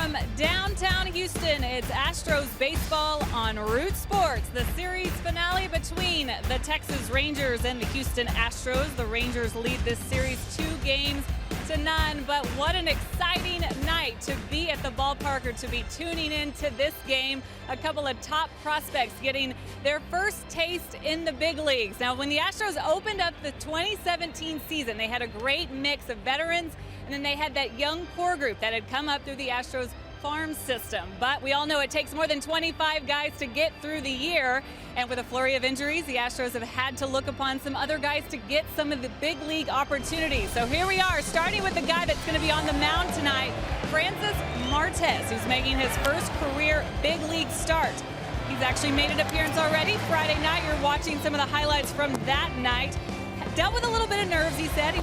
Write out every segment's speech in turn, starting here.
from downtown Houston, it's Astros baseball on Root Sports. The series finale between the Texas Rangers and the Houston Astros. The Rangers lead this series 2-0, but what an exciting night to be at the ballpark or to be tuning into this game. A couple of top prospects getting their first taste in the big leagues. Now, when the Astros opened up the 2017 season, they had a great mix of veterans, and then they had that young core group that had come up through the Astros farm system. But we all know it takes more than 25 guys to get through the year. And with a flurry of injuries, the Astros have had to look upon some other guys to get some of the big league opportunities. So here we are, starting with the guy that's going to be on the mound tonight, Francis Martez, who's making his first career big league start. He's actually made an appearance already. Friday night, you're watching some of the highlights from that night. Dealt with a little bit of nerves, he said. He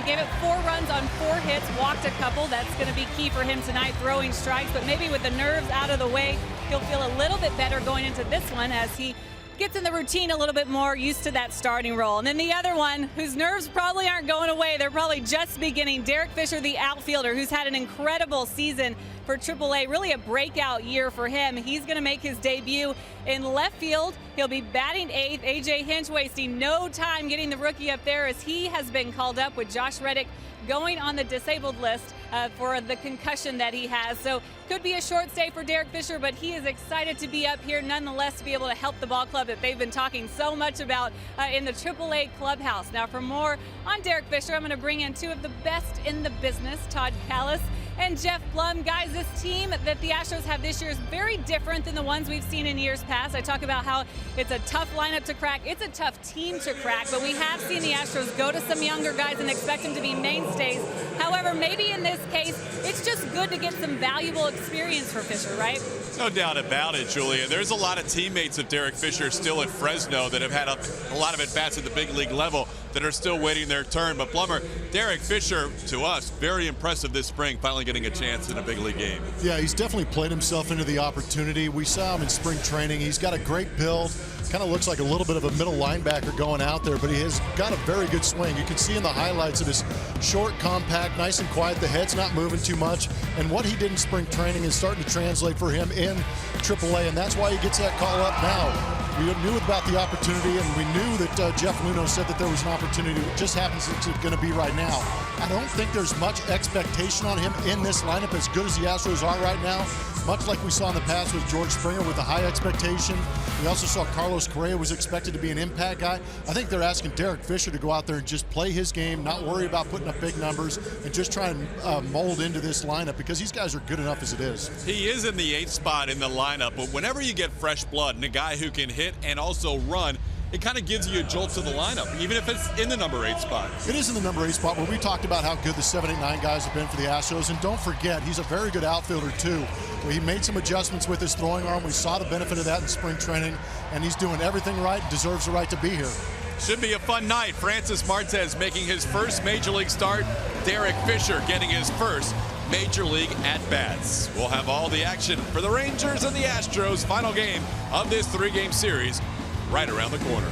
gave it 4 runs on 4 hits, walked a couple. That's going to be key for him tonight, throwing strikes. But maybe with the nerves out of the way, he'll feel a little bit better going into this one as he gets in the routine a little bit more, used to that starting role. And then the other one, whose nerves probably aren't going away, they're probably just beginning, Derek Fisher, the outfielder, who's had an incredible season for AAA, really a breakout year for him. He's going to make his debut in left field. He'll be batting 8th. A.J. Hinch wasting no time getting the rookie up there as he has been called up with Josh Reddick going on the disabled list for the concussion that he has. So could be a short stay for Derek Fisher, but he is excited to be up here nonetheless to be able to help the ball club that they've been talking so much about in the AAA clubhouse. Now for more on Derek Fisher, I'm going to bring in 2 of the best in the business, Todd Callis and Jeff Blum. Guys, this team that the Astros have this year is very different than the ones we've seen in years past. I talk about how it's a tough lineup to crack. It's a tough team to crack, but we have seen the Astros go to some younger guys and expect them to be mainstays. However, maybe in this case, it's just good to get some valuable experience for Fisher, right? No doubt about it, Julia. There's a lot of teammates of Derek Fisher still at Fresno that have had a lot of at-bats at the big league level that are still waiting their turn. But Plummer, Derek Fisher, to us, very impressive this spring, finally getting a chance in a big league game. Yeah, he's definitely played himself into the opportunity. We saw him in spring training. He's got a great build. Kind of looks like a little bit of a middle linebacker going out there, but he has got a very good swing. You can see in the highlights of his short, compact, nice and quiet. The head's not moving too much. And what he did in spring training is starting to translate for him in AAA, and that's why he gets that call up now. We knew about the opportunity, and we knew that Jeff Luhnow said that there was an opportunity. It just happens it's going to be right now. I don't think there's much expectation on him in this lineup, as good as the Astros are right now. Much like we saw in the past with George Springer with a high expectation. We also saw Carlos Correa was expected to be an impact guy. I think they're asking Derek Fisher to go out there and just play his game, not worry about putting up big numbers, and just try and mold into this lineup because these guys are good enough as it is. He is in the 8th spot in the lineup, but whenever you get fresh blood and a guy who can hit and also run, it kind of gives you a jolt to the lineup, even if it's in the number 8 spot. It is in the number 8 spot where we talked about how good the 7, 8, 9 guys have been for the Astros. And don't forget, he's a very good outfielder, too. He made some adjustments with his throwing arm. We saw the benefit of that in spring training, and he's doing everything right, deserves the right to be here. Should be a fun night. Francis Martez making his first Major League start. Derek Fisher getting his first Major League at-bats. We'll have all the action for the Rangers and the Astros. Final game of this 3-game series right around the corner.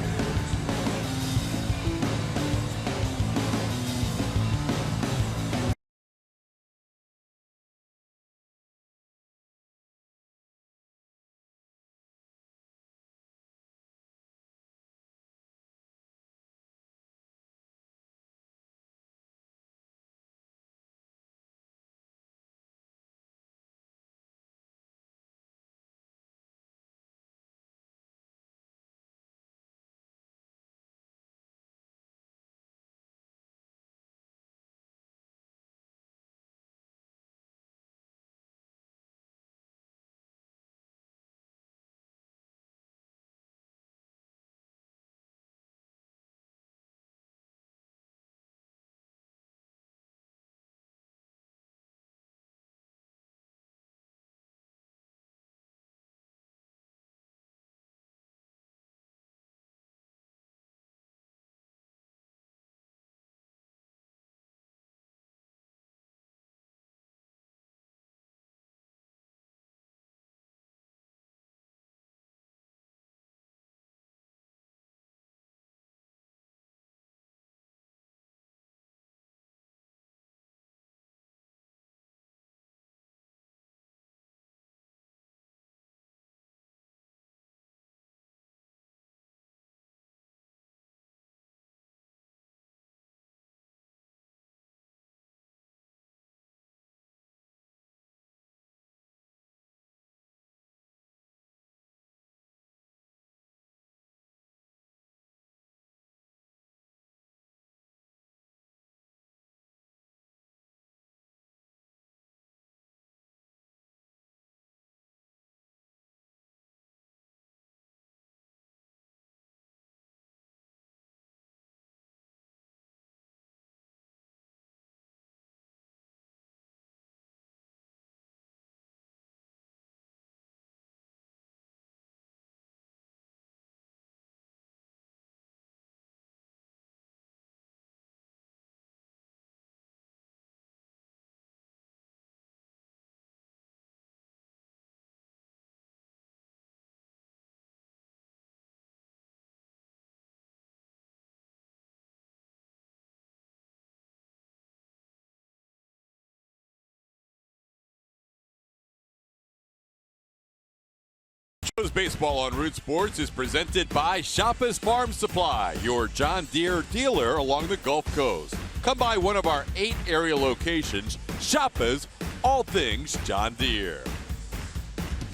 Baseball on Root Sports is presented by Shoppa's Farm Supply, your John Deere dealer along the Gulf Coast. Come by one of our 8 area locations. Shoppa's, all things John Deere.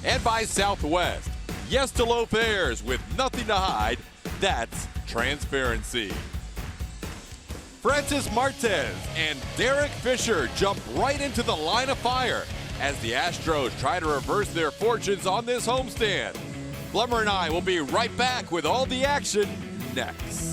And by Southwest. Yes to low fares with nothing to hide. That's transparency. Francis Martez and Derek Fisher jump right into the line of fire as the Astros try to reverse their fortunes on this homestand. Blummer and I will be right back with all the action next.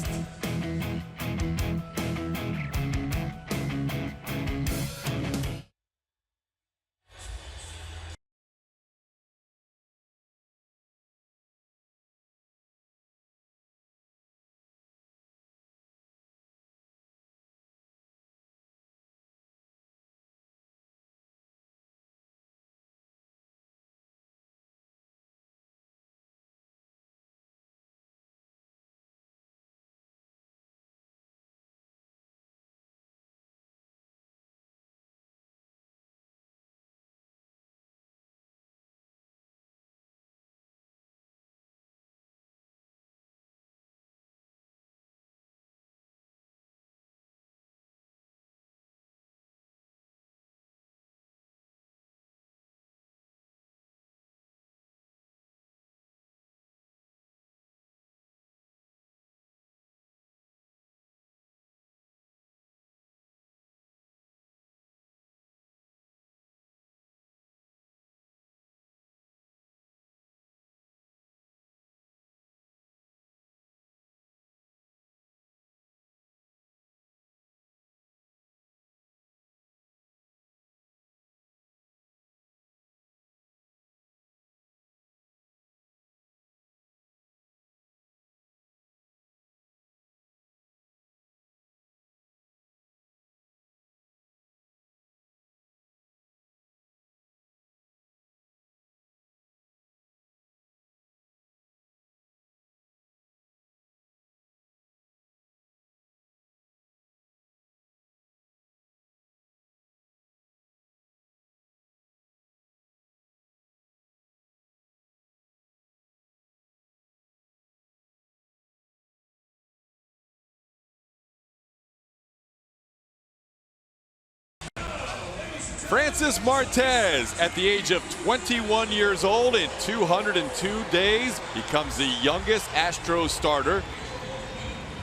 Francis Martez, at the age of 21 years old in 202 days, becomes the youngest Astros starter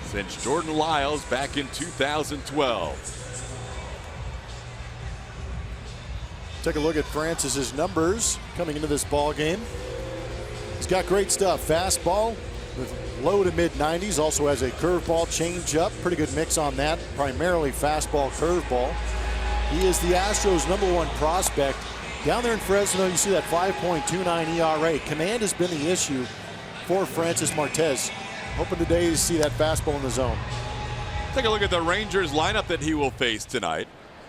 since Jordan Lyles back in 2012. Take a look at Francis's numbers coming into this ball game. He's got great stuff. Fastball with low to mid 90s. Also has a curveball, changeup. Pretty good mix on that. Primarily fastball, curveball. He is the Astros' #1 prospect. Down there in Fresno, you see that 5.29 ERA. Command has been the issue for Francis Martez. Hoping today to see that fastball in the zone. Take a look at the Rangers lineup that he will face tonight.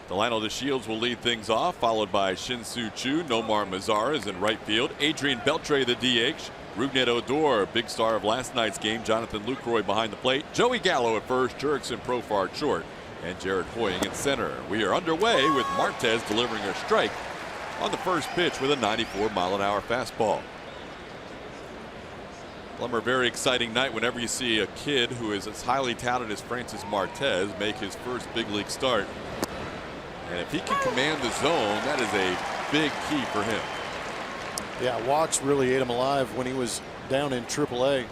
Delano DeShields will lead things off, followed by Shin-Soo Choo, Nomar Mazara is in right field, Adrian Beltre the DH, Rougned Odor, big star of last night's game, Jonathan Lucroy behind the plate, Joey Gallo at first, Jurickson Profar at short, and Jared Hoying at center. We are underway with Martez delivering a strike on the first pitch with a 94-mile-an-hour fastball. Plummer, very exciting night whenever you see a kid who is as highly touted as Francis Martez make his first big league start. And if he can command the zone, that is a big key for him. Yeah, walks really ate him alive when he was down in AAA.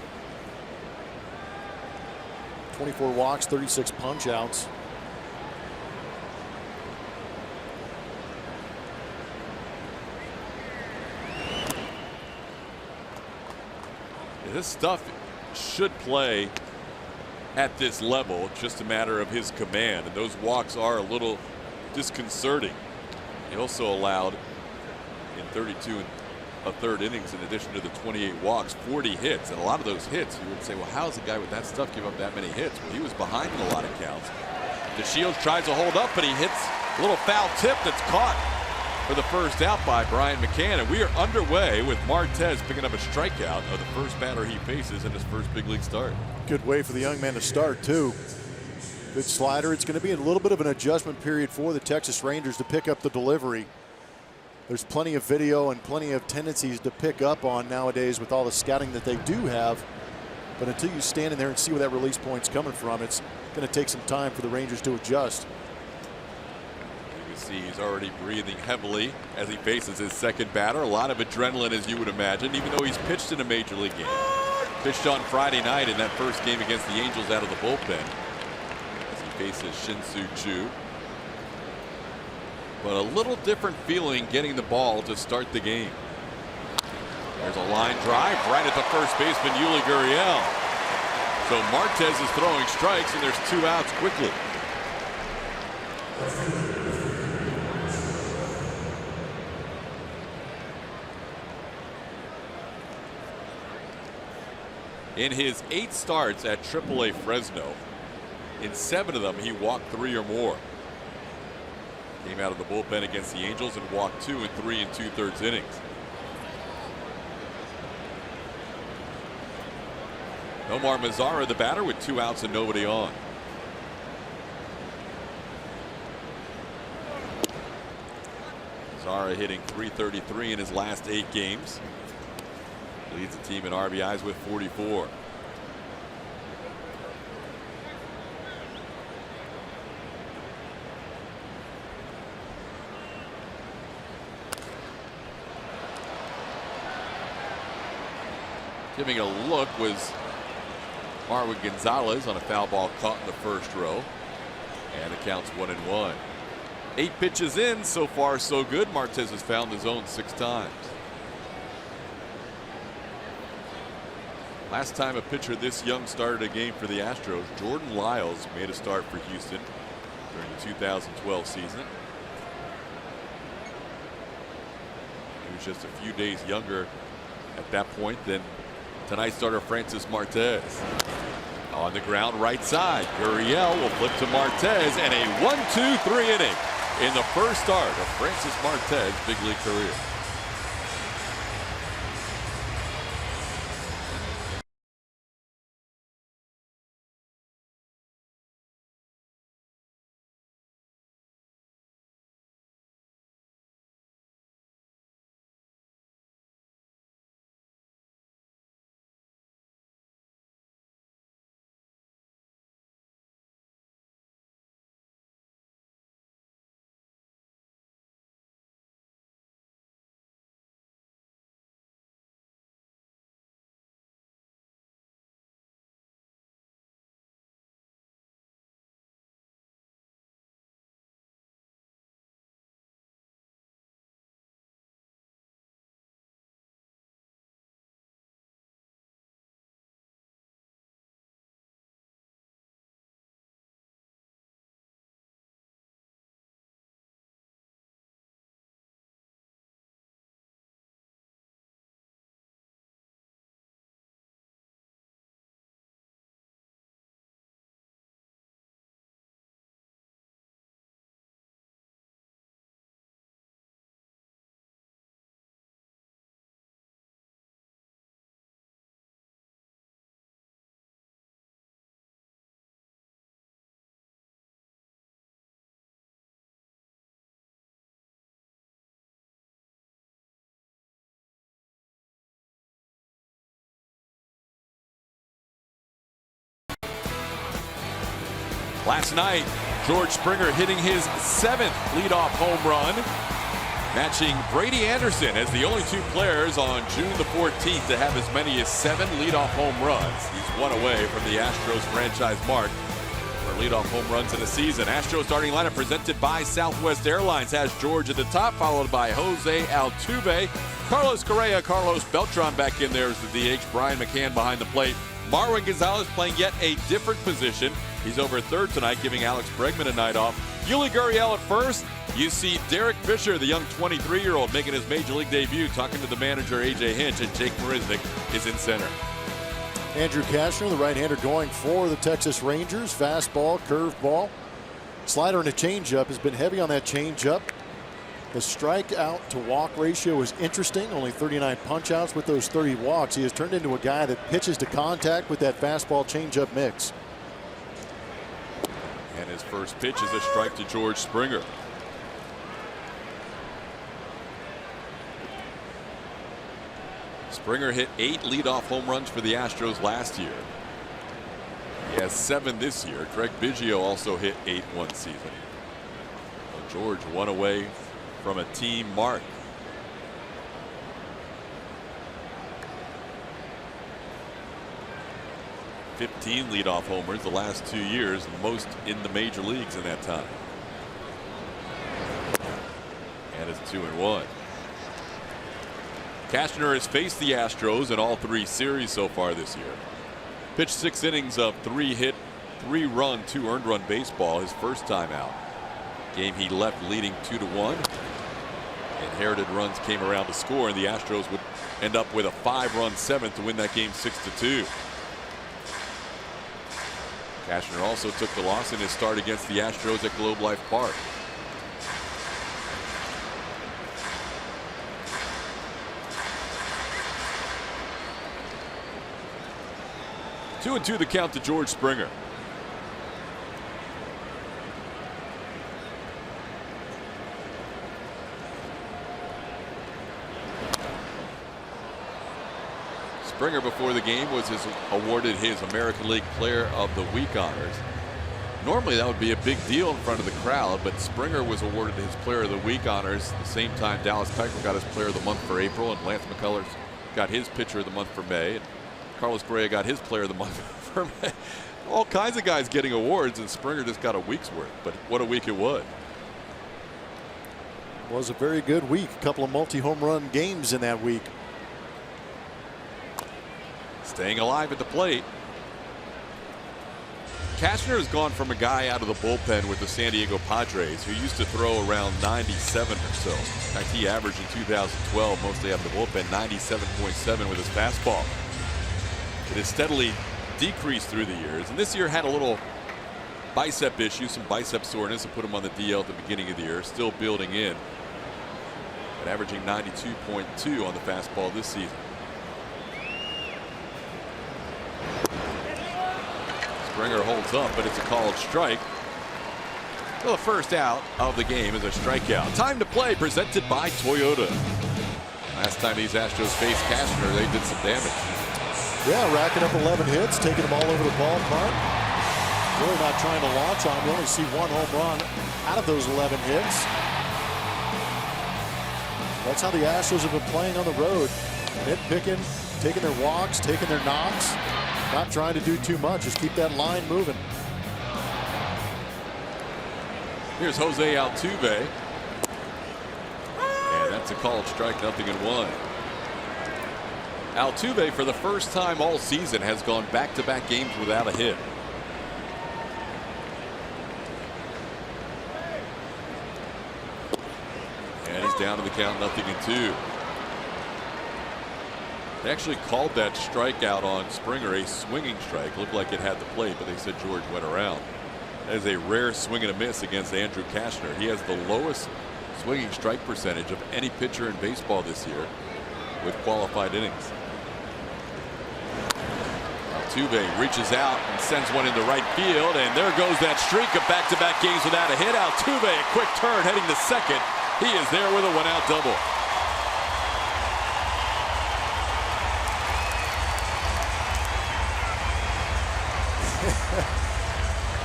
24 walks, 36 punch outs. This stuff should play at this level. It's just a matter of his command, and those walks are a little disconcerting. He also allowed in 32 1/3 innings, in addition to the 28 walks, 40 hits, and a lot of those hits you would say, well, how does a guy with that stuff give up that many hits? Well, he was behind in a lot of counts. DeShields tries to hold up, but he hits a little foul tip that's caught for the first out by Brian McCann, and we are underway with Martez picking up a strikeout of the first batter he faces in his first big league start. Good way for the young man to start, too. Good slider. It's going to be a little bit of an adjustment period for the Texas Rangers to pick up the delivery. there's plenty of video and plenty of tendencies to pick up on nowadays with all the scouting that they do have. But until you stand in there and see where that release point's coming from, it's going to take some time for the Rangers to adjust. You can see he's already breathing heavily as he faces his second batter. A lot of adrenaline, as you would imagine, even though he's pitched in a major league game. Pitched on Friday night in that first game against the Angels out of the bullpen as he faces Shin-Soo Choo. But a little different feeling getting the ball to start the game. There's a line drive right at the first baseman, Yuli Gurriel. So Martez is throwing strikes, and there's 2 outs quickly. In his 8 starts at AAA Fresno, in 7 of them he walked 3 or more. Came out of the bullpen against the Angels and walked 2 in 3 2/3 innings. Omar Mazara, the batter, with 2 outs and nobody on. Mazara hitting .333 in his last 8 games. Leads the team in RBIs with 44. Giving a look was Marwin Gonzalez on a foul ball caught in the first row. And it counts 1-1. 8 pitches in, so far so good. Martez has found the zone 6 times. Last time a pitcher this young started a game for the Astros, Jordan Lyles made a start for Houston during the 2012 season. He was just a few days younger at that point than tonight's starter Francis Martez. On the ground right side, Gurriel will flip to Martez, and a 1-2-3 inning in the first start of Francis Martez's big league career. Last night, George Springer hitting his 7th leadoff home run, matching Brady Anderson as the only 2 players on June the 14th to have as many as 7 leadoff home runs. He's 1 away from the Astros franchise mark for leadoff home runs in a season. Astros starting lineup presented by Southwest Airlines has George at the top, followed by Jose Altuve, Carlos Correa, Carlos Beltran back in there as the DH, Brian McCann behind the plate. Marwin Gonzalez playing yet a different position. He's over third tonight, giving Alex Bregman a night off. Yuli Gurriel at first. You see Derek Fisher, the young 23-year-old, making his major league debut, talking to the manager, A.J. Hinch, and Jake Marisnick is in center. Andrew Cashner, the right-hander, going for the Texas Rangers. Fastball, curveball, slider, and a changeup. Has been heavy on that changeup. The strikeout to walk ratio is interesting. Only 39 punch-outs with those 30 walks. He has turned into a guy that pitches to contact with that fastball changeup mix. And his first pitch is a strike to George Springer. Springer hit 8 leadoff home runs for the Astros last year. He has 7 this year. Craig Biggio also hit 8 one season. Well, George 1 away from a team mark. 15 leadoff homers the last 2 years, the most in the major leagues in that time. And it's 2-1. Cashner has faced the Astros in all 3 series so far this year. Pitched 6 innings of 3-hit, 3-run, 2 earned run baseball his first time out. Game he left leading 2-1. Inherited runs came around to score, and the Astros would end up with a 5-run 7th to win that game 6-2. Cashner also took the loss in his start against the Astros at Globe Life Park. Two and 2 the count to George Springer. Springer before the game was awarded his American League Player of the Week honors. Normally that would be a big deal in front of the crowd, but Springer was awarded his Player of the Week honors the same time Dallas Keuchel got his Player of the Month for April, and Lance McCullers got his Pitcher of the Month for May, and Carlos Correa got his Player of the Month for May. All kinds of guys getting awards, and Springer just got a week's worth. But what a week it was. It was a very good week. A couple of multi-home run games in that week. Staying alive at the plate. Cashner has gone from a guy out of the bullpen with the San Diego Padres who used to throw around 97 or so. In fact, he averaged in 2012, mostly out of the bullpen, 97.7 with his fastball. It has steadily decreased through the years, and this year had a little bicep issue, some bicep soreness, and put him on the DL at the beginning of the year. Still building in, but averaging 92.2 on the fastball this season. Springer holds up, but it's a called strike. Well, the first out of the game is a strikeout. Time to play, presented by Toyota. Last time these Astros faced Cashner, they did some damage. Yeah, racking up 11 hits, taking them all over the ballpark. Really not trying to launch on. We only see 1 home run out of those 11 hits. That's how the Astros have been playing on the road. Nitpicking, taking their walks, taking their knocks. Not trying to do too much, just keep that line moving. Here's Jose Altuve. And that's a called strike, 0-1. Altuve, for the first time all season, has gone back-to-back games without a hit. And he's down to the count, 0-2. They actually called that strikeout on Springer a swinging strike. Looked like it had the plate, but they said George went around. That is a rare swing and a miss against Andrew Cashner. He has the lowest swinging strike percentage of any pitcher in baseball this year with qualified innings. Altuve reaches out and sends one into right field, and there goes that streak of back-to-back games without a hit. Altuve, a quick turn heading to second. He is there with a 1-out double.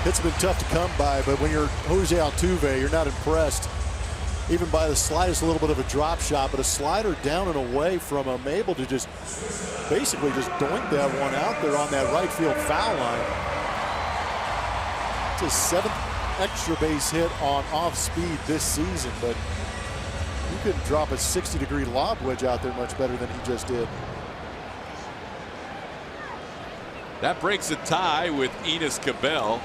It's been tough to come by, but when you're Jose Altuve, you're not impressed even by the slightest little bit of a drop shot, but a slider down and away from him, able to just basically just doink that one out there on that right field foul line. It's his 7th extra base hit on off speed this season, but you couldn't drop a 60-degree lob wedge out there much better than he just did. That breaks a tie with Enos Cabell.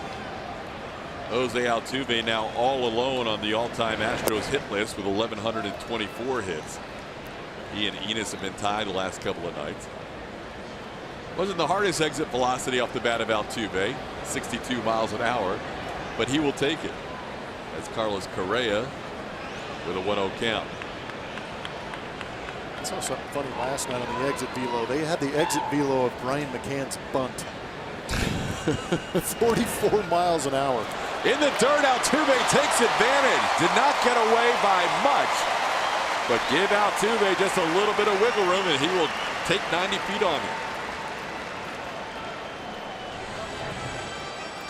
Jose Altuve now all alone on the all-time Astros hit list with 1,124 hits. He and Enos have been tied the last couple of nights. Wasn't the hardest exit velocity off the bat of Altuve, 62 miles an hour, but he will take it. That's Carlos Correa with a 1-0 count. I saw something funny last night on the exit velo. They had the exit velo of Brian McCann's bunt. 44 miles an hour. In the dirt, Altuve takes advantage. Did not get away by much, but give Altuve just a little bit of wiggle room, and he will take 90 feet on him.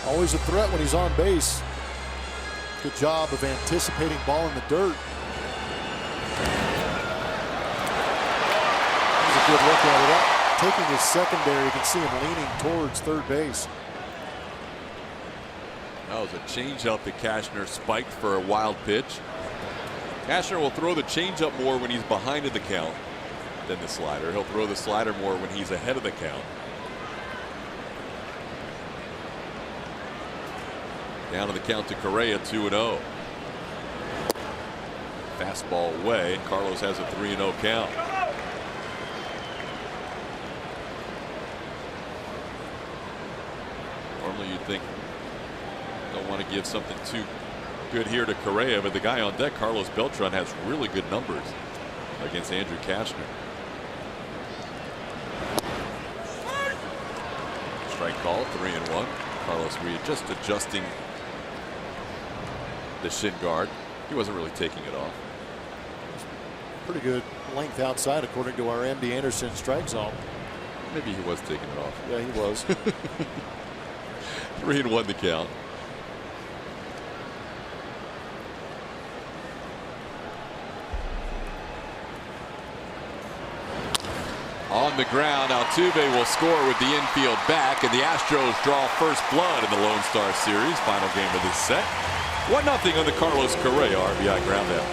Always a threat when he's on base. Good job of anticipating ball in the dirt. That was a good look at it. Taking his secondary, you can see him leaning towards third base. That was a changeup that Cashner spiked for a wild pitch. Cashner will throw the changeup more when he's behind in the count than the slider. He'll throw the slider more when he's ahead of the count. Down to the count to Correa, 2-0. Fastball away. Carlos has a 3-0 count. Normally you'd think don't want to give something too good here to Correa, but the guy on deck, Carlos Beltran, has really good numbers against Andrew Cashner. Strike call, 3-1. Carlos just adjusting the shin guard. He wasn't really taking it off. Pretty good length outside according to our MD Anderson strike zone. Maybe he was taking it off. Yeah, he was. 3-1 the count. On the ground, Altuve will score with the infield back, and the Astros draw first blood in the Lone Star Series. Final game of this set. 1-0 on the Carlos Correa RBI ground out.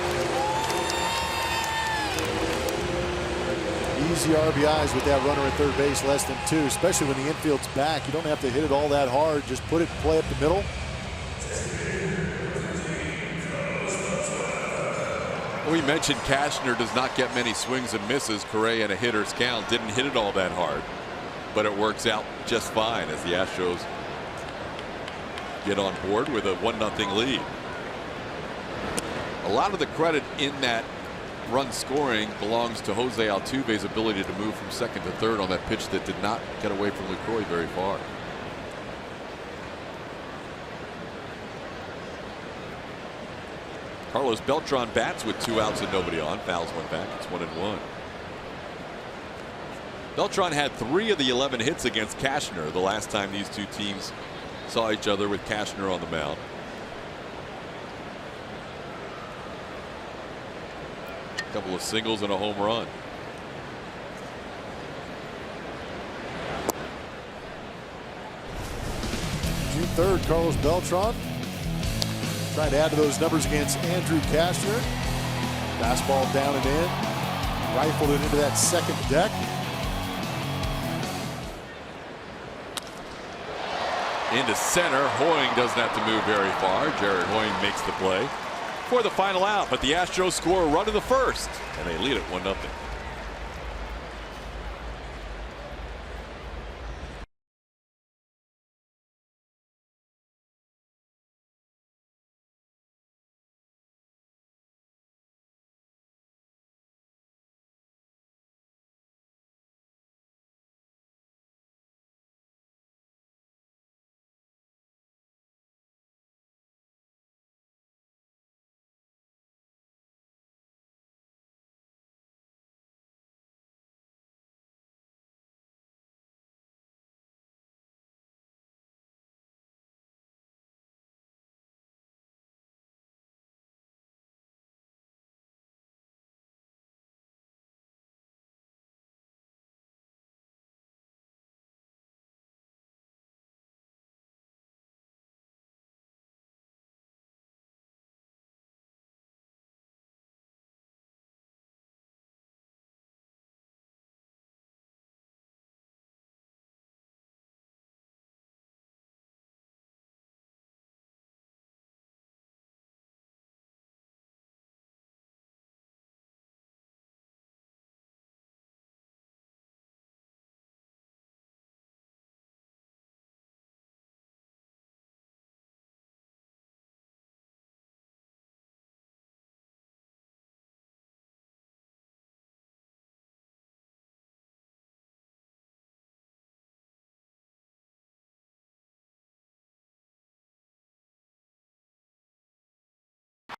Easy RBIs with that runner at third base, less than 2, especially when the infield's back. You don't have to hit it all that hard. Just put it in play up the middle. We mentioned Cashner does not get many swings and misses. Correa in a hitter's count didn't hit it all that hard, but it works out just fine as the Astros get on board with a 1-0 lead. A lot of the credit in that run scoring belongs to Jose Altuve's ability to move from second to third on that pitch that did not get away from LaCroix very far. Carlos Beltran bats with 2 outs and nobody on. Fouls one back. It's 1-1. Beltran had 3 of the 11 hits against Cashner the last time these two teams saw each other, with Cashner on the mound. A couple of singles and a home run. June 3rd, Carlos Beltran trying to add to those numbers against Andrew Cashner. Fastball down and in. Rifled it into that second deck. Into center. Hoying doesn't have to move very far. Jared Hoying makes the play for the final out, but the Astros score a run in the first, and they lead it 1-0.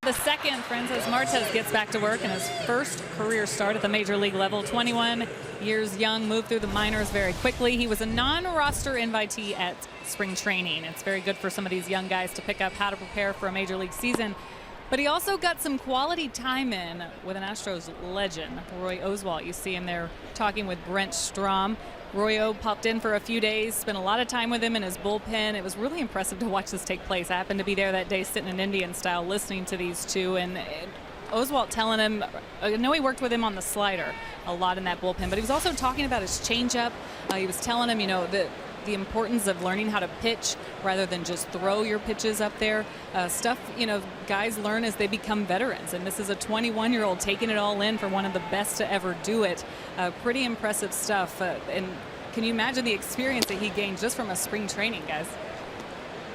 The second, Francis Martez gets back to work in his first career start at the major league level. 21 years young, moved through the minors very quickly. He was a non-roster invitee at spring training. It's very good for some of these young guys to pick up how to prepare for a major league season. But he also got some quality time in with an Astros legend, Roy Oswalt. You see him there talking with Brent Strom. Roy O popped in for a few days, spent a lot of time with him in his bullpen. It was really impressive to watch this take place. I happened to be there that day sitting in Indian style listening to these two, and Oswalt telling him, I know he worked with him on the slider a lot in that bullpen, but he was also talking about his changeup. He was telling him, you know, the importance of learning how to pitch rather than just throw your pitches up there. Stuff, you know, guys learn as they become veterans, and this is a 21-year-old taking it all in for one of the best to ever do it. Pretty impressive stuff. And can you imagine the experience that he gained just from a spring training, guys?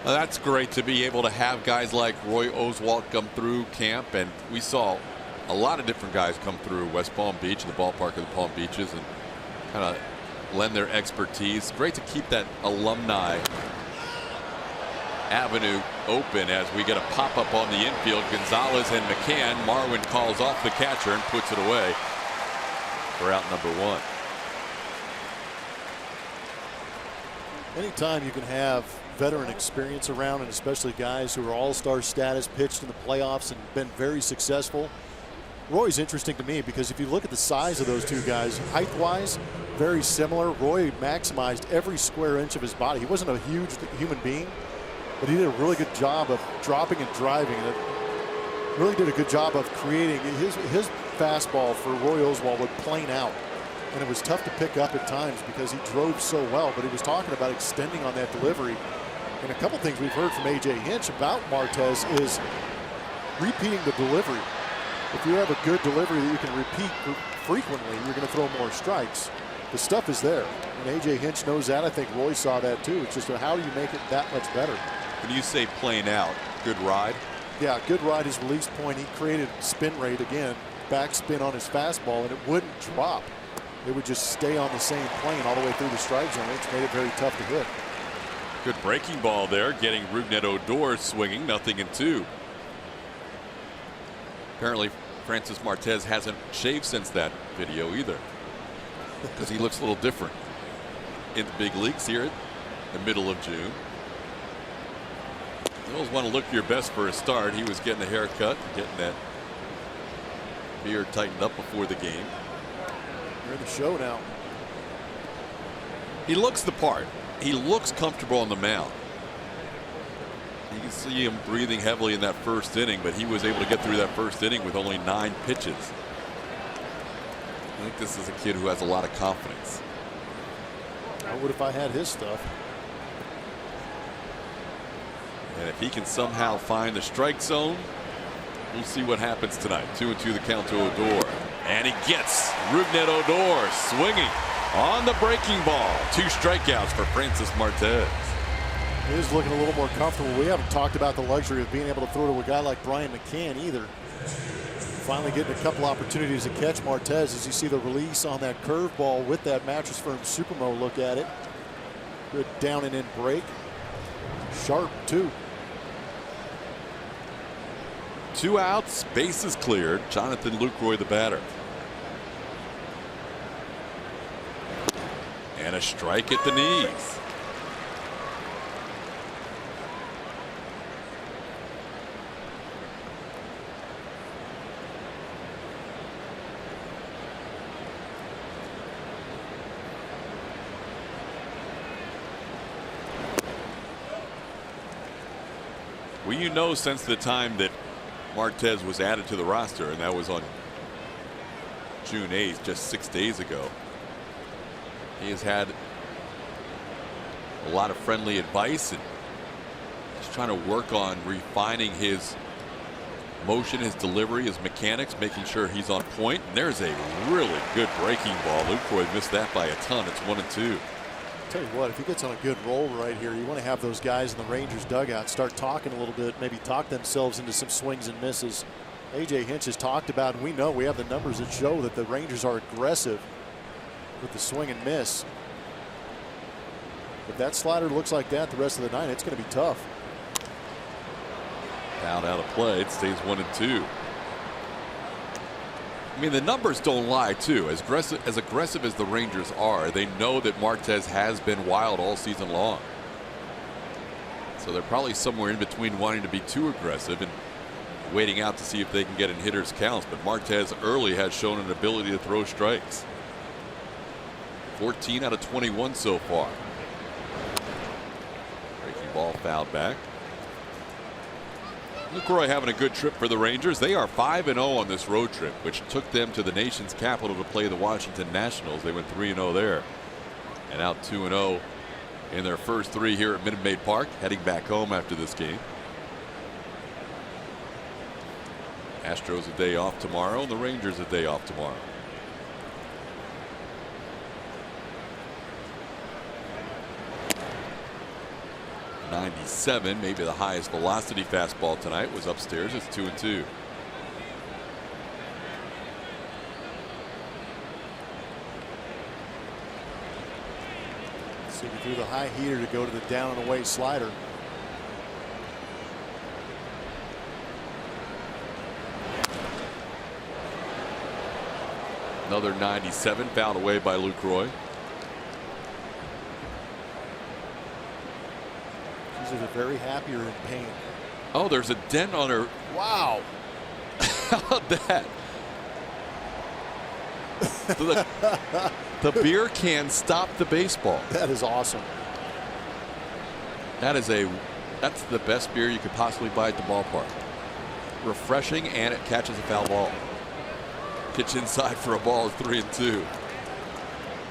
Well, that's great to be able to have guys like Roy Oswalt come through camp, and we saw a lot of different guys come through West Palm Beach, the ballpark of the Palm Beaches, and kind of lend their expertise. Great to keep that alumni avenue open as we get a pop-up on the infield. Gonzalez and McCann. Marwin calls off the catcher and puts it away for out number one. Anytime you can have veteran experience around, and especially guys who are all-star status, pitched in the playoffs and been very successful. Roy's interesting to me because if you look at the size of those two guys, height-wise, very similar. Roy maximized every square inch of his body. He wasn't a huge human being, but he did a really good job of dropping and driving, and really did a good job of creating. His fastball for Roy Oswalt would plane out, and it was tough to pick up at times because he drove so well, but he was talking about extending on that delivery. And a couple things we've heard from A.J. Hinch about Martez is repeating the delivery. If you have a good delivery that you can repeat frequently, you're going to throw more strikes. The stuff is there, and A.J. Hinch knows that. I think Roy saw that too. It's just how do you make it that much better? When you say plane out, good ride? Yeah, good ride. His release point, he created spin rate again, backspin on his fastball, and it wouldn't drop. It would just stay on the same plane all the way through the strike zone, which made it very tough to hit. Good breaking ball there, getting Rougned Odor swinging, 0-2. Apparently, Francis Martez hasn't shaved since that video either, because he looks a little different in the big leagues here in the middle of June. You always want to look your best for a start. He was getting a haircut, getting that beard tightened up before the game. You're in the show now. He looks the part. He looks comfortable on the mound. You can see him breathing heavily in that first inning, but he was able to get through that first inning with only 9 pitches. I think this is a kid who has a lot of confidence. I would if I had his stuff. And if he can somehow find the strike zone, we'll see what happens tonight. 2-2 the count to Odor. And he gets Rougned Odor swinging on the breaking ball. 2 strikeouts for Francis Martez. He is looking a little more comfortable. We haven't talked about the luxury of being able to throw to a guy like Brian McCann either. Finally getting a couple opportunities to catch Martez as you see the release on that curveball with that Mattress Firm Supermo look at it. Good down and in break. Sharp too. 2 outs, bases cleared. Jonathan Lucroy the batter. And a strike at the knees. Well, you know, since the time that Martez was added to the roster, and that was on June 8th, just 6 days ago, he has had a lot of friendly advice and just trying to work on refining his motion, his delivery, his mechanics, making sure he's on point. And there's a really good breaking ball. Lucroy missed that by a ton. It's 1-2. Tell you what, if he gets on a good roll right here, you want to have those guys in the Rangers dugout start talking a little bit, maybe talk themselves into some swings and misses. A.J. Hinch has talked about, and we know we have the numbers that show that the Rangers are aggressive with the swing and miss. If that slider looks like that the rest of the night, it's going to be tough. Out of play. It stays 1-2. I mean, the numbers don't lie, too. As aggressive as the Rangers are, they know that Martez has been wild all season long. So they're probably somewhere in between wanting to be too aggressive and waiting out to see if they can get in hitters' counts. But Martez early has shown an ability to throw strikes. 14 out of 21 so far. Breaking ball fouled back. Lucroy having a good trip for the Rangers. They are 5-0 on this road trip, which took them to the nation's capital to play the Washington Nationals. They went 3-0 there, and out 2-0 in their first 3 here at Minute Maid Park, heading back home after this game. Astros a day off tomorrow, and the Rangers a day off tomorrow. .97, maybe the highest velocity fastball tonight, was upstairs. It's 2-2. So he threw the high heater to go to the down and away slider. Another 97 fouled away by Lucroy. She's either very happy or in pain. Oh, there's a dent on her. Wow. How about that? The beer can stop the baseball. That is awesome. That's the best beer you could possibly buy at the ballpark. Refreshing, and it catches a foul ball. Pitch inside for a ball is 3-2.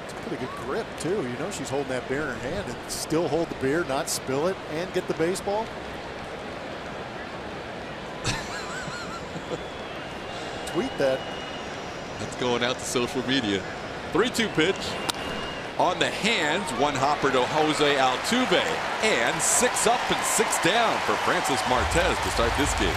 It's a pretty good grip too. You know, she's holding that beer in her hand and still hold the beer, not spill it, and get the baseball. Tweet that. That's going out to social media. 3-2 pitch. On the hands, one hopper to Jose Altuve, and 6 up and 6 down for Francis Martez to start this game.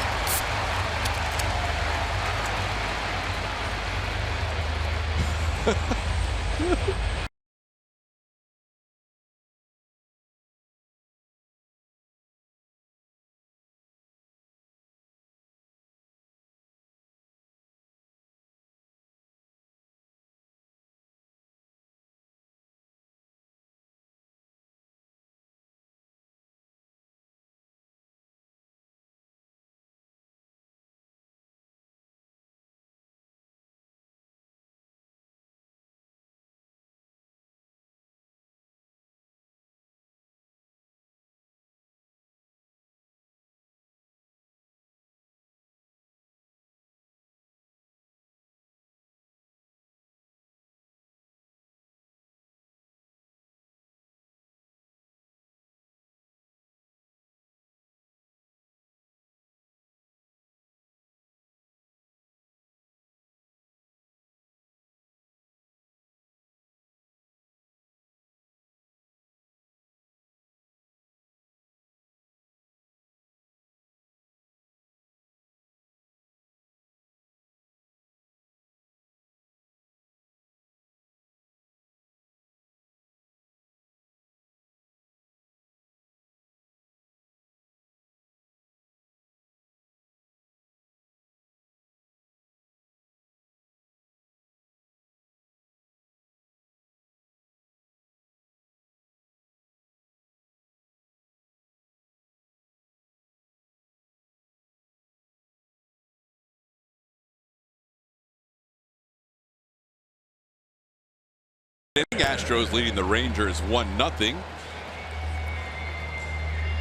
Astros leading the Rangers 1-0.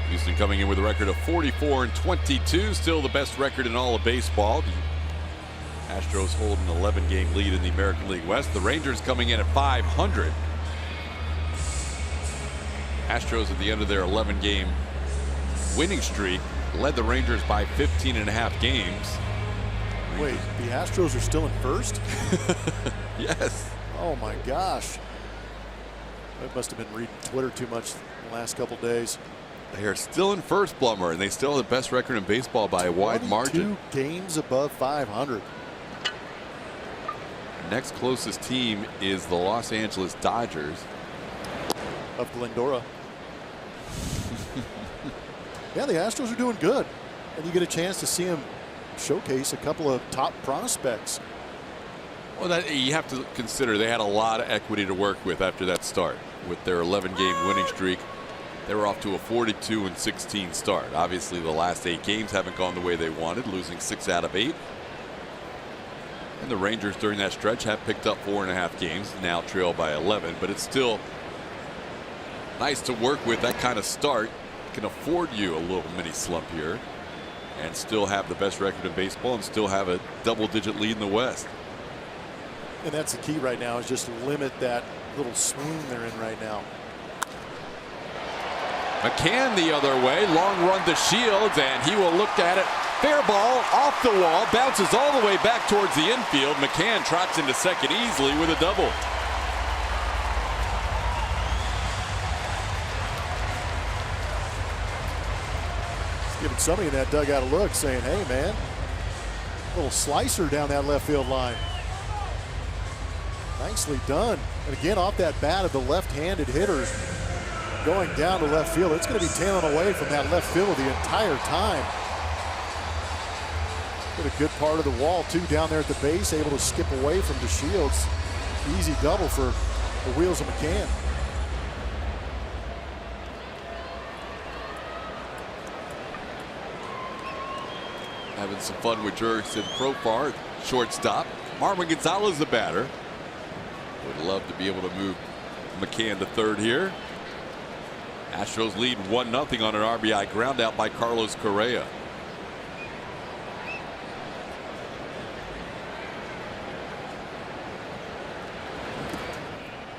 Houston coming in with a record of 44-22, still the best record in all of baseball. The Astros hold an 11-game lead in the American League West. The Rangers coming in at 500. Astros at the end of their 11-game winning streak led the Rangers by 15.5 games. Wait, the Astros are still in first? Yes. Oh my gosh. I must have been reading Twitter too much the last couple days. They are still in first, Blummer, and they still have the best record in baseball by a wide margin. 2 games above 500. Next closest team is the Los Angeles Dodgers. Of Glendora. Yeah, the Astros are doing good. and you get a chance to see him showcase a couple of top prospects. Well, you have to consider they had a lot of equity to work with after that start. With their 11-game winning streak, they were off to a 42-16 start. Obviously, the last 8 games haven't gone the way they wanted, losing 6 out of 8. And the Rangers during that stretch have picked up 4.5 games, now trail by 11. But it's still nice to work with. That kind of start can afford you a little mini slump here and still have the best record in baseball and still have a double-digit lead in the West. And that's the key right now, is just limit that little swoon they're in right now. McCann the other way, long run to Shields, and he will look at it. Fair ball off the wall, bounces all the way back towards the infield. McCann trots into second easily with a double. He's giving somebody in that dugout a look, saying, hey man, little slicer down that left field line. Nicely done. And again, off that bat of the left-handed hitter going down to left field. It's going to be tailing away from that left field the entire time. Hit a good part of the wall too down there at the base, able to skip away from DeShields. Easy double for the wheels of McCann. Having some fun with Jurickson Profar, shortstop. Marwin Gonzalez the batter. Would love to be able to move McCann to third here. Astros lead 1-0 on an RBI ground out by Carlos Correa.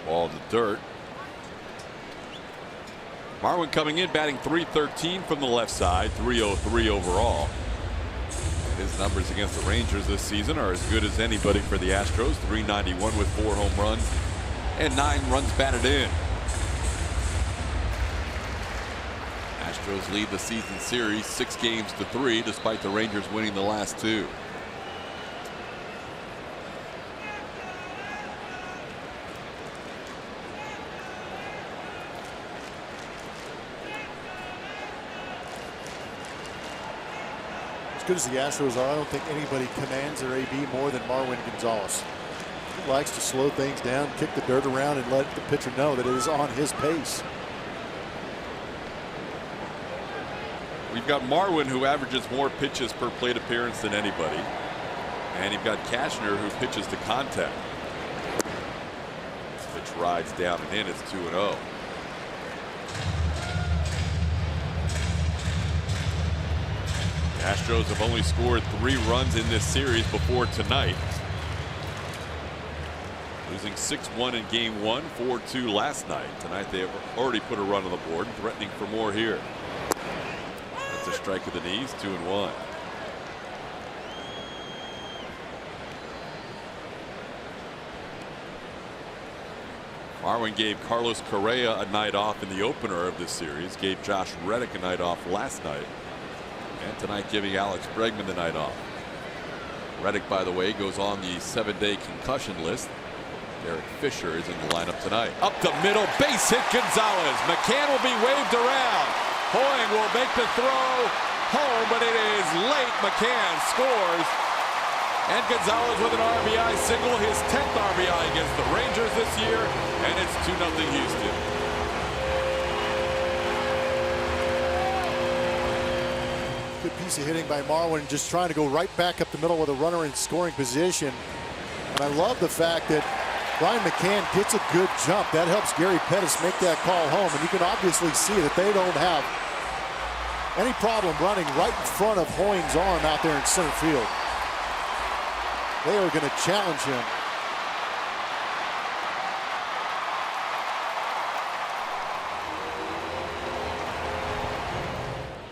Ball to dirt. Marwin coming in batting .313 from the left side, .303 overall. His numbers against the Rangers this season are as good as anybody for the Astros. .391 with 4 home runs and 9 runs batted in. Astros lead the season series 6-3 despite the Rangers winning the last 2. As good as the Astros are, I don't think anybody commands their AB more than Marwin Gonzalez. He likes to slow things down, kick the dirt around, and let the pitcher know that it is on his pace. We've got Marwin, who averages more pitches per plate appearance than anybody. And you've got Cashner, who pitches to contact. This pitch rides down and in. It's 2-0. The Astros have only scored 3 runs in this series before tonight. Losing 6-1 in game 1, 4-2 last night. Tonight they have already put a run on the board, threatening for more here. That's a strike of the knees, 2-1. Marwin gave Carlos Correa a night off in the opener of this series, gave Josh Reddick a night off last night, and tonight giving Alex Bregman the night off. Reddick, by the way, goes on the 7-day concussion list. Derek Fisher is in the lineup tonight. Up the middle, base hit Gonzalez. McCann will be waved around. Hoying will make the throw home, but it is late. McCann scores. And Gonzalez with an RBI single, his 10th RBI against the Rangers this year, and it's 2-0 Houston. Good piece of hitting by Marwin, just trying to go right back up the middle with a runner in scoring position. And I love the fact that Brian McCann gets a good jump. That helps Gary Pettis make that call home, and you can obviously see that they don't have any problem running right in front of Hoying's arm out there in center field. They are going to challenge him.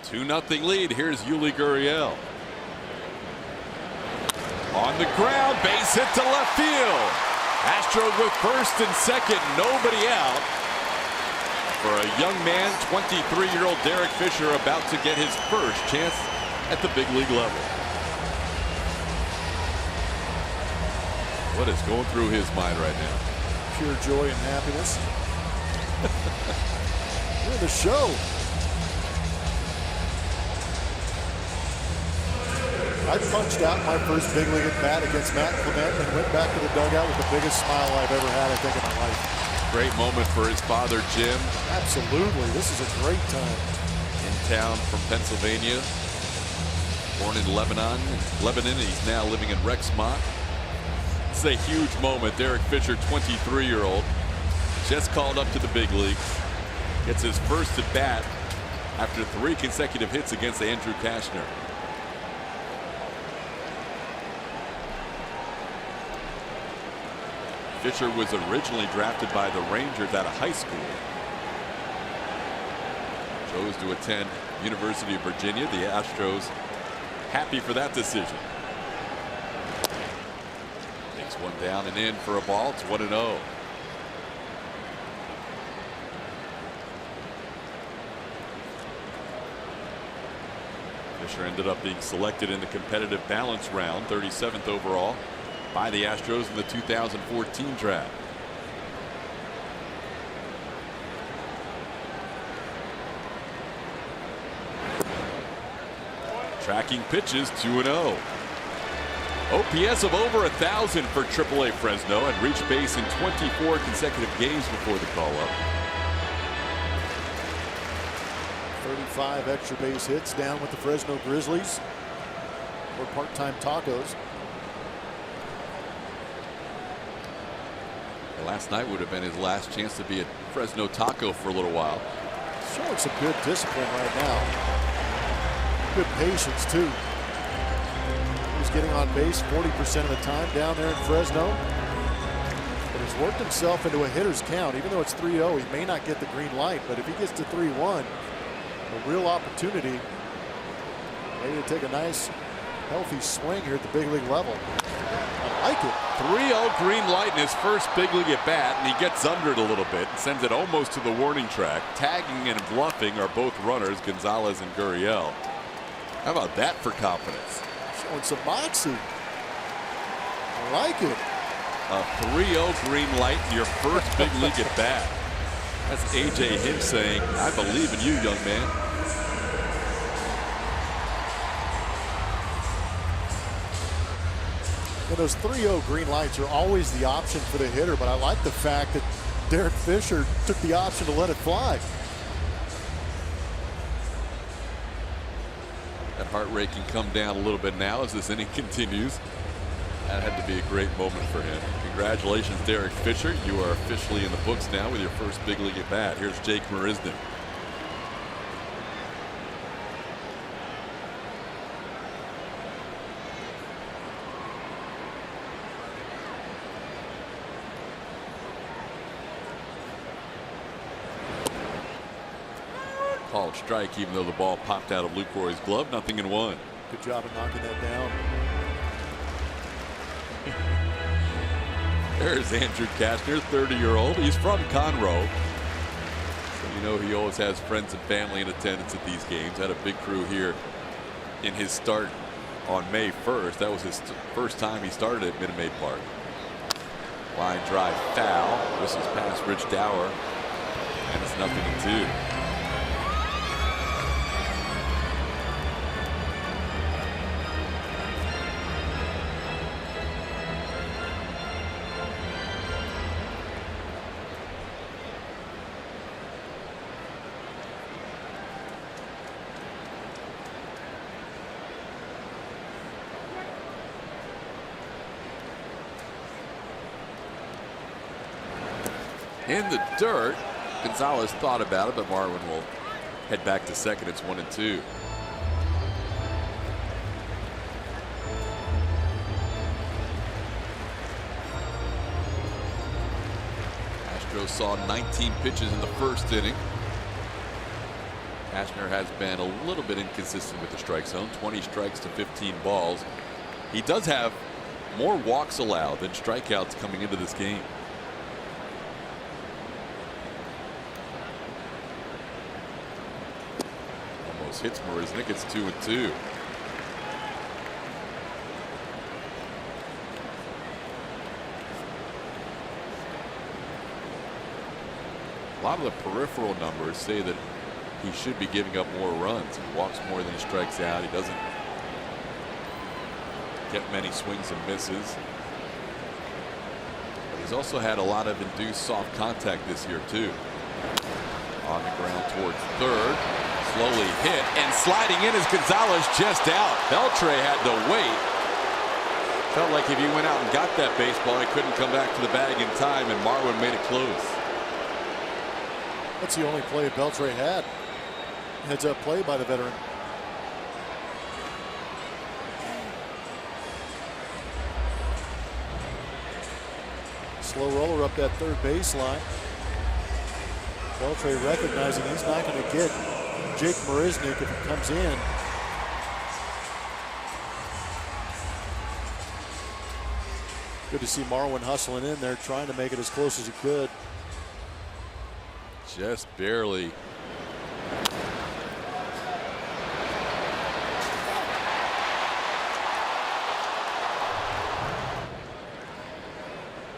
Two-0 lead. Here's Yuli Gurriel. On the ground, base hit to left field. Astros with first and second, nobody out. For a young man, 23-year-old Derek Fisher, about to get his first chance at the big league level. What is going through his mind right now? Pure joy and happiness. You're the show. I punched out my first big league at bat against Matt Clement and went back to the dugout with the biggest smile I've ever had, I think, in my life. Great moment for his father, Jim. Absolutely. This is a great time. In town from Pennsylvania. Born in Lebanon. He's now living in Rexmont. It's a huge moment. Derek Fisher, 23-year-old, just called up to the big leagues. Gets his first at bat after 3 consecutive hits against Andrew Kashner. Fisher was originally drafted by the Rangers out of high school. Chose to attend University of Virginia. The Astros happy for that decision. Takes one down and in for a ball. It's 1-0. Fisher ended up being selected in the competitive balance round, 37th overall, by the Astros in the 2014 draft. Tracking pitches, 2-0. OPS of over 1,000 for AAA Fresno and reached base in 24 consecutive games before the call-up. 35 extra base hits down with the Fresno Grizzlies, or part-time Tacos. Last night would have been his last chance to be a Fresno Taco for a little while. Showing some good discipline right now. Good patience, too. He's getting on base 40% of the time down there in Fresno. But he's worked himself into a hitter's count. Even though it's 3-0, he may not get the green light. But if he gets to 3-1, a real opportunity maybe to take a nice, healthy swing here at the big league level. I like it. 3-0 green light in his first big league at bat, and he gets under it a little bit and sends it almost to the warning track. Tagging and bluffing are both runners, Gonzalez and Gurriel. How about that for confidence? Showing some moxie. I like it. A 3-0 green light in your first big league at bat. That's A.J. Hinch saying, I believe in you, young man. And those 3-0 green lights are always the option for the hitter, but I like the fact that Derek Fisher took the option to let it fly. That heart rate can come down a little bit now as this inning continues. That had to be a great moment for him. Congratulations, Derek Fisher. You are officially in the books now with your first big league at bat. Here's Jake Marisnick. Called strike, even though the ball popped out of Luke Roy's glove. 0-1. Good job of knocking that down. There's Andrew Kashner, 30-year-old. He's from Conroe. So you know he always has friends and family in attendance at these games. Had a big crew here in his start on May 1st. That was his first time he started at Minute Maid Park. Line drive foul. This is past Rich Dower. And it's 0-2. In the dirt. Gonzalez thought about it, but Marwin will head back to second. It's 1-2. Astros saw 19 pitches in the first inning. Kashner has been a little bit inconsistent with the strike zone. 20 strikes to 15 balls. He does have more walks allowed than strikeouts coming into this game. Hits Marisnick. It's 2-2. A lot of the peripheral numbers say that he should be giving up more runs. He walks more than he strikes out. He doesn't get many swings and misses. But he's also had a lot of induced soft contact this year too. On the ground towards third. Slowly hit, and sliding in is Gonzalez, just out. Beltre had to wait. Felt like if he went out and got that baseball, he couldn't come back to the bag in time, and Marwin made it close. That's the only play Beltre had. Heads up play by the veteran. Slow roller up that third baseline. Beltre recognizing he's not going to get Jake Marisnick if he comes in. Good to see Marwin hustling in there, trying to make it as close as he could. Just barely.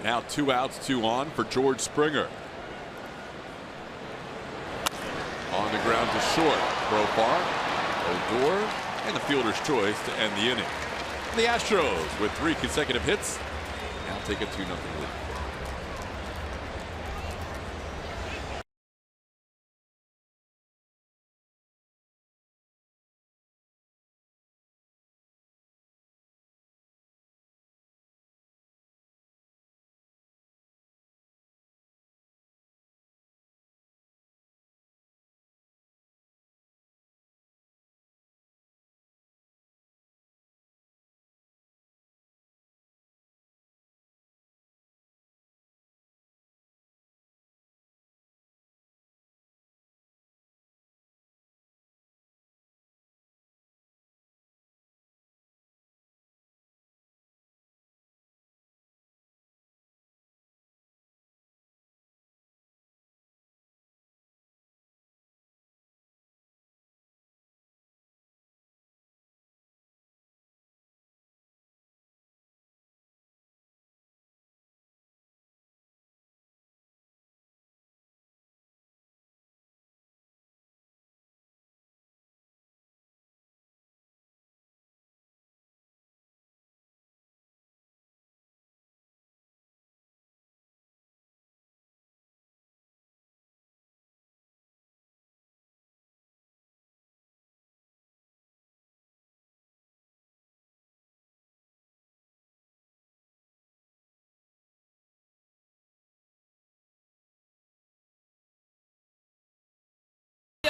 Now 2 outs, 2 on for George Springer. On the ground to short. Profar, Odor, and the fielder's choice to end the inning. And the Astros, with 3 consecutive hits, now take a 2-0 lead.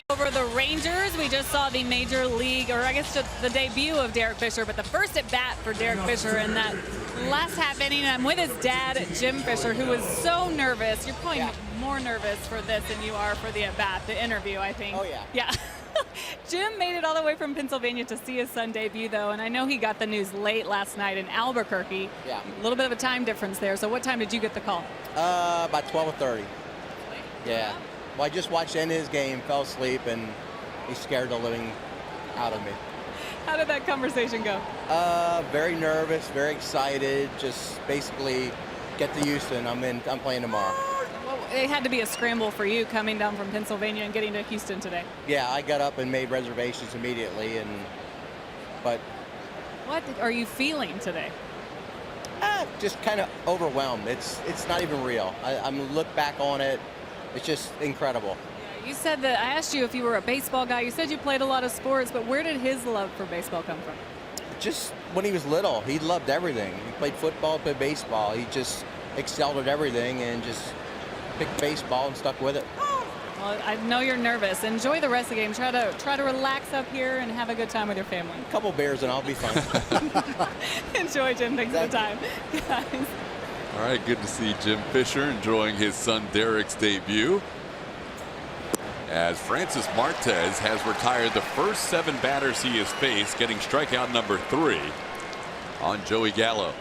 Over the Rangers, we just saw the major league, or I guess just the debut of Derek Fisher, but the first at bat for Derek Fisher in that last half inning. I'm with his dad, Jim Fisher, who was so nervous. You're probably more nervous for this than you are for the at bat, the interview, I think. Oh, yeah. Yeah. Jim made it all the way from Pennsylvania to see his son debut, though, and I know he got the news late last night in Albuquerque. Yeah. A little bit of a time difference there. So what time did you get the call? About 12:30. Yeah. Well, I just watched the end of his game, fell asleep, and he scared the living out of me. How did that conversation go? Very nervous, very excited. Just basically get to Houston. I'm playing tomorrow. Well, it had to be a scramble for you coming down from Pennsylvania and getting to Houston today. Yeah, I got up and made reservations immediately, but what are you feeling today? just kind of overwhelmed. It's not even real. I'm look back on it. It's just incredible. You said that I asked you if you were a baseball guy. You said you played a lot of sports, but where did his love for baseball come from? Just when he was little, he loved everything. He played football, played baseball. He just excelled at everything and just picked baseball and stuck with it. Well, I know you're nervous. Enjoy the rest of the game. Try to relax up here and have a good time with your family. A couple beers and I'll be fine. Enjoy, Jim. Thanks for the time. Guys. All right, good to see Jim Fisher enjoying his son Derek's debut. As Francis Martez has retired the first 7 batters he has faced, getting strikeout number 3 on Joey Gallo.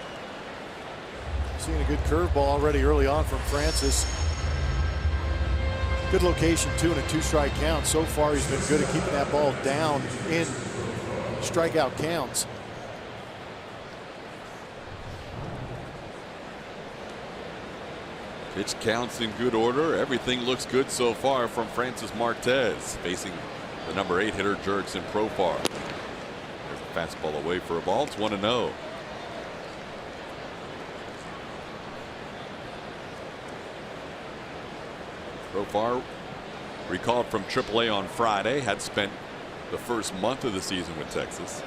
Seeing a good curveball already early on from Francis. Good location too, and a 2-strike count. So far he's been good at keeping that ball down in strikeout counts. Pitch counts in good order. Everything looks good so far from Francis Martez, facing the number 8 hitter Jurickson Profar. There's a fastball away for a ball. It's 1-0. Profar, recalled from AAA on Friday, had spent the first month of the season with Texas.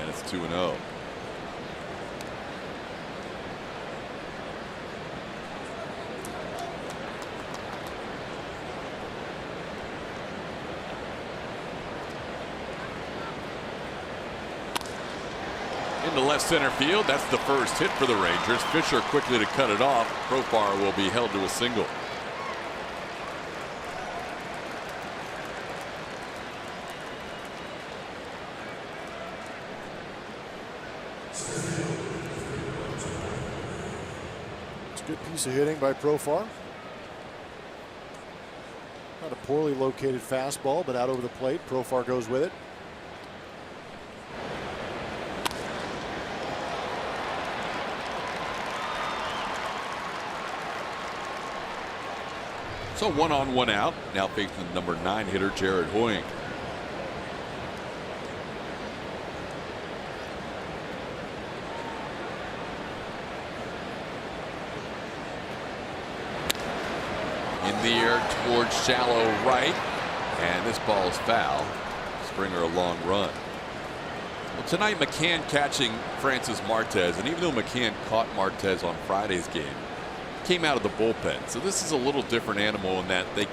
And it's 2-0. Into left center field. That's the first hit for the Rangers. Fisher quickly to cut it off. Profar will be held to a single. It's a good piece of hitting by Profar. Not a poorly located fastball, but out over the plate. Profar goes with it. So 1 on 1 out. Now facing the number 9 hitter Jared Hoying. In the air towards shallow right, and this ball is foul. Springer a long run. Well, tonight McCann catching Francis Martez, and even though McCann caught Martez on Friday's game, came out of the bullpen. So this is a little different animal in that they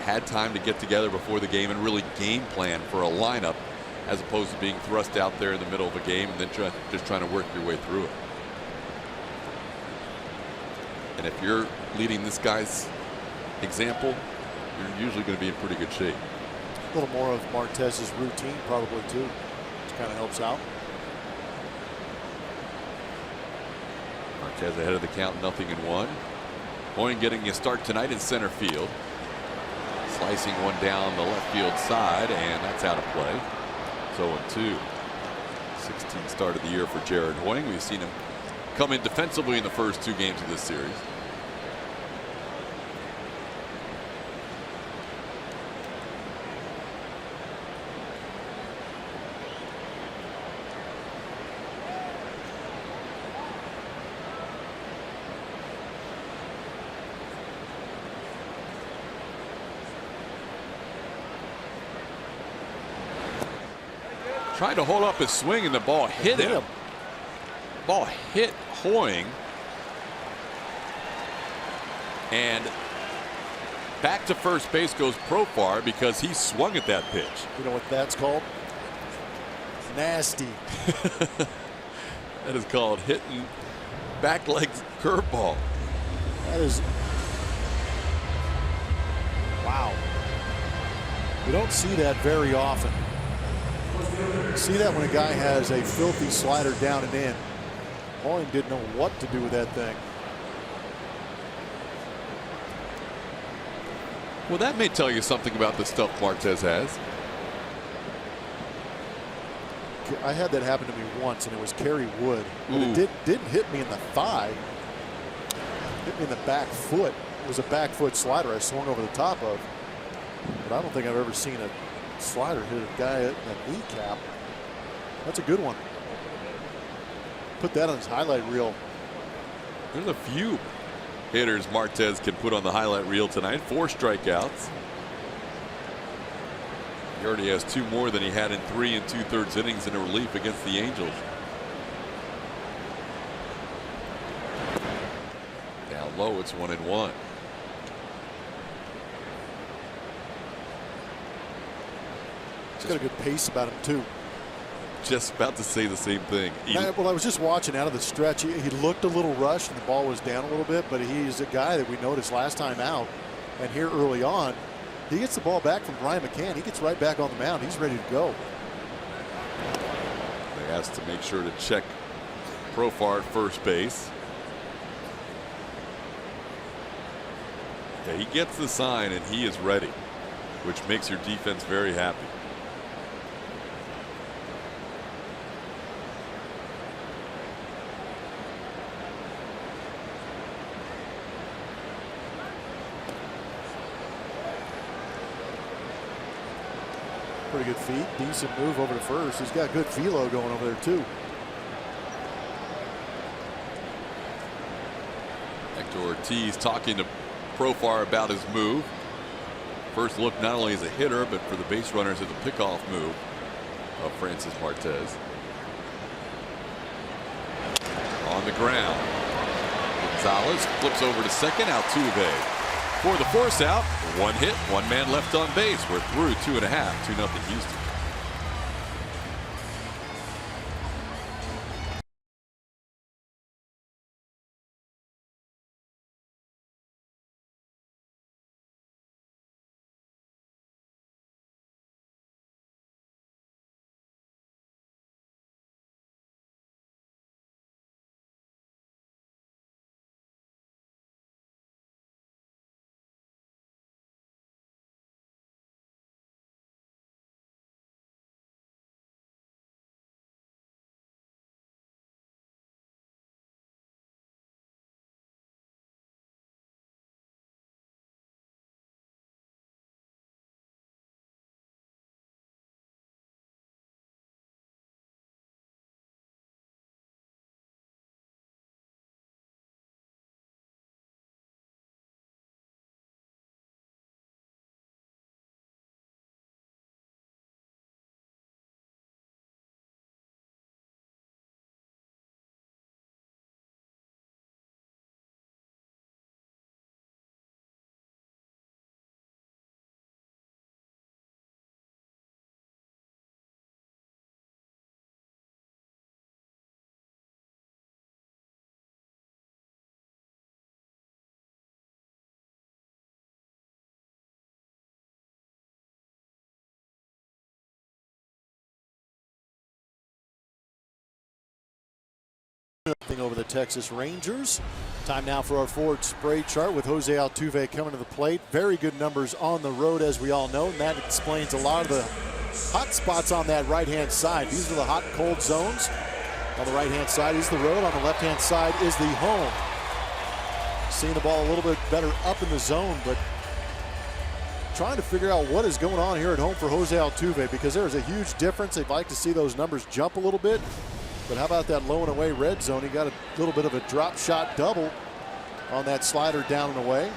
had time to get together before the game and really game plan for a lineup, as opposed to being thrust out there in the middle of a game and then just trying to work your way through it. And if you're leading this guy's example, you're usually going to be in pretty good shape. A little more of Martez's routine probably too, which kind of helps out. Martez ahead of the count, 0-1. Hoying getting a start tonight in center field. Slicing one down the left field side, and that's out of play. 0-2. 16th start of the year for Jared Hoying. We've seen him come in defensively in the first 2 games of this series. Trying to hold up his swing, and the ball hit him. Ball hit Hoying. And back to first base goes Profar because he swung at that pitch. You know what that's called? Nasty. That is called hitting back leg curveball. That is. Wow. You don't see that very often. You see that when a guy has a filthy slider down and in. Hoying didn't know what to do with that thing. Well, that may tell you something about the stuff Martez has. I had that happen to me once, and it was Kerry Wood. But it didn't hit me in the thigh. It hit me in the back foot. It was a back foot slider I swung over the top of. But I don't think I've ever seen a slider hit a guy at the kneecap. That's a good one. Put that on his highlight reel. There's a few hitters Martez can put on the highlight reel tonight. 4 strikeouts. He already has 2 more than he had in 3 2/3 innings in a relief against the Angels. Down low, it's 1-1. He's got a good pace about him too. Just about to say the same thing. Well, I was just watching out of the stretch. He looked a little rushed and the ball was down a little bit, but he's a guy that we noticed last time out. And here early on, he gets the ball back from Brian McCann. He gets right back on the mound. He's ready to go. They asked to make sure to check Profar at first base. Yeah, he gets the sign and he is ready, which makes your defense very happy. Pretty good feet, decent move over to first. He's got good velo going over there too. Hector Ortiz talking to profile about his move. First look not only as a hitter, but for the base runners as a pickoff move of Francis Martez. On the ground, Gonzalez flips over to second. Altuve for the force out. One hit, one man left on base. We're through 2.5, 2-0 Houston. Over the Texas Rangers. Time now for our forward spray chart with Jose Altuve coming to the plate. Very good numbers on the road, as we all know, and that explains a lot of the hot spots on that right-hand side. These are the hot and cold zones. On the right-hand side is the road. On the left-hand side is the home. Seeing the ball a little bit better up in the zone, but trying to figure out what is going on here at home for Jose Altuve, because there is a huge difference. They'd like to see those numbers jump a little bit. But how about that low and away red zone? He got a little bit of a drop shot double on that slider down and away.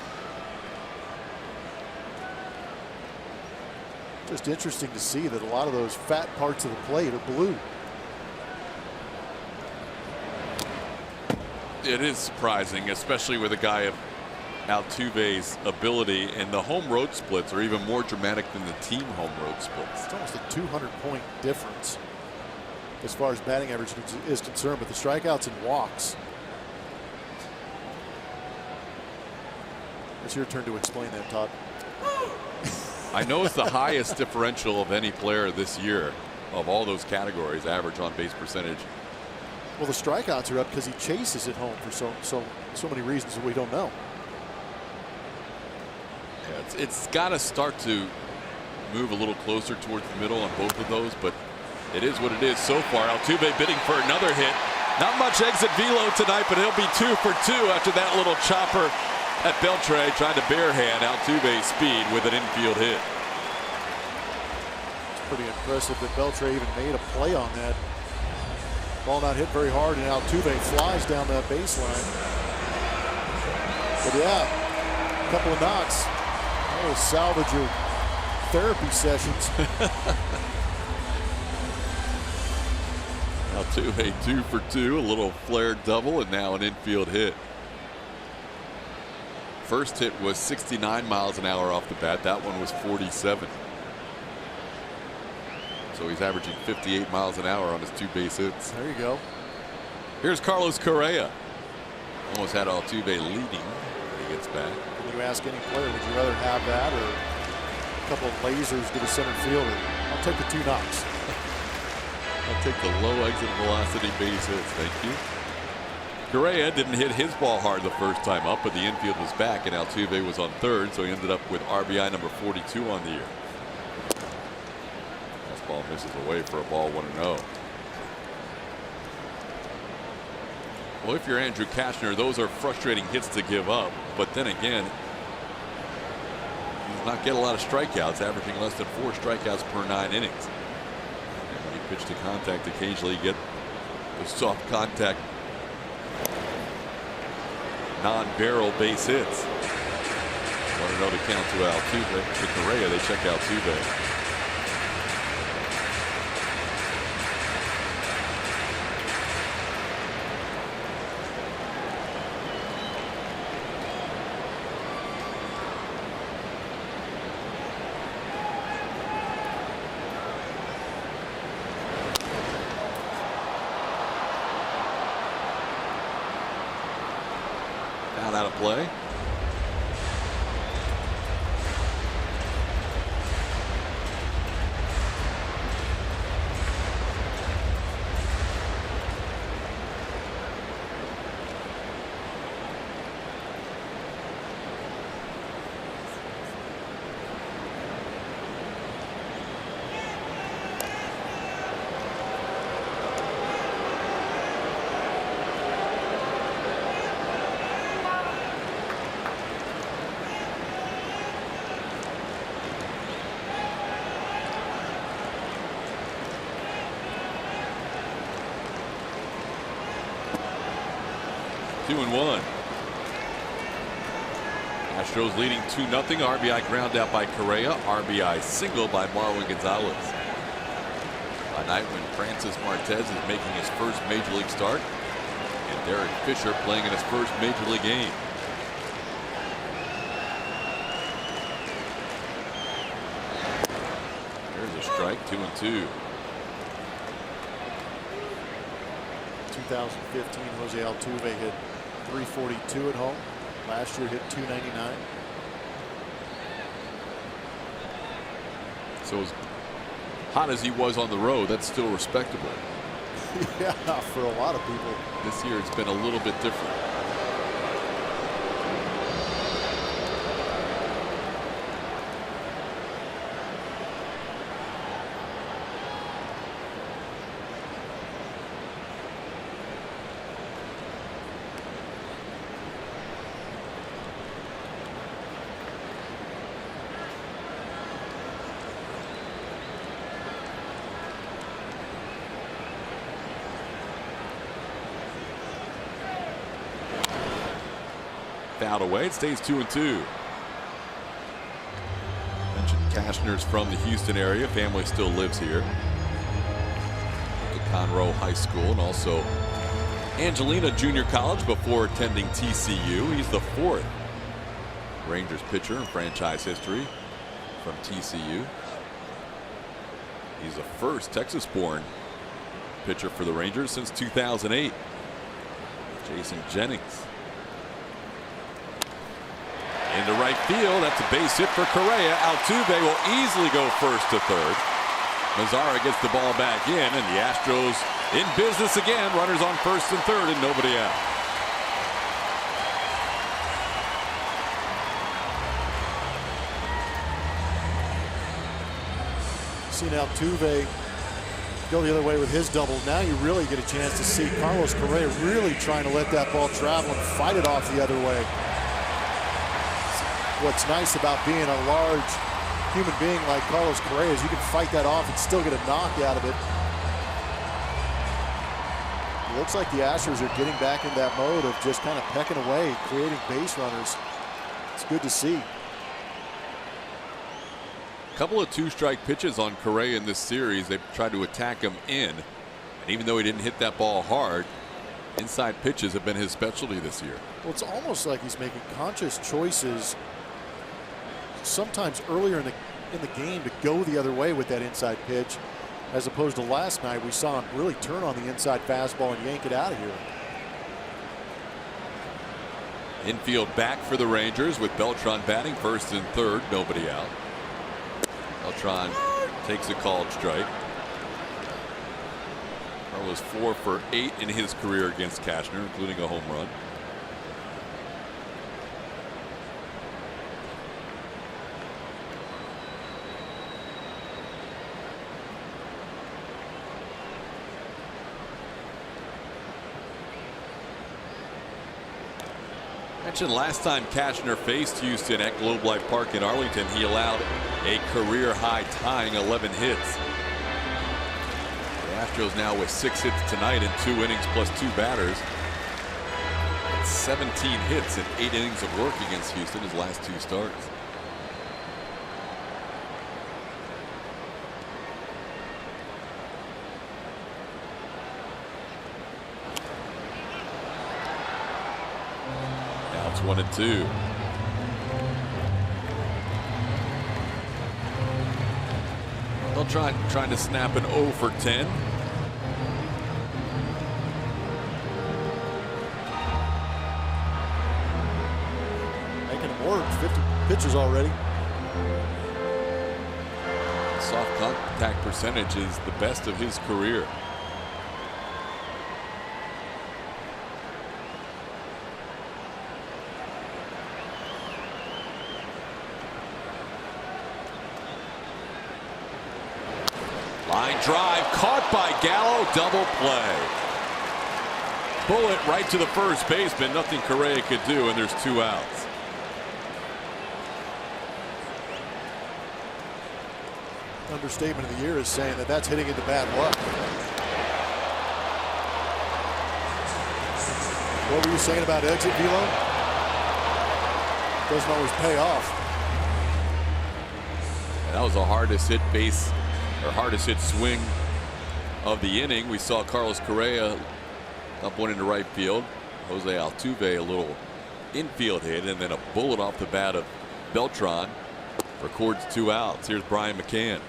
Just interesting to see that a lot of those fat parts of the plate are blue. It is surprising, especially with a guy of Altuve's ability, and the home road splits are even more dramatic than the team home road splits. It's almost a 200-point difference as far as batting average is concerned, but the strikeouts and walks. It's your turn to explain that, Todd. I know it's the highest differential of any player this year of all those categories, average on base percentage. Well, the strikeouts are up because he chases at home for so many reasons that we don't know. Yeah, it's got to start to move a little closer towards the middle on both of those, but it is what it is so far. Altuve bidding for another hit. Not much exit velo tonight, but he'll be 2 for 2 after that little chopper at Beltre, trying to barehand Altuve's speed with an infield hit. It's pretty impressive that Beltre even made a play on that. Ball not hit very hard, and Altuve flies down that baseline. But yeah, a couple of knocks. That will salvage your therapy sessions. Altuve 2 for 2, a little flare double, and now an infield hit. First hit was 69 miles an hour off the bat. That one was 47. So he's averaging 58 miles an hour on his 2 base hits. There you go. Here's Carlos Correa. Almost had Altuve leading when he gets back. When you ask any player, would you rather have that or a couple of lasers to the center fielder? I'll take the 2 knocks. I'll take the low exit velocity base hits. Thank you. Correa didn't hit his ball hard the first time up, but the infield was back, and Altuve was on third, so he ended up with RBI number 42 on the year. This ball misses away for a ball 1-0. Well, if you're Andrew Kashner, those are frustrating hits to give up, but then again, he does not get a lot of strikeouts, averaging less than 4 strikeouts per 9 innings. Pitch to contact, occasionally get the soft contact non-barrel base hits. Want to know the count to Altuve. To Correa, they check Altuve. Out of play. Two and one. Astros leading 2-0. RBI ground out by Correa. RBI single by Marwin Gonzalez. A night when Francis Martez is making his first major league start, and Derek Fisher playing in his first major league game. There's a strike. 2-2. 2015, Jose Altuve hit 342 at home. Last year hit 299. So as hot as he was on the road, that's still respectable. Yeah, for a lot of people. This year it's been a little bit different. Out away, it stays 2-2. Mentioned Cashner's from the Houston area. Family still lives here at Conroe High School, and also Angelina Junior College before attending TCU. He's the fourth Rangers pitcher in franchise history from TCU. He's the first Texas-born pitcher for the Rangers since 2008. Jason Jennings. Into right field. That's a base hit for Correa. Altuve will easily go first to third. Mazzara gets the ball back in, and the Astros in business again. Runners on first and third, and nobody out. Seen Altuve go the other way with his double. Now you really get a chance to see Carlos Correa really trying to let that ball travel and fight it off the other way. What's nice about being a large human being like Carlos Correa is you can fight that off and still get a knock out of it. It looks like the Astros are getting back in that mode of just kind of pecking away, creating base runners. It's good to see. A couple of two-strike pitches on Correa in this series. They've tried to attack him in, and even though he didn't hit that ball hard, inside pitches have been his specialty this year. Well, it's almost like he's making conscious choices sometimes earlier in the game to go the other way with that inside pitch, as opposed to last night we saw him really turn on the inside fastball and yank it out of here. Infield back for the Rangers with Beltran batting first and third, nobody out. Beltran takes a called strike. Carlos 4 for 8 in his career against Cashner, including a home run. Mentioned last time Cashner faced Houston at Globe Life Park in Arlington, he allowed a career high tying 11 hits. The Astros now with 6 hits tonight in 2 innings plus 2 batters. had 17 hits in 8 innings of work against Houston his last 2 starts. Now it's 1-2. They'll trying to snap an 0 for 10. Making him work. 50 pitches already. Soft contact percentage is the best of his career. Line drive caught by Gallo, double play. Bullet right to the first baseman, nothing Correa could do, and there's 2 outs. Understatement of the year is saying that that's hitting into bad luck. What were you saying about exit velo? Doesn't always pay off. And that was the hardest hit base or hardest hit swing of the inning. We saw Carlos Correa up one into right field. Jose Altuve a little infield hit, and then a bullet off the bat of Beltran records 2 outs. Here's Brian McCann.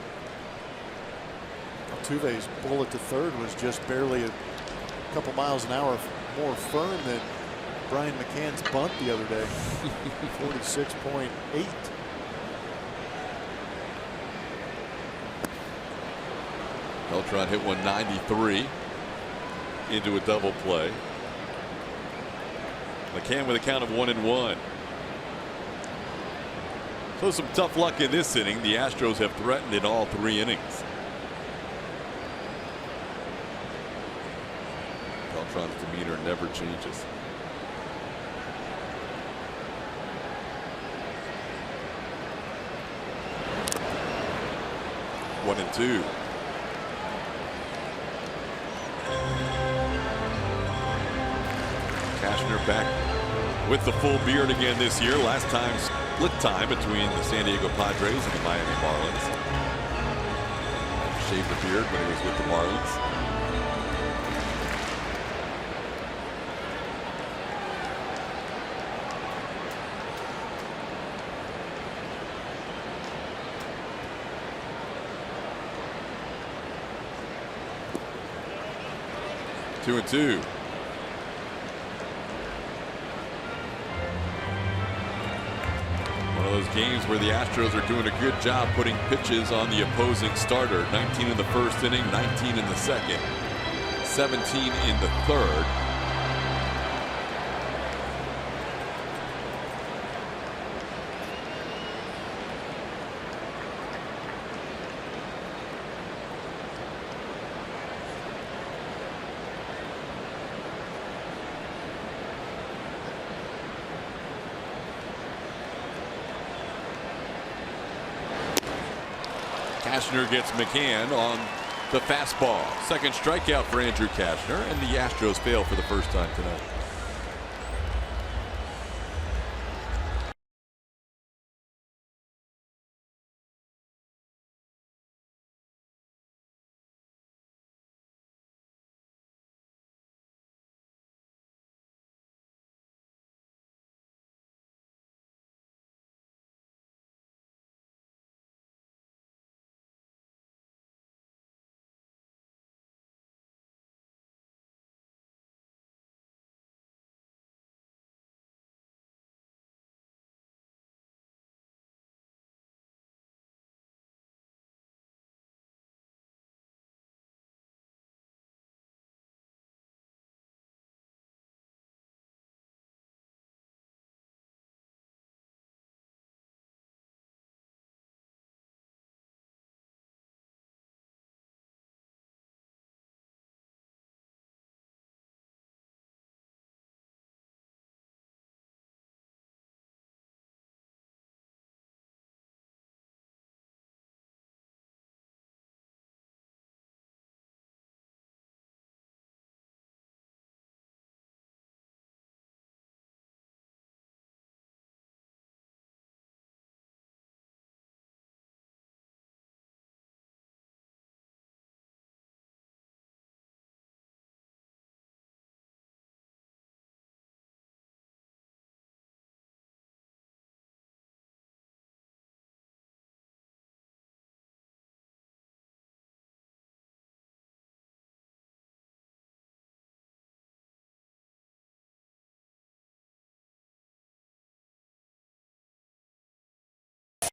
Altuve's bullet to third was just barely a couple miles an hour more firm than Brian McCann's bunt the other day. 46.8. Beltran hit 193 into a double play. McCann with a count of 1-1. So some tough luck in this inning. The Astros have threatened in all 3 innings. Beltran's demeanor never changes. One and two. Cashner back with the full beard again this year. Last time split time between the San Diego Padres and the Miami Marlins. Shaved the beard when he was with the Marlins. Two and two. One of those games where the Astros are doing a good job putting pitches on the opposing starter. 19 in the first inning, 19 in the second, 17 in the third. Cashner gets McCann on the fastball. Second strikeout for Andrew Cashner, and the Astros fail for the first time tonight.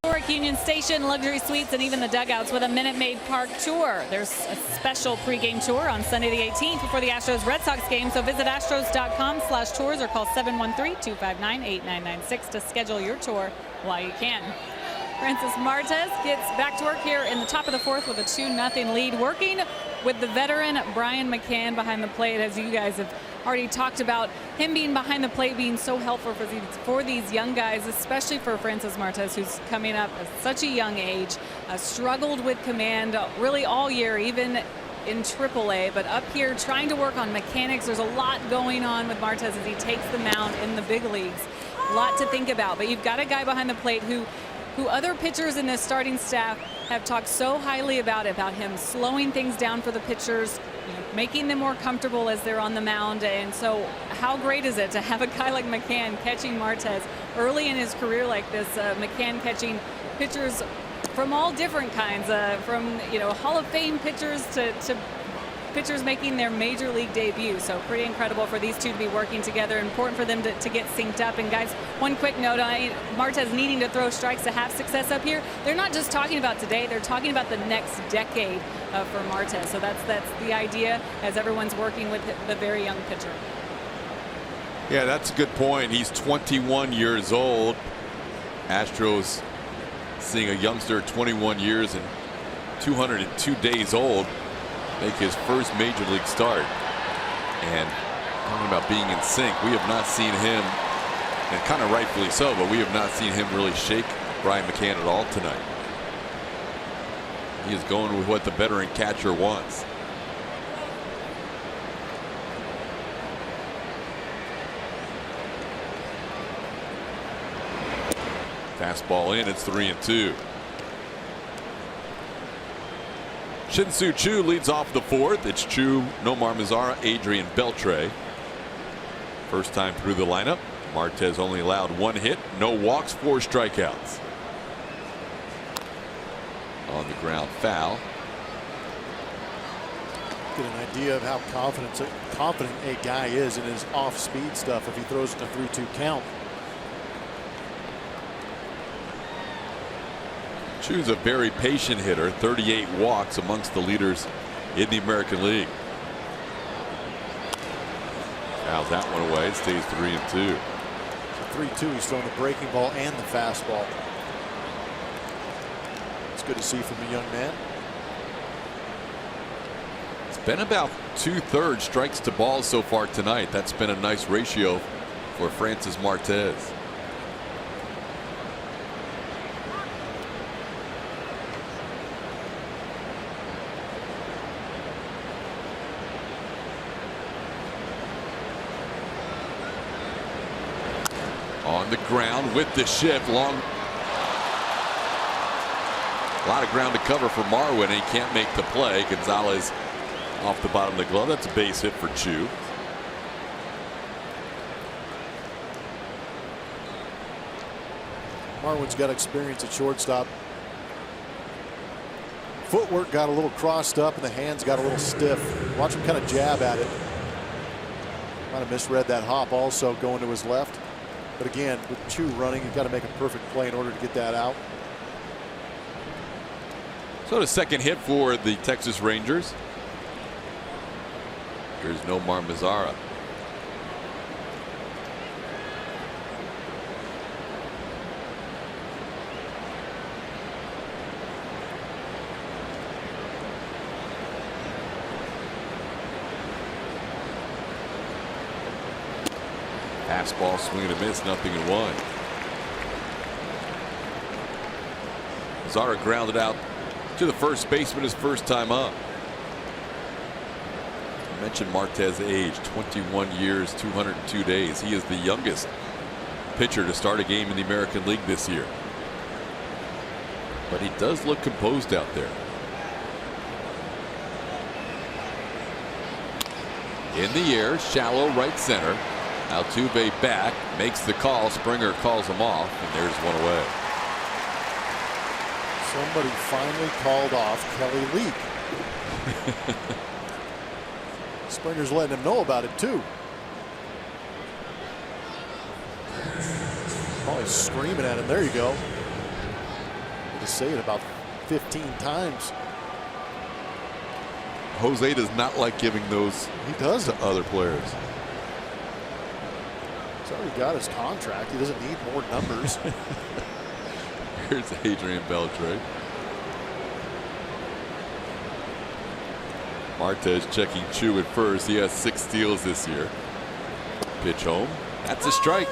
Historic Union Station, luxury suites, and even the dugouts with a Minute Maid Park tour. There's a special pregame tour on Sunday the 18th before the Astros-Red Sox game, so visit astros.com/tours or call 713-259-8996 to schedule your tour while you can. Francis Martez gets back to work here in the top of the fourth with a 2-0 lead, working with the veteran Brian McCann behind the plate. As you guys have already talked about, him being behind the plate being so helpful for these young guys, especially for Francis Martez, who's coming up at such a young age, struggled with command really all year, even in AAA, but up here trying to work on mechanics. There's a lot going on with Martez as he takes the mound in the big leagues. A lot to think about, but you've got a guy behind the plate who other pitchers in this starting staff have talked so highly about him slowing things down for the pitchers, making them more comfortable as they're on the mound. And so how great is it to have a guy like McCann catching Martez early in his career like this? McCann catching pitchers from all different kinds, from Hall of Fame pitchers to pitchers making their major league debut. So pretty incredible for these two to be working together. Important for them to get synced up. And guys, one quick note on Martez needing to throw strikes to have success up here. They're not just talking about today, they're talking about the next decade for Martez. So that's the idea as everyone's working with the very young pitcher. Yeah, that's a good point. He's 21 years old. Astros seeing a youngster 21 years and 202 days old make his first major league start. And talking about being in sync, we have not seen him, and kind of rightfully so, but we have not seen him really shake Brian McCann at all tonight. He is going with what the veteran catcher wants. Fastball in, it's 3-2. Shin-Soo Choo leads off the fourth. It's Choo, Nomar Mazara, Adrian Beltre. First time through the lineup. Martez only allowed 1 hit, no walks, 4 strikeouts. On the ground, foul. Get an idea of how confident a guy is in his off-speed stuff if he throws in a 3-2 count. Choo's a very patient hitter, 38 walks amongst the leaders in the American League. Fouls that one away. It stays 3-2. So 3-2, he's throwing the breaking ball and the fastball. It's good to see from a young man. It's been about 2/3 strikes to balls so far tonight. That's been a nice ratio for Francis Martez. On the ground with the shift, long. A lot of ground to cover for Marwin, and he can't make the play. Gonzalez off the bottom of the glove. That's a base hit for Choo. Marwin's got experience at shortstop. Footwork got a little crossed up and the hands got a little stiff. Watch him kind of jab at it. Might have misread that hop also going to his left. But again, with Choo running, you've got to make a perfect play in order to get that out. So the second hit for the Texas Rangers. Here's Nomar Mazara. Fastball, swing and a miss, 0-1. Mazara grounded out to the first baseman his first time up. I mentioned Martez's age, 21 years, 202 days. He is the youngest pitcher to start a game in the American League this year. But he does look composed out there. In the air, shallow right center. Altuve back, makes the call. Springer calls him off, and there's one away. Somebody finally called off Kelly Leak. Springer's letting him know about it too. Probably screaming at him. There you go. to say it about 15 times. Jose does not like giving those to other players. He's already got his contract. He doesn't need more numbers. Here's Adrian Beltre. Martez checking Chu at first. He has 6 steals this year. Pitch home. That's a strike.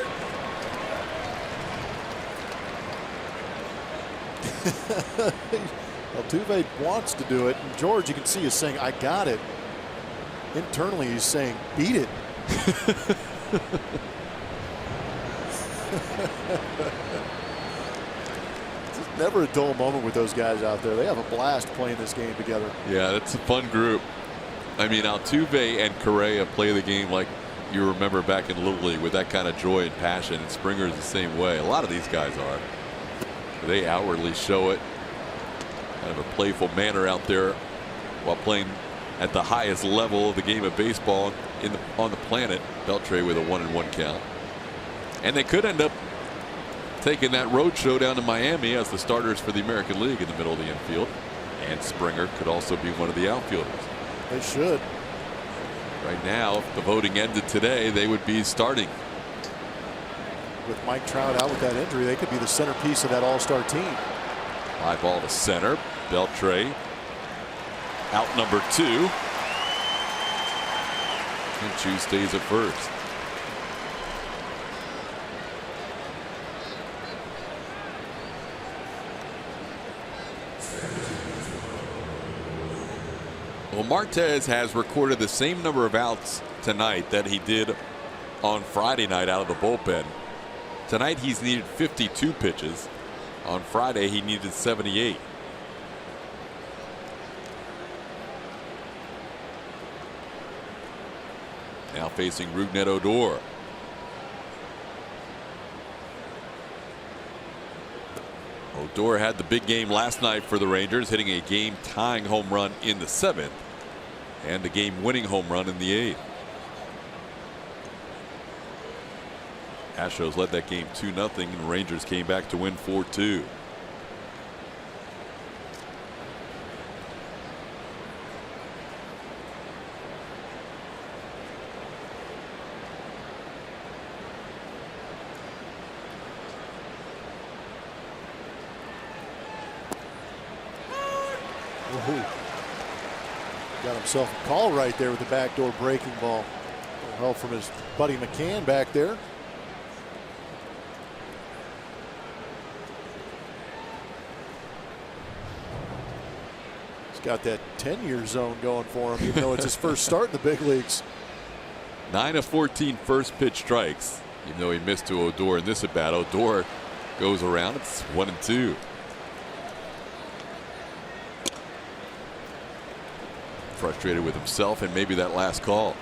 Altuve wants to do it, and George, you can see, is saying, "I got it." Internally, he's saying, "Beat it." It's never a dull moment with those guys out there. They have a blast playing this game together. Yeah, it's a fun group. I mean, Altuve and Correa play the game like you remember back in Little League, with that kind of joy and passion, and Springer's the same way. A lot of these guys are. They outwardly show it. Kind of a playful manner out there while playing at the highest level of the game of baseball on the planet. Beltre with a 1-1 count. And they could end up taking that road show down to Miami as the starters for the American League in the middle of the infield. And Springer could also be one of the outfielders. They should. Right now, if the voting ended today, they would be starting. With Mike Trout out with that injury, they could be the centerpiece of that all-star team. High ball to center. Beltre out number 2. And Chu stays at first. Well, Martez has recorded the same number of outs tonight that he did on Friday night out of the bullpen. Tonight he's needed 52 pitches. On Friday he needed 78. Now facing Rougned Odor. Odor had the big game last night for the Rangers, hitting a game-tying home run in the 7th and the game-winning home run in the 8th. Astros led that game 2-0, and Rangers came back to win 4-2. Got himself a call right there with the backdoor breaking ball. A little help from his buddy McCann back there. He's got that 10-year zone going for him, even though it's his first start in the big leagues. 9 of 14 first pitch strikes, even though he missed to Odor in this at bat. Odor goes around. It's 1-2. Frustrated with himself and maybe that last call.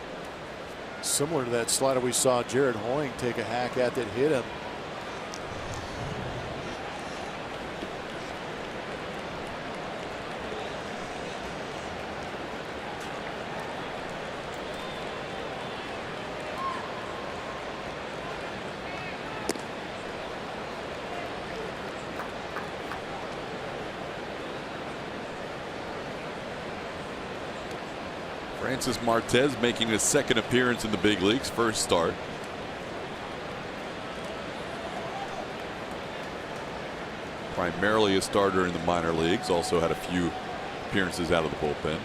Similar to that slider we saw Jared Hoying take a hack at that hit him. Francis Martez making his 2nd appearance in the big leagues, first start. Primarily a starter in the minor leagues, also had a few appearances out of the bullpen.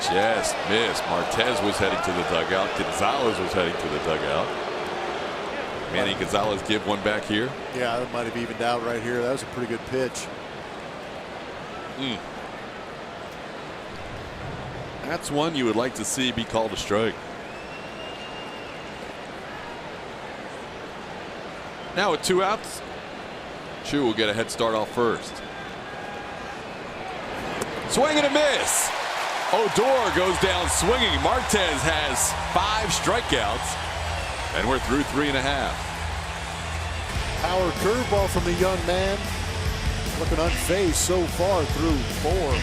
Just missed. Martez was heading to the dugout. Gonzalez was heading to the dugout. Manny Gonzalez give one back here. Yeah, that might have evened out right here. That was a pretty good pitch. That's one you would like to see be called a strike. Now with 2 outs, Chu will get a head start off first. Swing and a miss. Odor goes down swinging. Martez has 5 strikeouts, and we're through 3.5. Power curveball from the young man. Looking unfazed so far through 4.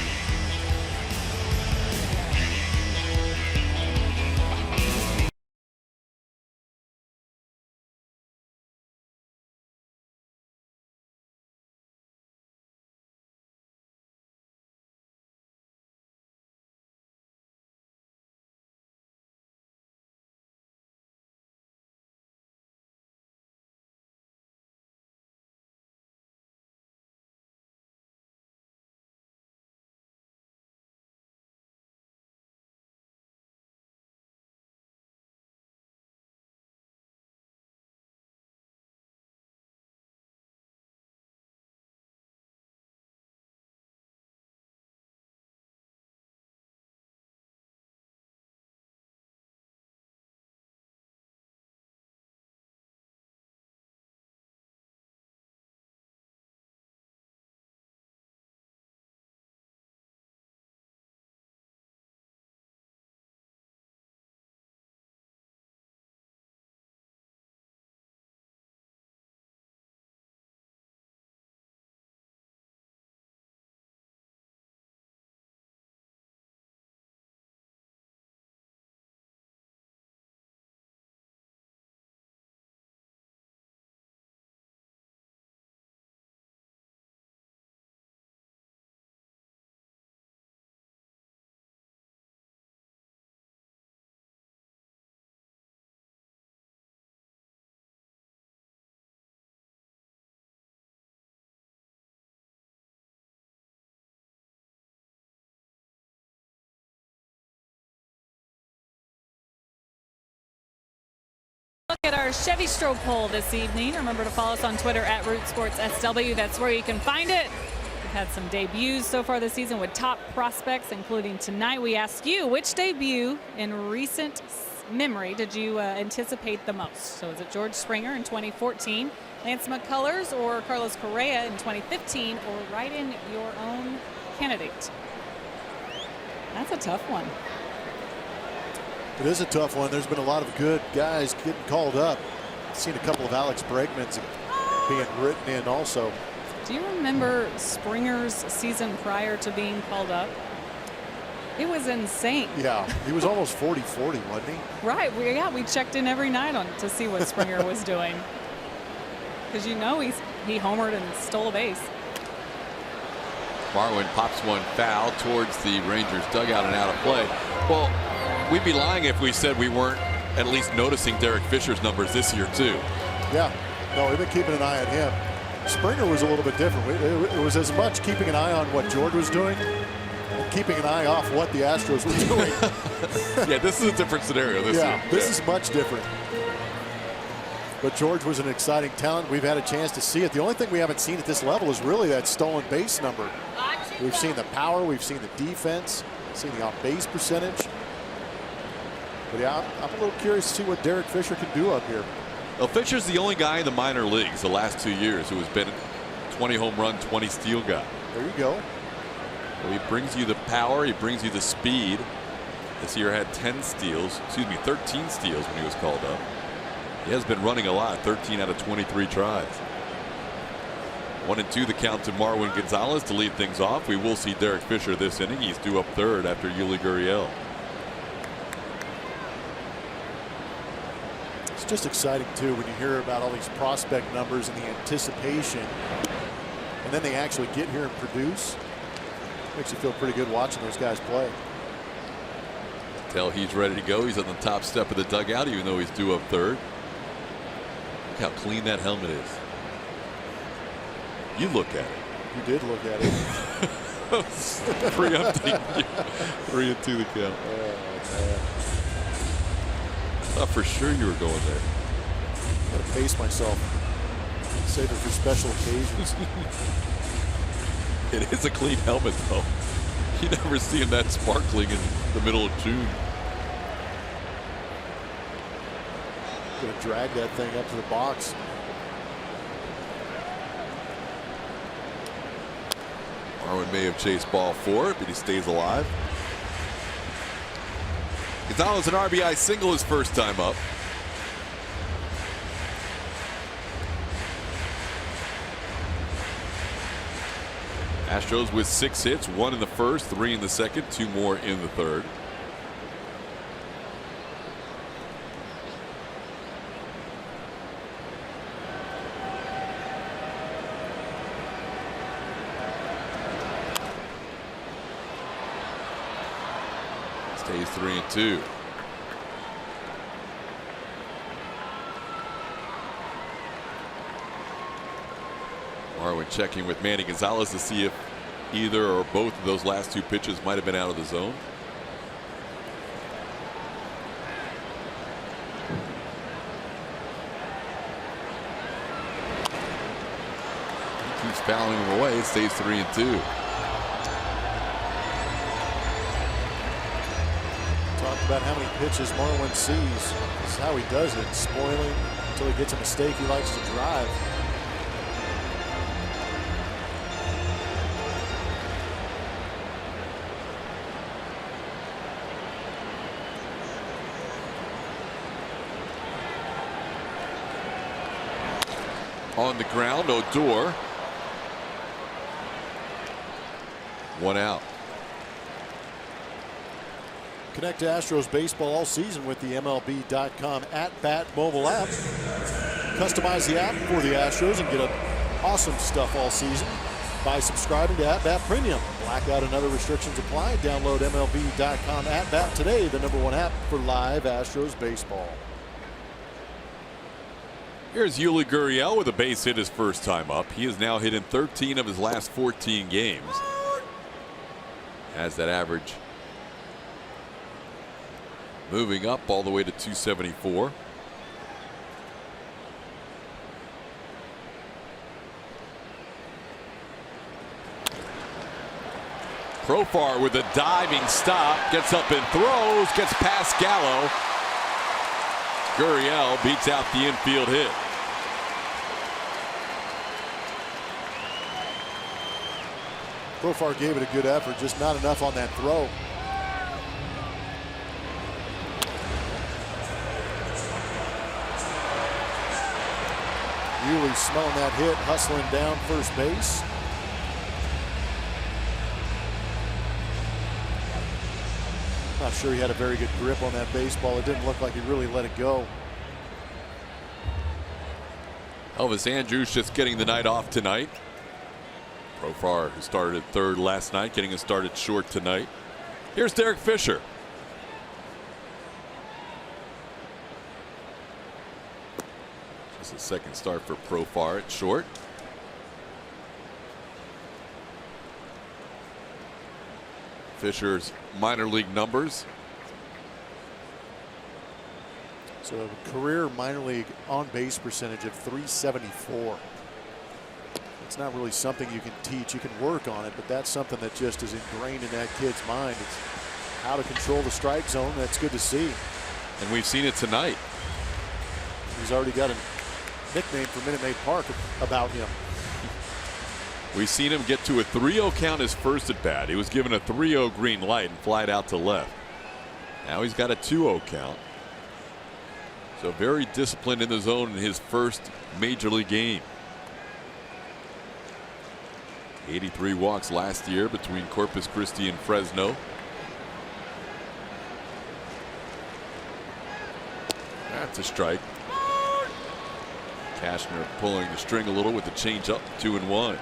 look at our Chevy Stroke poll this evening. Remember to follow us on Twitter at RootSportsSW. That's where you can find it. We've had some debuts so far this season with top prospects, including tonight. We asked you, which debut in recent memory did you anticipate the most? So is it George Springer in 2014, Lance McCullers, or Carlos Correa in 2015, or write in your own candidate? That's a tough one. It is a tough one. There's been a lot of good guys getting called up. I've seen a couple of Alex Bregmans being written in also. Do you remember Springer's season prior to being called up? It was insane. Yeah, he was almost 40-40, wasn't he? Right. We checked in every night to see what Springer was doing. Because he homered and stole a base. Marwin pops one foul towards the Rangers dugout and out of play. Well, we'd be lying if we said we weren't at least noticing Derek Fisher's numbers this year too. Yeah, no, we've been keeping an eye on him. Springer was a little bit different. It was as much keeping an eye on what George was doing and keeping an eye off what the Astros were doing. Yeah, this is a different scenario this year. This is much different. But George was an exciting talent. We've had a chance to see it. The only thing we haven't seen at this level is really that stolen base number. We've seen the power, we've seen the defense, seen the on-base percentage. But yeah, I'm a little curious to see what Derek Fisher can do up here. Well, Fisher's the only guy in the minor leagues the last 2 years who has been 20 home run, 20 steal guy. There you go. Well, he brings you the power, he brings you the speed. This year had 13 steals when he was called up. He has been running a lot, 13 out of 23 tries. 1-2 the count to Marwin Gonzalez to lead things off. We will see Derek Fisher this inning. He's due up third after Yuli Gurriel. It's just exciting too when you hear about all these prospect numbers and the anticipation, and then they actually get here and produce. Makes you feel pretty good watching those guys play. Tell he's ready to go. He's on the top step of the dugout, even though he's due up third. Look how clean that helmet is. You look at it. You did look at it. Preempting you. 3-2 the count. Oh, man. Thought for sure you were going there. Gotta pace myself. Save it for special occasions. It is a clean helmet, though. You never see him that sparkling in the middle of June. Gonna drag that thing up to the box. Marwin may have chased ball 4, but he stays alive. Gonzalez an RBI single his first time up. Astros with 6 hits, 1 in the first, 3 in the second, 2 more in the third. Stays 3-2. Marwin checking with Manny Gonzalez to see if either or both of those last 2 pitches might have been out of the zone. He keeps fouling him away. It stays 3-2. About how many pitches Marwin sees. This is how he does it, spoiling until he gets a mistake he likes to drive. On the ground, Odor. 1 out. Connect to Astros baseball all season with the MLB.com at-bat mobile app. Customize the app for the Astros and get awesome stuff all season by subscribing to at-bat premium. Blackout and other restrictions apply. Download MLB.com at-bat today, the #1 app for live Astros baseball. Here's Yuli Gurriel with a base hit his first time up. He has now hit in 13 of his last 14 games. Has that average moving up all the way to 274. Profar with a diving stop, gets up and throws, gets past Gallo. Gurriel beats out the infield hit. Profar gave it a good effort, just not enough on that throw. Yuli smelling that hit, hustling down first base. Not sure he had a very good grip on that baseball. It didn't look like he really let it go. Elvis Andrus just getting the night off tonight. Profar, who started at third last night, getting a start at short tonight. Here's Derek Fisher. Just a second start for Profar at short. Fisher's minor league numbers. So a career minor league on base percentage of .374. It's not really something you can teach. You can work on it, but that's something that just is ingrained in that kid's mind. It's how to control the strike zone. That's good to see. And we've seen it tonight. He's already got a nickname for Minute Maid Park about him. We've seen him get to a 3-0 count his first at bat. He was given a 3-0 green light and flied out to left. Now he's got a 2-0 count. So very disciplined in the zone in his first major league game. 83 walks last year between Corpus Christi and Fresno. That's a strike. Cashner pulling the string a little with the changeup, 2-1.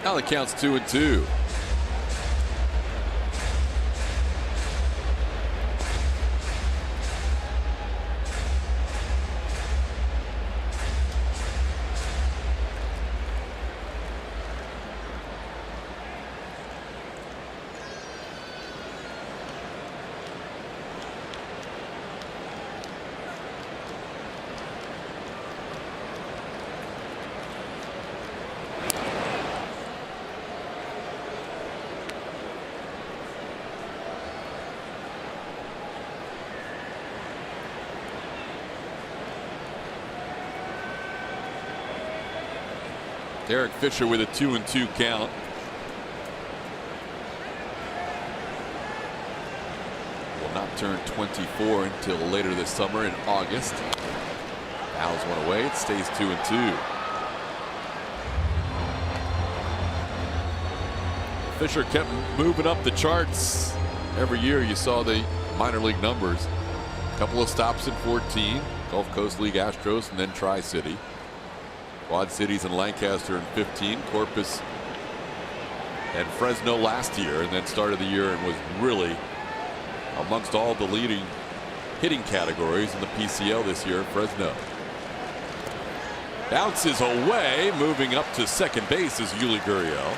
Now the count's 2-2. Derek Fisher with a 2-2 count. Will not turn 24 until later this summer in August. Fouls one away. It stays 2-2. Fisher kept moving up the charts. Every year you saw the minor league numbers. A couple of stops in 14. Gulf Coast League Astros and then Tri-City. Quad Cities and Lancaster in 15, Corpus and Fresno last year, and then started the year and was really amongst all the leading hitting categories in the PCL this year at Fresno. Bounces away, moving up to second base is Yuli Gurriel.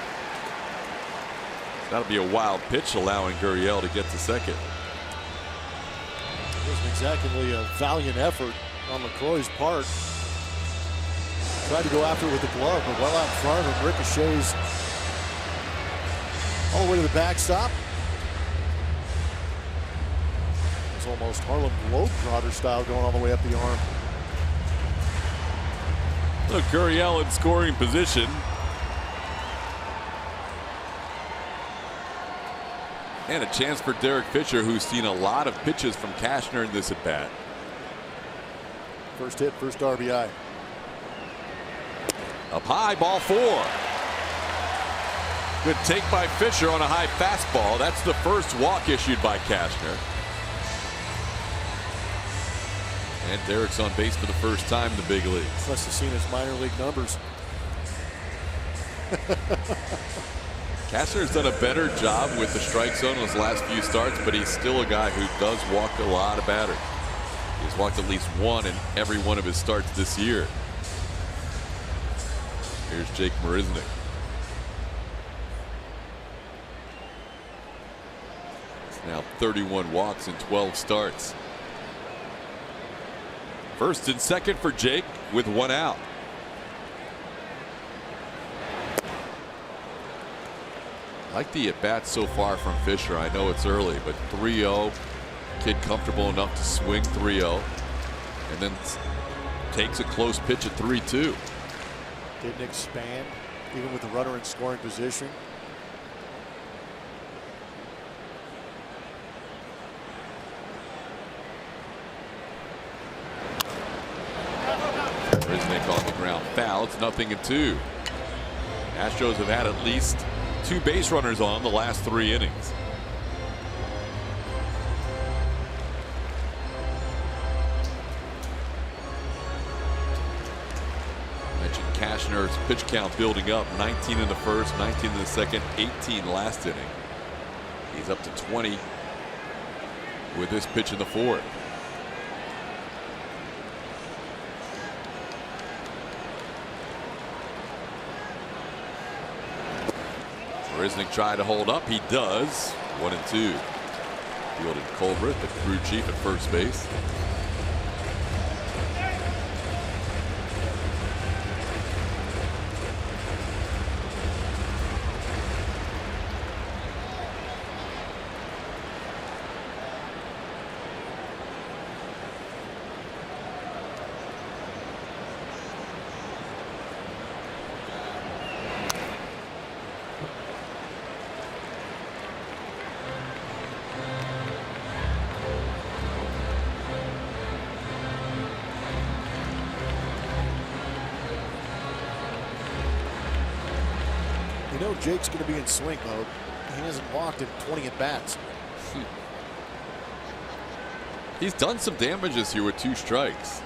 That'll be a wild pitch, allowing Gurriel to get to second. It wasn't exactly a valiant effort on LaCroix's part. Tried to go after it with the glove, but well out in front of him. Ricochets all the way to the backstop. It's almost Harlem Globetrotter style going all the way up the arm. Look, Gurriel in scoring position. And a chance for Derek Fisher, who's seen a lot of pitches from Cashner in this at bat. First hit, first RBI. Up high, ball 4. Good take by Fisher on a high fastball. That's the first walk issued by Cashner. And Derek's on base for the first time in the big leagues. Must have seen his minor league numbers. Cashner's done a better job with the strike zone in his last few starts, but he's still a guy who does walk a lot of batters. He's walked at least one in every one of his starts this year. Here's Jake Marisnick. Now 31 walks in 12 starts. First and second for Jake with one out. I like the at bat so far from Fisher. I know it's early, but 3-0. Kid comfortable enough to swing 3-0 and then takes a close pitch at 3-2. Didn't expand even with the runner in scoring position. Riznick on the ground foul. It's 0-2. Astros have had at least 2 base runners on the last 3 innings. Mentioned Cashner's pitch count building up. 19 in the first, 19 in the second, 18 last inning. He's up to 20 with this pitch in the fourth. Riznick tried to hold up. He does. 1-2. Fielded Colbert, the crew chief at first base. You know Jake's going to be in swing mode. He hasn't walked in 20 at bats. He's done some damage this year with 2 strikes.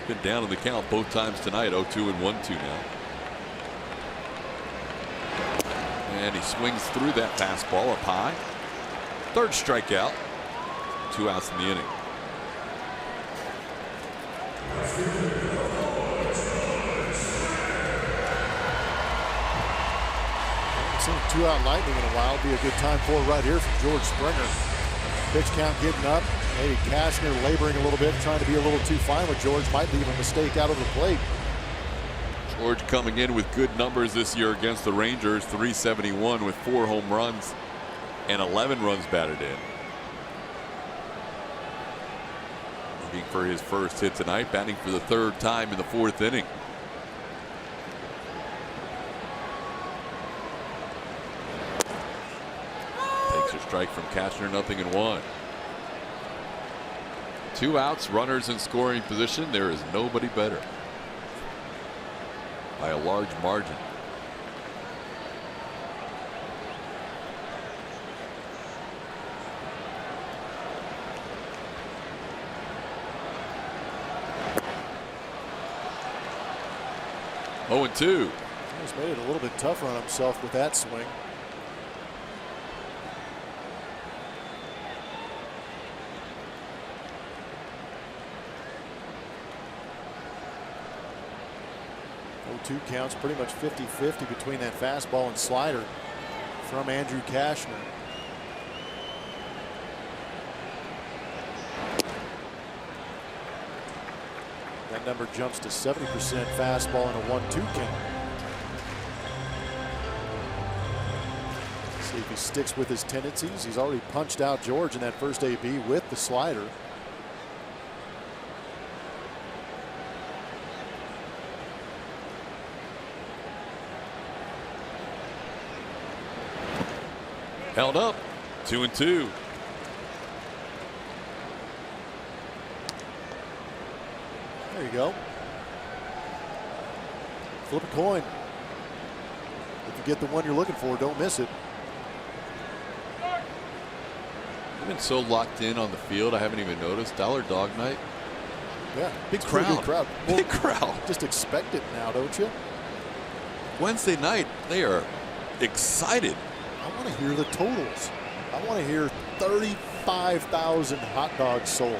Been down in the count both times tonight. 0-2 and 1-2 now. And he swings through that fastball up high. 3rd strikeout. 2 outs in the inning. Seen 2-out lightning in a while. Be a good time for it right here from George Springer. Pitch count getting up. Maybe Cashner laboring a little bit, trying to be a little too fine with George. Might leave a mistake out of the plate. George coming in with good numbers this year against the Rangers. 371 with 4 home runs and 11 runs batted in. Looking for his first hit tonight, batting for the 3rd time in the 4th inning. Strike from Cashner, 0-1. 2 outs, runners in scoring position. There is nobody better by a large margin. Oh, and 2. He's made it a little bit tougher on himself with that swing. Two counts, pretty much 50-50 between that fastball and slider from Andrew Cashner. That number jumps to 70% fastball in a 1-2 count. See if he sticks with his tendencies. He's already punched out George in that first AB with the slider. Held up. 2-2. There you go. Flip a coin. If you get the one you're looking for, don't miss it. I've been so locked in on the field, I haven't even noticed. Dollar Dog Night. Yeah, big crowd. Big crowd. Well, big crowd. Just expect it now, don't you? Wednesday night, they are excited. I want to hear the totals. I want to hear 35,000 hot dogs sold.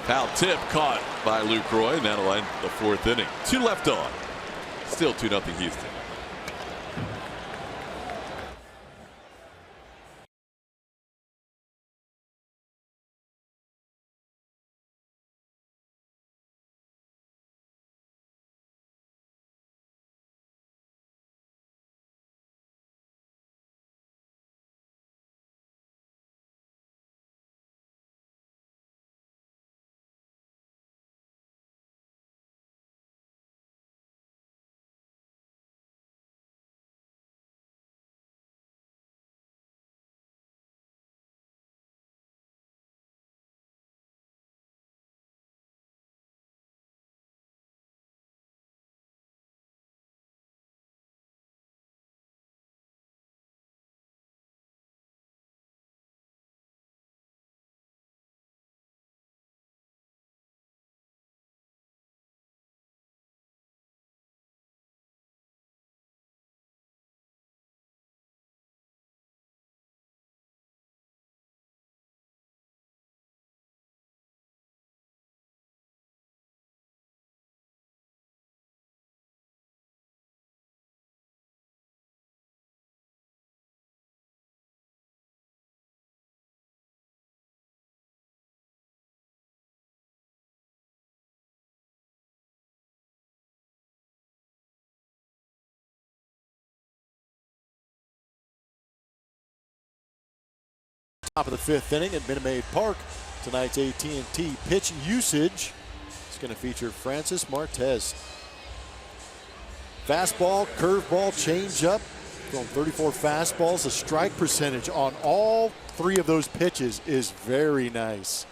Foul tip caught by Luke Roy, and that'll end the 4th inning. 2 left on. Still 2-0 Houston. Top of the fifth inning at Minute Maid Park. Tonight's AT&T pitch usage is going to feature Francis Martez. Fastball, curveball, changeup, throwing 34 fastballs. The strike percentage on all three of those pitches is very nice.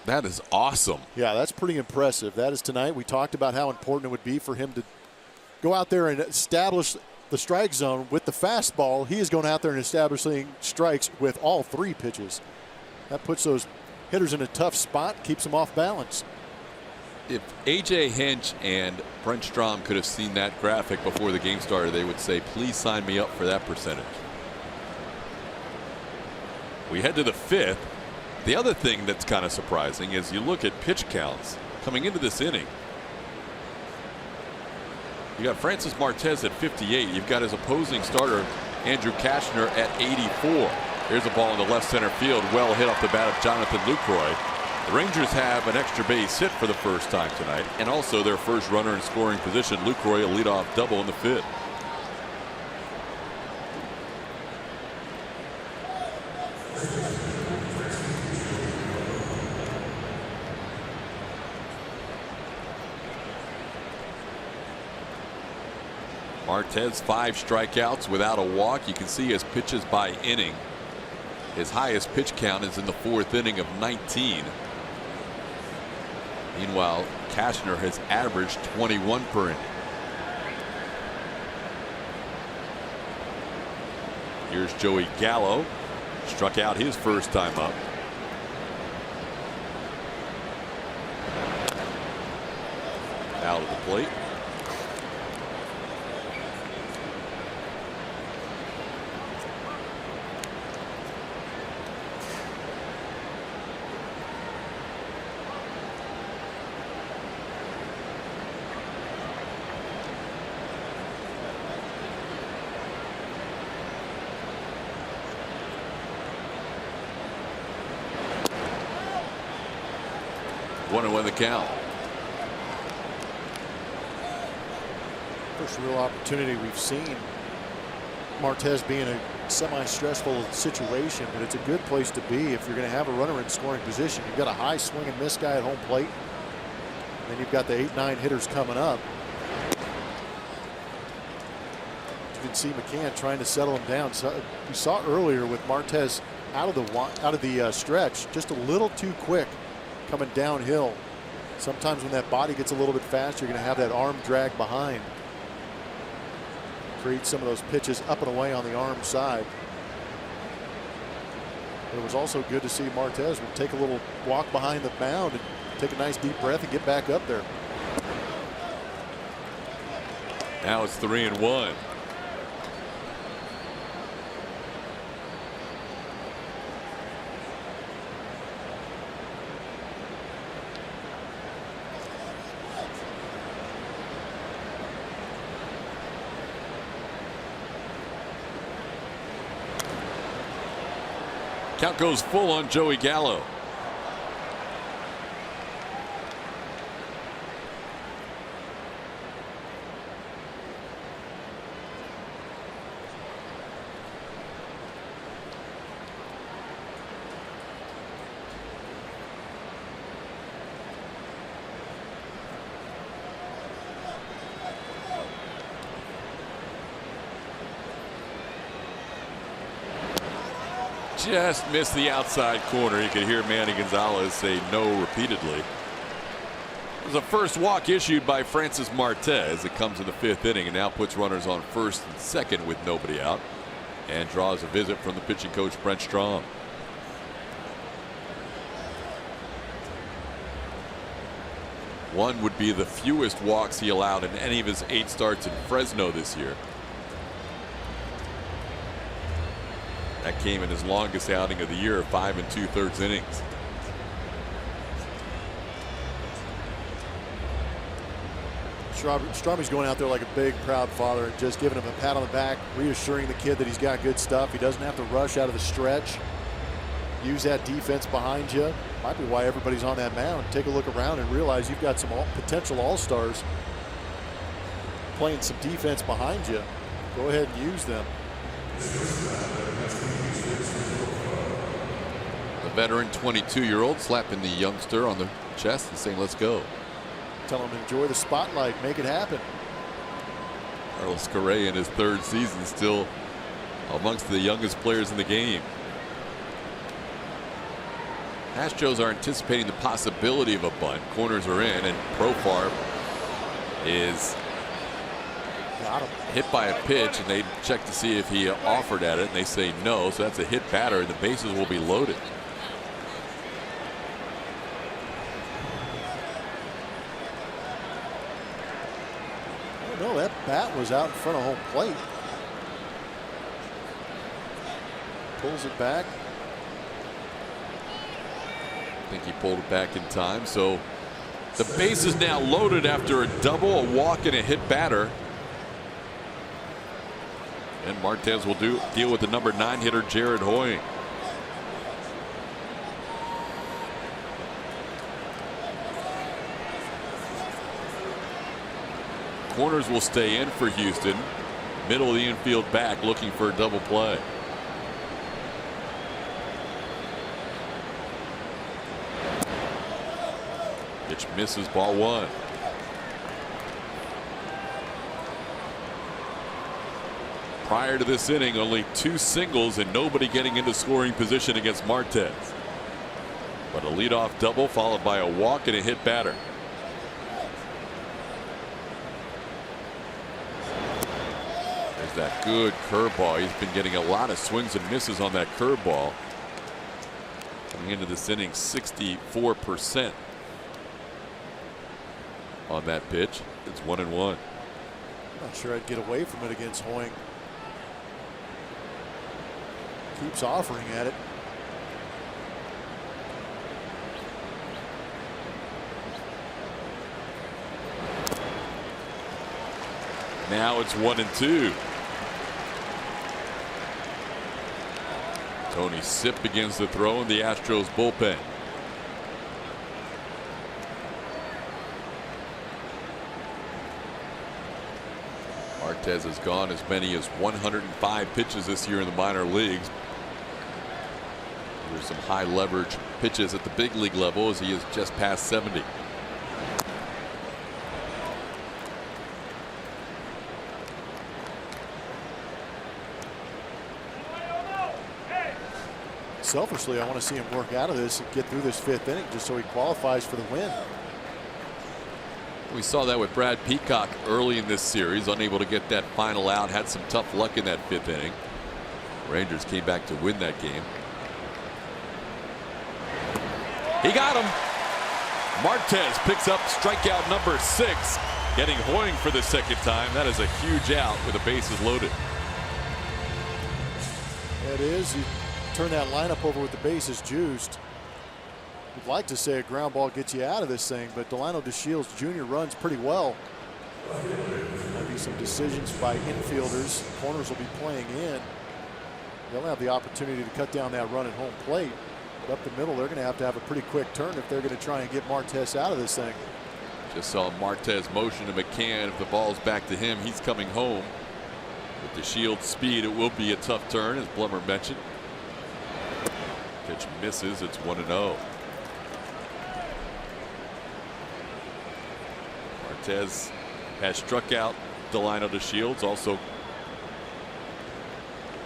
That is awesome. Yeah, that's pretty impressive. That is tonight. We talked about how important it would be for him to go out there and establish the strike zone with the fastball. He is going out there and establishing strikes with all three pitches. That puts those hitters in a tough spot, keeps them off balance. If A.J. Hinch and Brent Strom could have seen that graphic before the game started, they would say, please sign me up for that percentage. We head to the fifth. The other thing that's kind of surprising is you look at pitch counts coming into this inning. You got Francis Martez at 58. You've got his opposing starter, Andrew Kashner, at 84. Here's a ball in the left center field, well hit off the bat of Jonathan Lucroy. The Rangers have an extra base hit for the first time tonight, and also their first runner in scoring position. Lucroy, a leadoff double in the fifth. Martez 5 strikeouts without a walk. You can see his pitches by inning. His highest pitch count is in the fourth inning of 19. Meanwhile, Kashner has averaged 21 per inning. Here's Joey Gallo. Struck out his first time up. Out of the plate. One and one the count. First real opportunity we've seen Martez be in a semi-stressful situation, but it's a good place to be if you're going to have a runner in scoring position. You've got a high swing and miss guy at home plate, and then you've got the 8-9 hitters coming up. You can see McCann trying to settle him down. So we saw earlier with Martez out of the stretch, just a little too quick coming downhill. Sometimes when that body gets a little bit fast, you're going to have that arm drag behind. Create some of those pitches up and away on the arm side. But it was also good to see Martez take a little walk behind the mound and take a nice deep breath and get back up there. Now it's 3-1. Count goes full on Joey Gallo. Just missed the outside corner. You could hear Manny Gonzalez say no repeatedly. It was a first walk issued by Francis Martez. It comes in the fifth inning and now puts runners on first and second with nobody out, and draws a visit from the pitching coach Brent Strom. One would be the fewest walks he allowed in any of his 8 starts in Fresno this year. That came in his longest outing of the year, 5 2/3 innings. Stromy's going out there like a big, proud father and just giving him a pat on the back, reassuring the kid that he's got good stuff. He doesn't have to rush out of the stretch. Use that defense behind you. Might be why everybody's on that mound. Take a look around and realize you've got some potential all-stars playing some defense behind you. Go ahead and use them. veteran 22-year-old slapping the youngster on the chest and saying, let's go. Tell him enjoy the spotlight, make it happen. Carlos Correa in his 3rd season, still amongst the youngest players in the game. Astros are anticipating the possibility of a bunt. Corners are in, and Profar is hit by a pitch, and they check to see if he offered at it, and they say no, so that's a hit batter, and the bases will be loaded. No, that bat was out in front of home plate. Pulls it back. I think he pulled it back in time. So the base is now loaded after a double, a walk, and a hit batter. And Martez will deal with the number 9 hitter, Jared Hoying. Corners will stay in for Houston. Middle of the infield back looking for a double play. Pitch misses, ball 1. Prior to this inning, only 2 singles and nobody getting into scoring position against Martez. But a leadoff double followed by a walk and a hit batter. There's that good curveball. He's been getting a lot of swings and misses on that curveball. Coming into this inning, 64% on that pitch. It's 1-1. Not sure I'd get away from it against Hoying. Keeps offering at it. Now it's 1-2. Tony Sipp begins the throw in the Astros bullpen. Martez has gone as many as 105 pitches this year in the minor leagues. There's some high leverage pitches at the big league level as he is just past 70. Selfishly, I want to see him work out of this and get through this 5th inning just so he qualifies for the win. We saw that with Brad Peacock early in this series, unable to get that final out, had some tough luck in that 5th inning. Rangers came back to win that game. He got him. Martez picks up strikeout number 6, getting Hoying for the 2nd time. That is a huge out with the bases loaded. It is. You turn that lineup over with the bases juiced. You'd like to say a ground ball gets you out of this thing, but Delino DeShields Jr. runs pretty well. There'll be some decisions by infielders. Corners will be playing in. They'll have the opportunity to cut down that run at home plate. But up the middle, they're going to have a pretty quick turn if they're going to try and get Martez out of this thing. Just saw Martez motion to McCann. If the ball's back to him, he's coming home. With DeShields' speed, it will be a tough turn, as Blummer mentioned. Pitch misses. It's 1-0. Martez has struck out Delino DeShields, also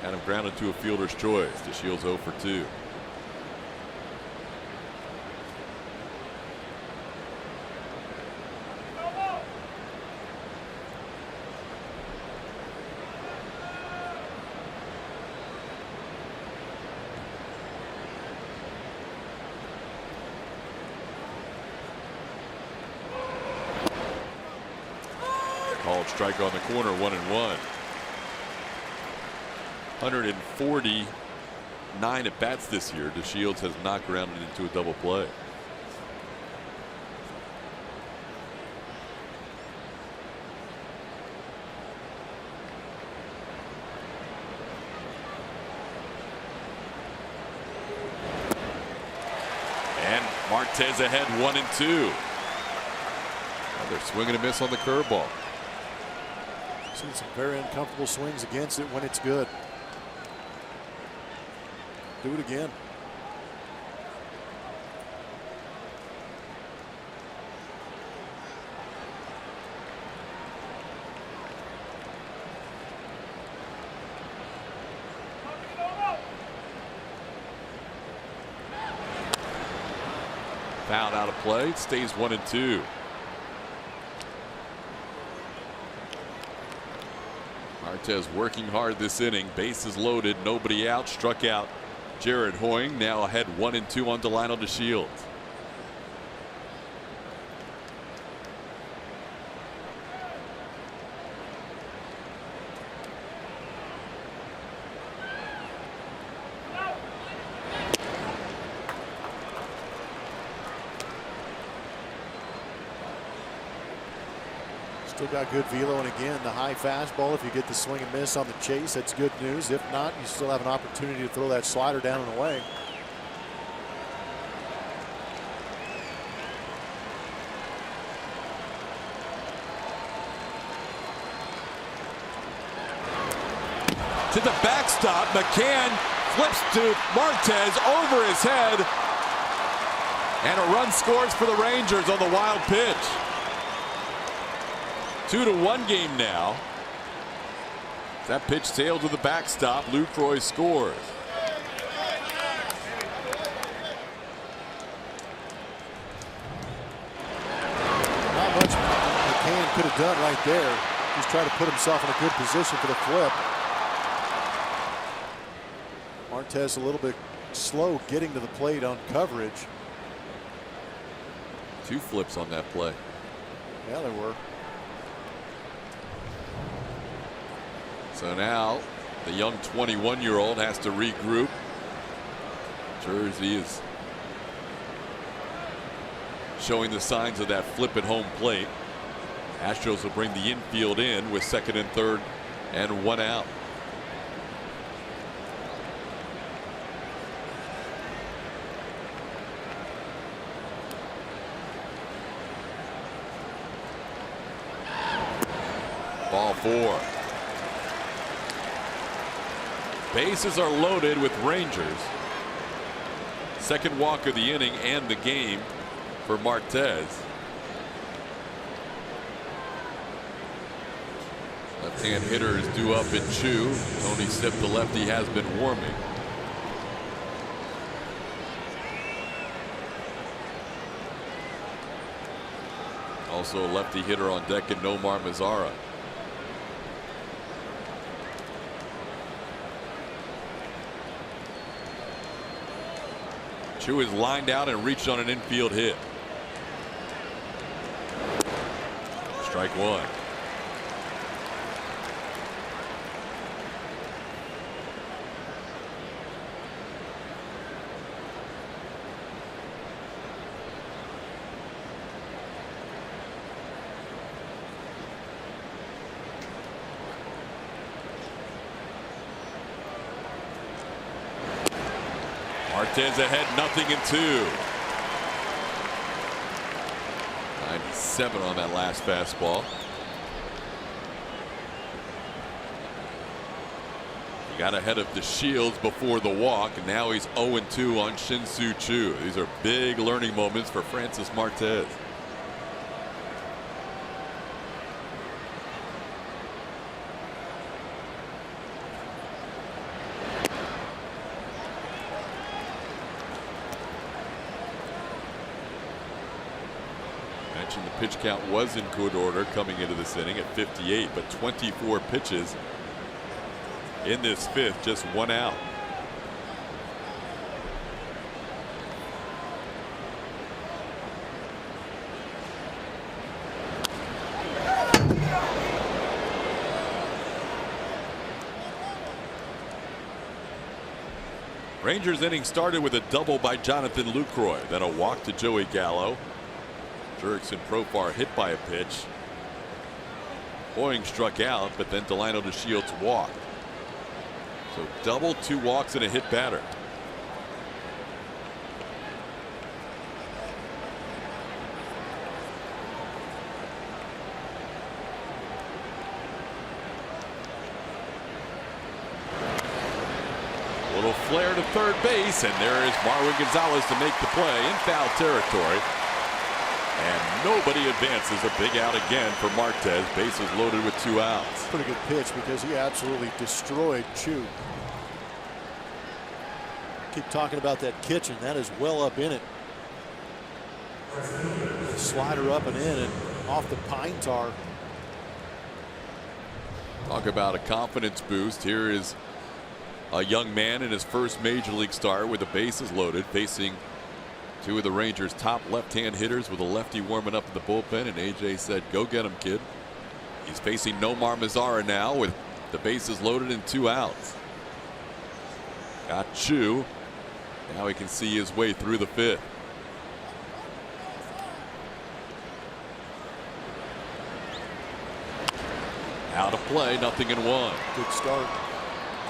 had him grounded to a fielder's choice. DeShields 0 for 2. Called strike on the corner, 1-1. 149 at bats this year. DeShields has not grounded into a double play. And Martez ahead 1-2. They're swinging a miss on the curveball. Seen some very uncomfortable swings against it when it's good. Do it again. Foul out of play. It stays 1-2. Martez working hard this inning. Bases loaded. Nobody out. Struck out Jared Hoying. Now ahead 1-2 on Delino DeShields. Still got good velo, and again, the high fastball. If you get the swing and miss on the chase, that's good news. If not, you still have an opportunity to throw that slider down and away. To the backstop, McCann flips to Martez over his head, and a run scores for the Rangers on the wild pitch. 2-1 game now. That pitch sailed to the backstop. Lucroy scores. Not much McCann could have done right there. Just try to put himself in a good position for the flip. Martez a little bit slow getting to the plate on coverage. 2 flips on that play. Yeah, there were. So now the young 21-year-old has to regroup. Jersey is showing the signs of that flip at home plate. Astros will bring the infield in with second and third and 1 out. Ball 4. Bases are loaded with Rangers. Second walk of the inning and the game for Martez. Left-hand hitter is due up in Chu. Tony Sipp, the lefty, has been warming. Also a lefty hitter on deck in Nomar Mazara. Chu is lined out and reached on an infield hit. Strike 1. Martez ahead, 0-2. 97 on that last fastball. He got ahead of DeShields before the walk, and now he's 0-2 on Shin-Soo Choo. These are big learning moments for Francis Martez. The pitch count was in good order coming into this inning at 58, but 24 pitches in this fifth, just 1 out. Rangers inning started with a double by Jonathan Lucroy, then a walk to Joey Gallo. Jurickson Profar hit by a pitch. Hoying struck out, but then Delino DeShields walked. So double, 2 walks, and a hit batter. A little flare to third base, and there is Marwin Gonzalez to make the play in foul territory. And nobody advances. A big out again for Martez. Bases loaded with 2 outs. Pretty good pitch because he absolutely destroyed Chu. Keep talking about that kitchen. That is well up in it. Slider up and in and off the pine tar. Talk about a confidence boost. Here is a young man in his first major league start with the bases loaded, facing two of the Rangers' top left-hand hitters with a lefty warming up in the bullpen, and AJ said, "Go get him, kid." He's facing Nomar Mazara now with the bases loaded and 2 outs. Got Chu. Now he can see his way through the 5th. Out of play, 0-1. Good start.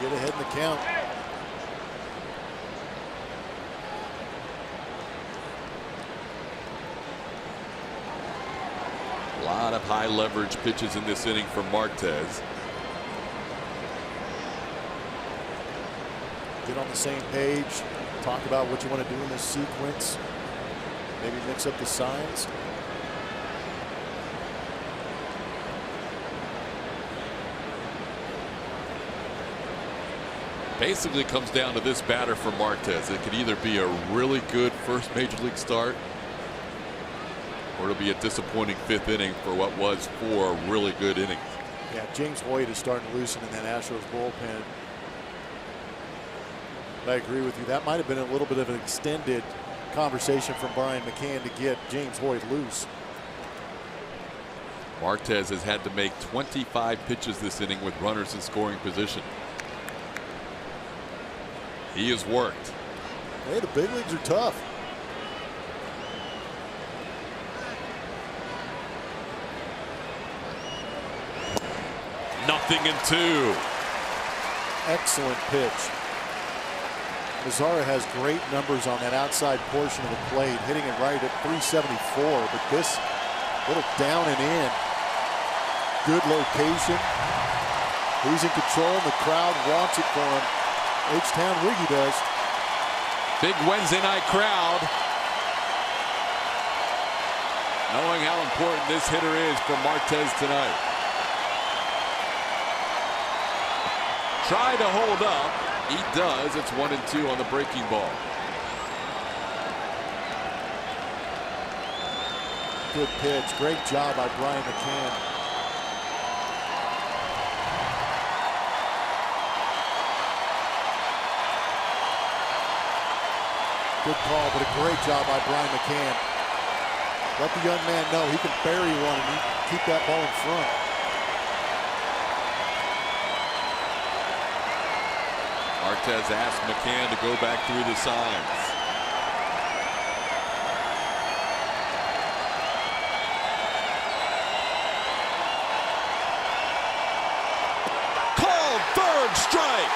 Get ahead in the count. A lot of high leverage pitches in this inning for Martez. Get on the same page. Talk about what you want to do in this sequence. Maybe mix up the signs. Basically comes down to this batter for Martez. It could either be a really good first major league start, or it'll be a disappointing 5th inning for what was 4 really good innings. Yeah, James Hoyt is starting to loosen in that Astros bullpen. I agree with you. That might have been a little bit of an extended conversation from Brian McCann to get James Hoyt loose. Martez has had to make 25 pitches this inning with runners in scoring position. He has worked. Hey, the big leagues are tough. Nothing in 2. Excellent pitch. Mazara has great numbers on that outside portion of the plate, hitting it right at 374, but this little down and in. Good location. He's in control, and the crowd wants it for him. H-Town Wiggy does. Big Wednesday night crowd, knowing how important this hitter is for Martez tonight. Try to hold up. He does. It's 1-2 on the breaking ball. Good pitch. Great job by Brian McCann. Good call, but a great job by Brian McCann. Let the young man know he can bury one and keep that ball in front. Martez asked McCann to go back through the signs. Called third strike.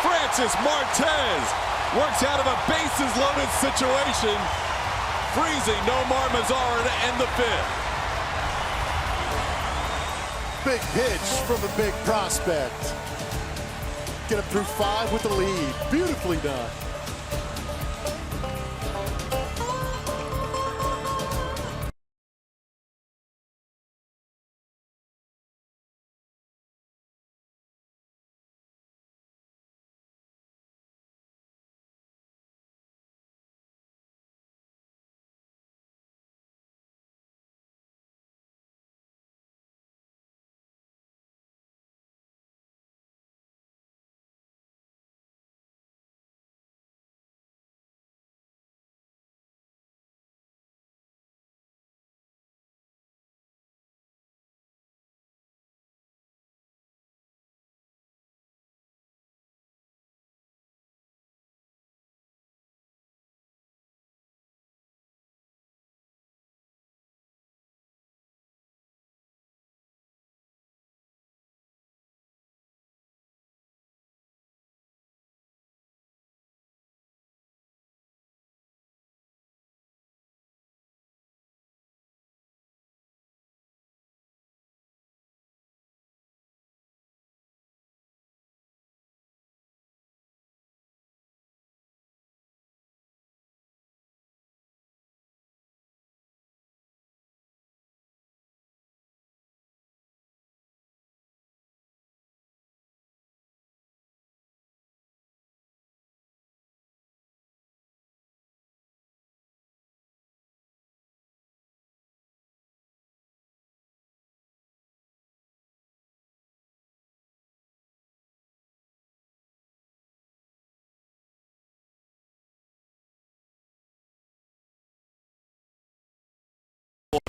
Francis Martez works out of a bases loaded situation, freezing Nomar Mazara to end the 5th. Big pitch from a big prospect. Get him through 5 with the lead. Beautifully done.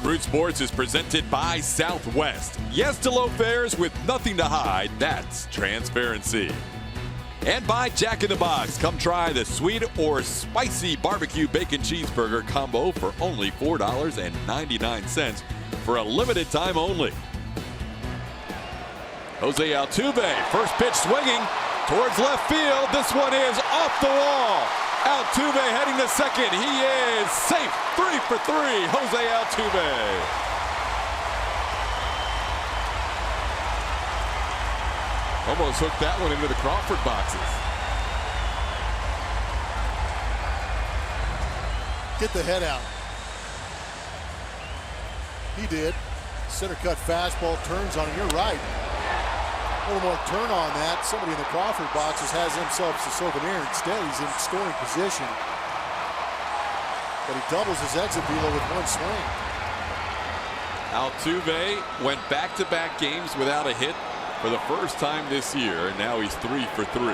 Root Sports is presented by Southwest. Yes to low fares with nothing to hide. That's transparency. And by Jack in the Box. Come try the sweet or spicy barbecue bacon cheeseburger combo for only $4.99 for a limited time only. Jose Altuve, first pitch swinging towards left field. This one is off the wall. Altuve heading to second. He is safe. 3 for 3. Jose Altuve. Almost hooked that one into the Crawford boxes. Get the head out. He did. Center cut fastball turns on him. You're right. A little more turn on that. Somebody in the Crawford boxes has himself a souvenir. Instead, he's in scoring position. But he doubles his exit velo with one swing. Altuve went back-to-back games without a hit for the first time this year. Now he's 3 for 3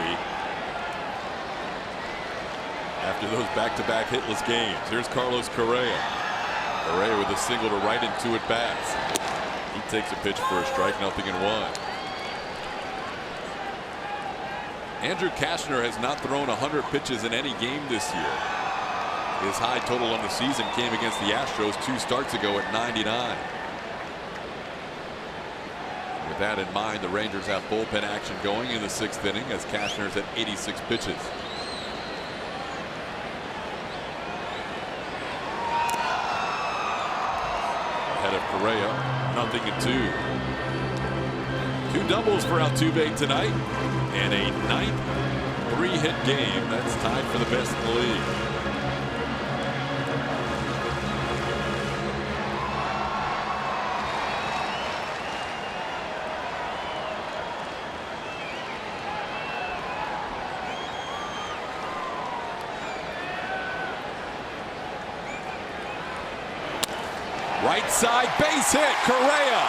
after those back-to-back hitless games. Here's Carlos Correa. Correa with a single to right and 2 at bats. He takes a pitch for a strike, 0-1. Andrew Cashner has not thrown 100 pitches in any game this year. His high total on the season came against the Astros 2 starts ago at 99. With that in mind, the Rangers have bullpen action going in the 6th inning as Cashner's at 86 pitches. Ahead of Correa, 0-2. 2 doubles for Altuve tonight. And a 9th 3-hit game. That's tied for the best in the league. Right side base hit. Correa.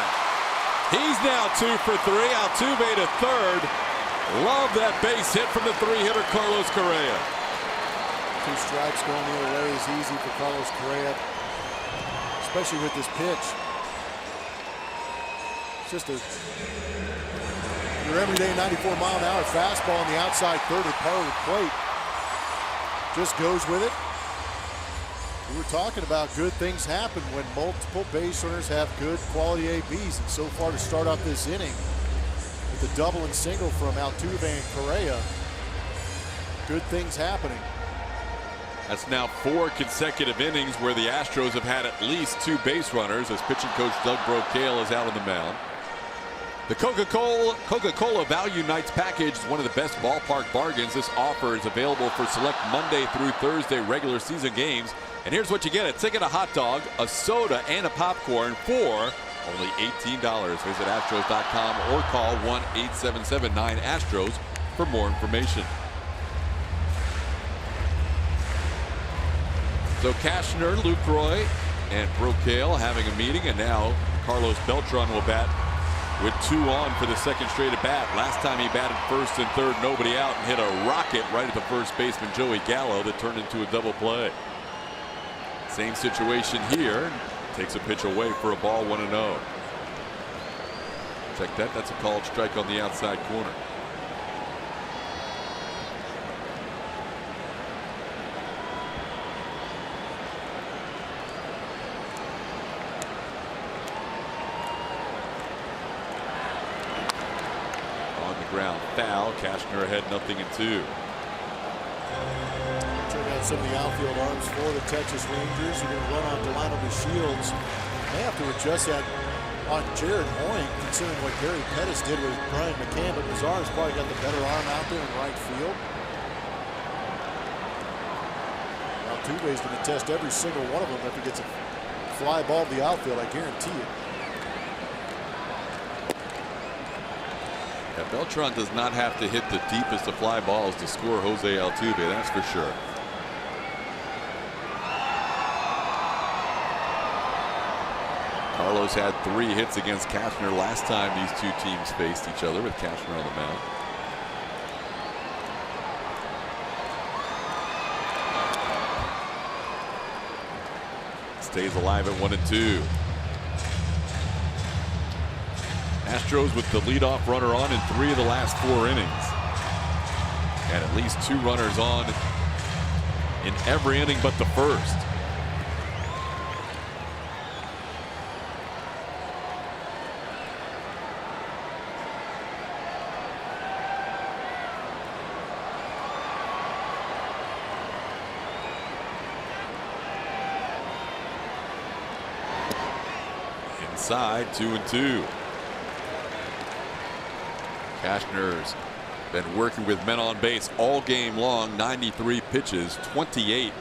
He's now 2 for 3. Altuve to third. Love that base hit from the 3-hitter Carlos Correa. 2 strikes going the other way is easy for Carlos Correa, especially with this pitch. It's just your everyday 94-mile-an-hour fastball on the outside third of the part of the plate. Just goes with it. We were talking about good things happen when multiple base runners have good quality ABs, and so far to start off this inning, with the double and single from Altuve and Correa, good things happening. That's now 4 consecutive innings where the Astros have had at least 2 base runners as pitching coach Doug Brocail is out on the mound. The Coca-Cola Value Nights package is one of the best ballpark bargains. This offer is available for select Monday through Thursday regular season games. And here's what you get: a ticket, a hot dog, a soda, and a popcorn for only $18. Visit Astros.com or call 1-877-9-ASTROS for more information. So Cashner, Lucroy, and Brocail having a meeting, and now Carlos Beltran will bat with 2 on for the 2nd straight at bat. Last time he batted first and third, nobody out, and hit a rocket right at the first baseman Joey Gallo that turned into a double play. Same situation here. Takes a pitch away for a ball, 1-0. Check that. That's a called strike on the outside corner. On the ground, foul. Cashner ahead, 0-2. Check out some of the outfield arms for the Texas Rangers. You're going to run on Delano Shields. They have to adjust that on Jared Hoying, considering what Gary Pettis did with Brian McCann, but Mazar's probably got the better arm out there in right field. Altuve is going to test every single one of them if he gets a fly ball to the outfield, I guarantee it. Yeah, Beltran does not have to hit the deepest of fly balls to score Jose Altuve, that's for sure. Carlos had 3 hits against Cashner last time these 2 teams faced each other, with Cashner on the mound. stays alive at 1-2. Astros with the leadoff runner on in 3 of the last 4 innings. And at least 2 runners on in every inning but the first. Inside, 2-2. Cashner's been working with men on base all game long. 93 pitches, 28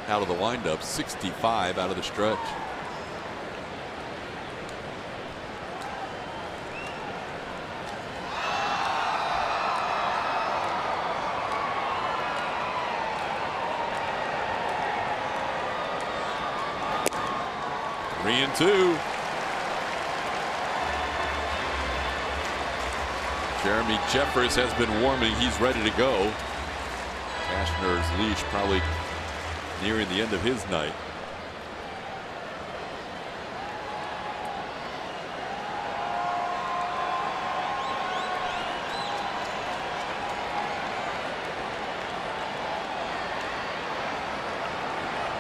out of the windup, 65 out of the stretch. Three and two. Jeremy Jeffress has been warming. He's ready to go. Cashner's leash probably nearing the end of his night.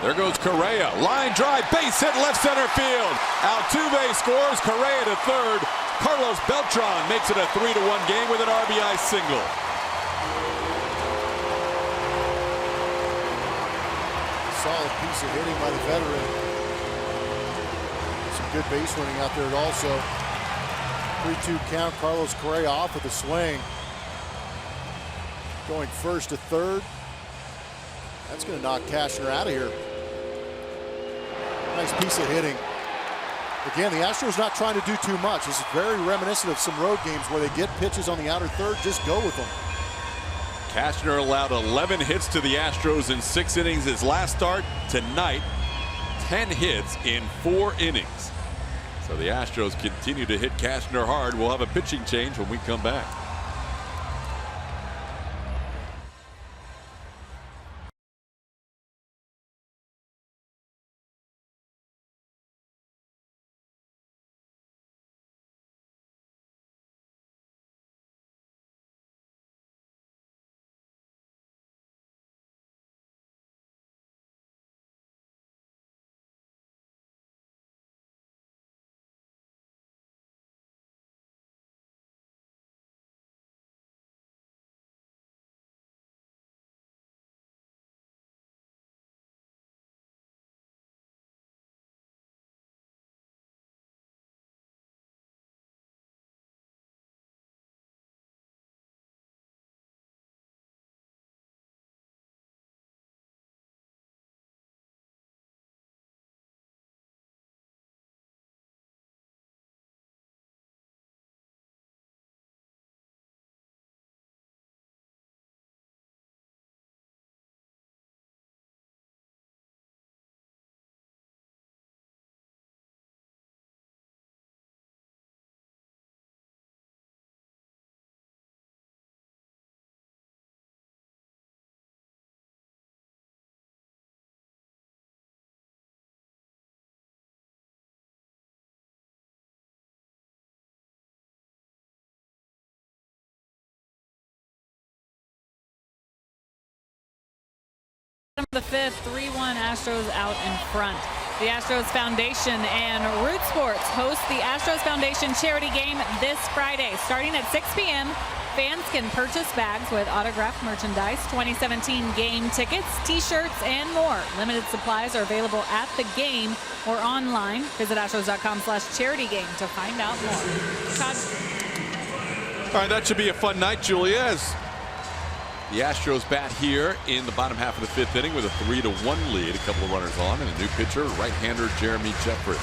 There goes Correa. Line drive, base hit, left center field. Altuve scores. Correa to third. Carlos Beltran makes it a 3-1 game with an RBI single. Solid piece of hitting by the veteran. Some good base running out there also. 3-2 count. Carlos Correa off with a swing. Going first to third. That's going to knock Cashner out of here. Nice piece of hitting. Again, the Astros not trying to do too much. This is very reminiscent of some road games where they get pitches on the outer third, just go with them. Cashner allowed 11 hits to the Astros in 6 innings his last start. Tonight, 10 hits in 4 innings. So the Astros continue to hit Cashner hard. We'll have a pitching change when we come back. The 5th, 3-1 Astros out in front. The Astros Foundation and Root Sports host the Astros Foundation charity game this Friday. Starting at 6 p.m., fans can purchase bags with autographed merchandise, 2017 game tickets, t-shirts, and more. Limited supplies are available at the game or online. Visit astros.com/charity-game to find out more. Todd. All right, that should be a fun night, Julia, as the Astros bat here in the bottom half of the 5th inning with a 3-1 lead. A couple of runners on and a new pitcher, right-hander Jeremy Jeffress.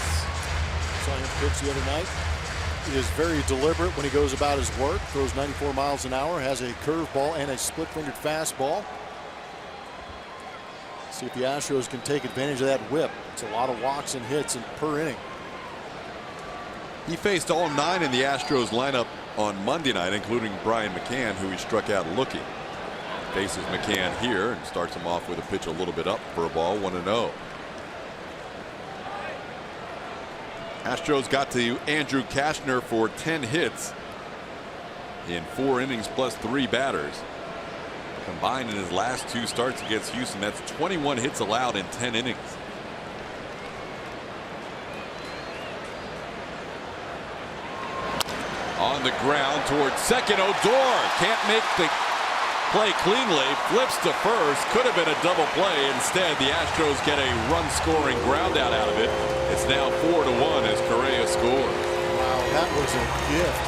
Saw him pitch the other night. He is very deliberate when he goes about his work. Throws 94 miles an hour, has a curveball and a split-fingered fastball. See if the Astros can take advantage of that whip. It's a lot of walks and hits per inning. He faced all 9 in the Astros lineup on Monday night, including Brian McCann, who he struck out looking. Faces McCann here and starts him off with a pitch a little bit up for a ball, 1-0. Astros got to Andrew Kashner for 10 hits in 4 innings plus 3 batters. Combined in his last 2 starts against Houston, that's 21 hits allowed in 10 innings. On the ground towards second, Odor can't make the play cleanly, flips to first, could have been a double play. Instead, the Astros get a run-scoring ground out of it. It's now 4-1 as Correa scores. Wow, that was a gift.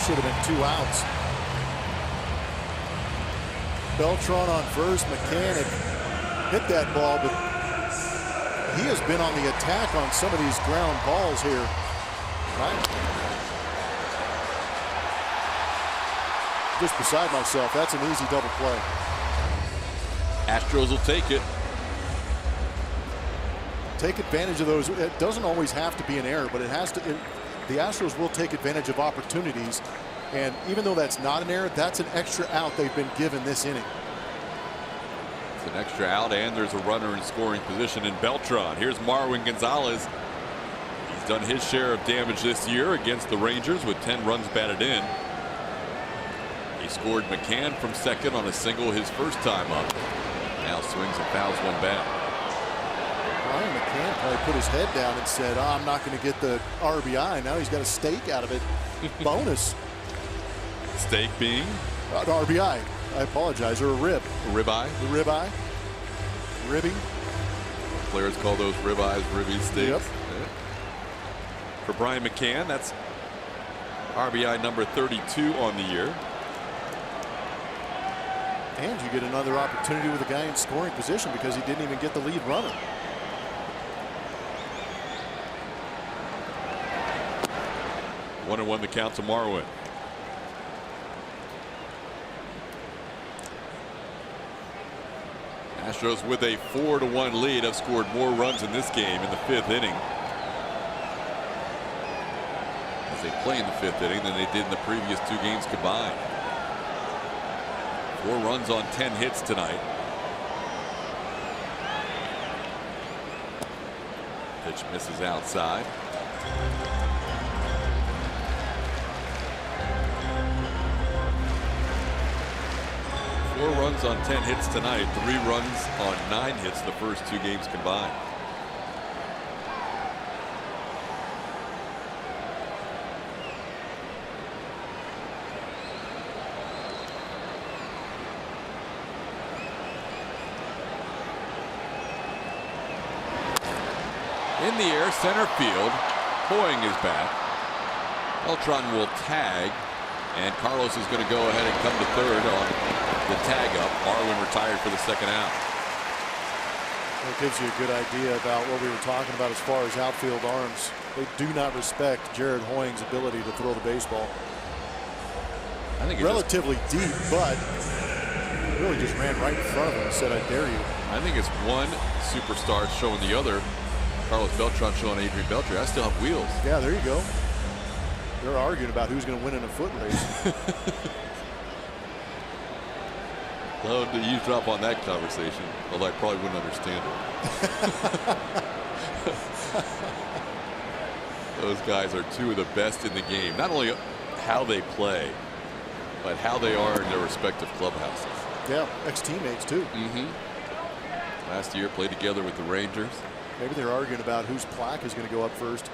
Should have been 2 outs. Beltran on first. McCann hit that ball, but he has been on the attack on some of these ground balls here. Right. Just beside myself. That's an easy double play. Astros will take it. Take advantage of those. It doesn't always have to be an error, but it has to. The Astros will take advantage of opportunities, and even though that's not an error, that's an extra out they've been given this inning. It's an extra out, and there's a runner in scoring position in Beltran. Here's Marwin Gonzalez. He's done his share of damage this year against the Rangers with 10 runs batted in. He scored McCann from second on a single his first time up. Now swings and fouls one back. Brian McCann probably put his head down and said, I'm not going to get the RBI. Now he's got a steak out of it. Bonus. Steak being? An RBI. I apologize. Or a rib. A ribeye? The ribeye. Ribby. Players call those ribeyes ribby steaks. Yep. Yeah. For Brian McCann, that's RBI number 32 on the year. And you get another opportunity with a guy in scoring position because he didn't even get the lead runner. One and one the count to Marwin. Astros with a 4-1 lead have scored more runs in this game in the 5th inning. As they play in the 5th inning than they did in the previous 2 games combined. 4 runs on 10 hits tonight. Pitch misses outside. Four runs on 10 hits tonight. 3 runs on 9 hits the first 2 games combined. In the air, center field. Hoying is back. Beltran will tag, and Carlos is going to go ahead and come to third on the tag up. Marwin retired for the 2nd out. That gives you a good idea about what we were talking about as far as outfield arms. They do not respect Jared Hoying's ability to throw the baseball. I think relatively deep, but really just ran right in front of him and said, I dare you. I think it's one superstar showing the other. Carlos Beltran showing Adrian Beltre. I still have wheels. Yeah, there you go. They're arguing about who's going to win in a foot race. Love to eavesdrop on that conversation, although I probably wouldn't understand it. Those guys are 2 of the best in the game. Not only how they play, but how they are in their respective clubhouses. Yeah, ex-teammates too. Last year played together with the Rangers. Maybe they're arguing about whose plaque is going to go up first.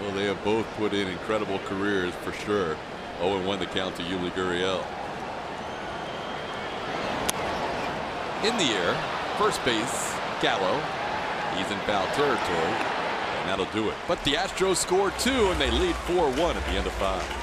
Well, they have both put in incredible careers for sure. 0-1 the count to Yuli Gurriel. In the air, first base, Gallo. He's in foul territory, and that'll do it. But the Astros score 2, and they lead 4-1 at the end of 5.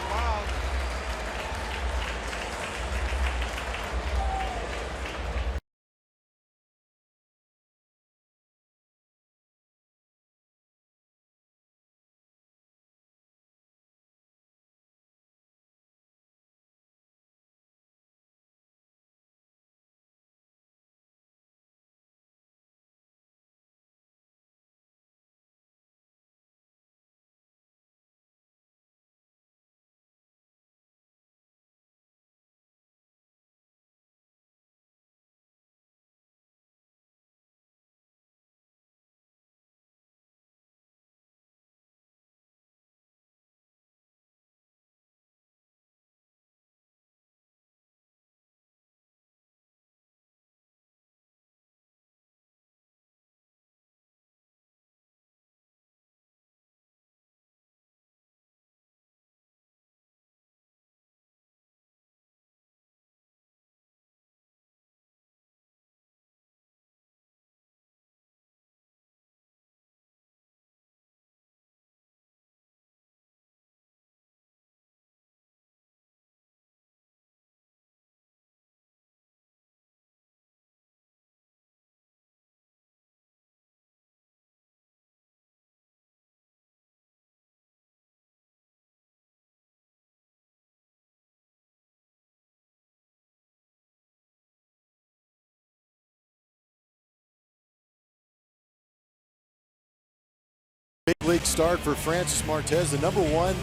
league start for Francis Martez, the #1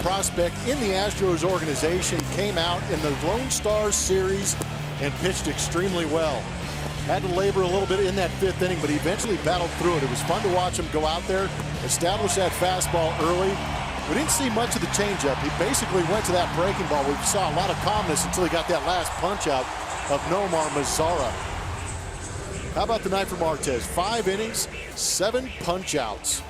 prospect in the Astros organization, came out in the Lone Star Series and pitched extremely well. Had to labor a little bit in that 5th inning, but he eventually battled through it. It was fun to watch him go out there, establish that fastball early. We didn't see much of the changeup. He basically went to that breaking ball. We saw a lot of calmness until he got that last punch out of Nomar Mazara. How about the night for Martez? 5 innings, 7 punch outs.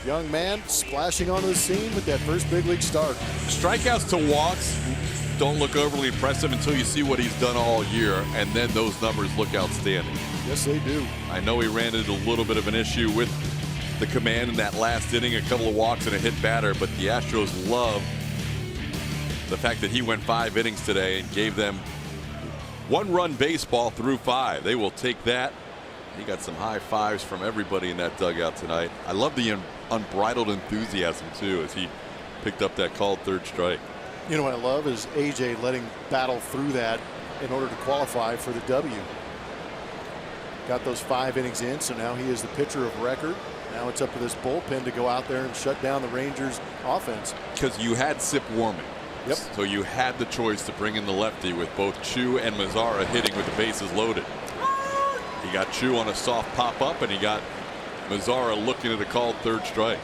Young man splashing onto the scene with that first big league start. Strikeouts to walks don't look overly impressive until you see what he's done all year, and then those numbers look outstanding. Yes, they do. I know he ran into a little bit of an issue with the command in that last inning, a couple of walks and a hit batter, but the Astros love the fact that he went 5 innings today and gave them 1-run baseball through 5. They will take that. He got some high fives from everybody in that dugout tonight. I love the unbridled enthusiasm too as he picked up that called 3rd strike. You know what I love is AJ letting battle through that in order to qualify for the W. Got those 5 innings in, so now he is the pitcher of record. Now it's up to this bullpen to go out there and shut down the Rangers offense. Because you had Sip warming. Yep. So you had the choice to bring in the lefty with both Chu and Mazara hitting with the bases loaded. He got Chu on a soft pop-up, and he got Mazara looking at a called 3rd strike.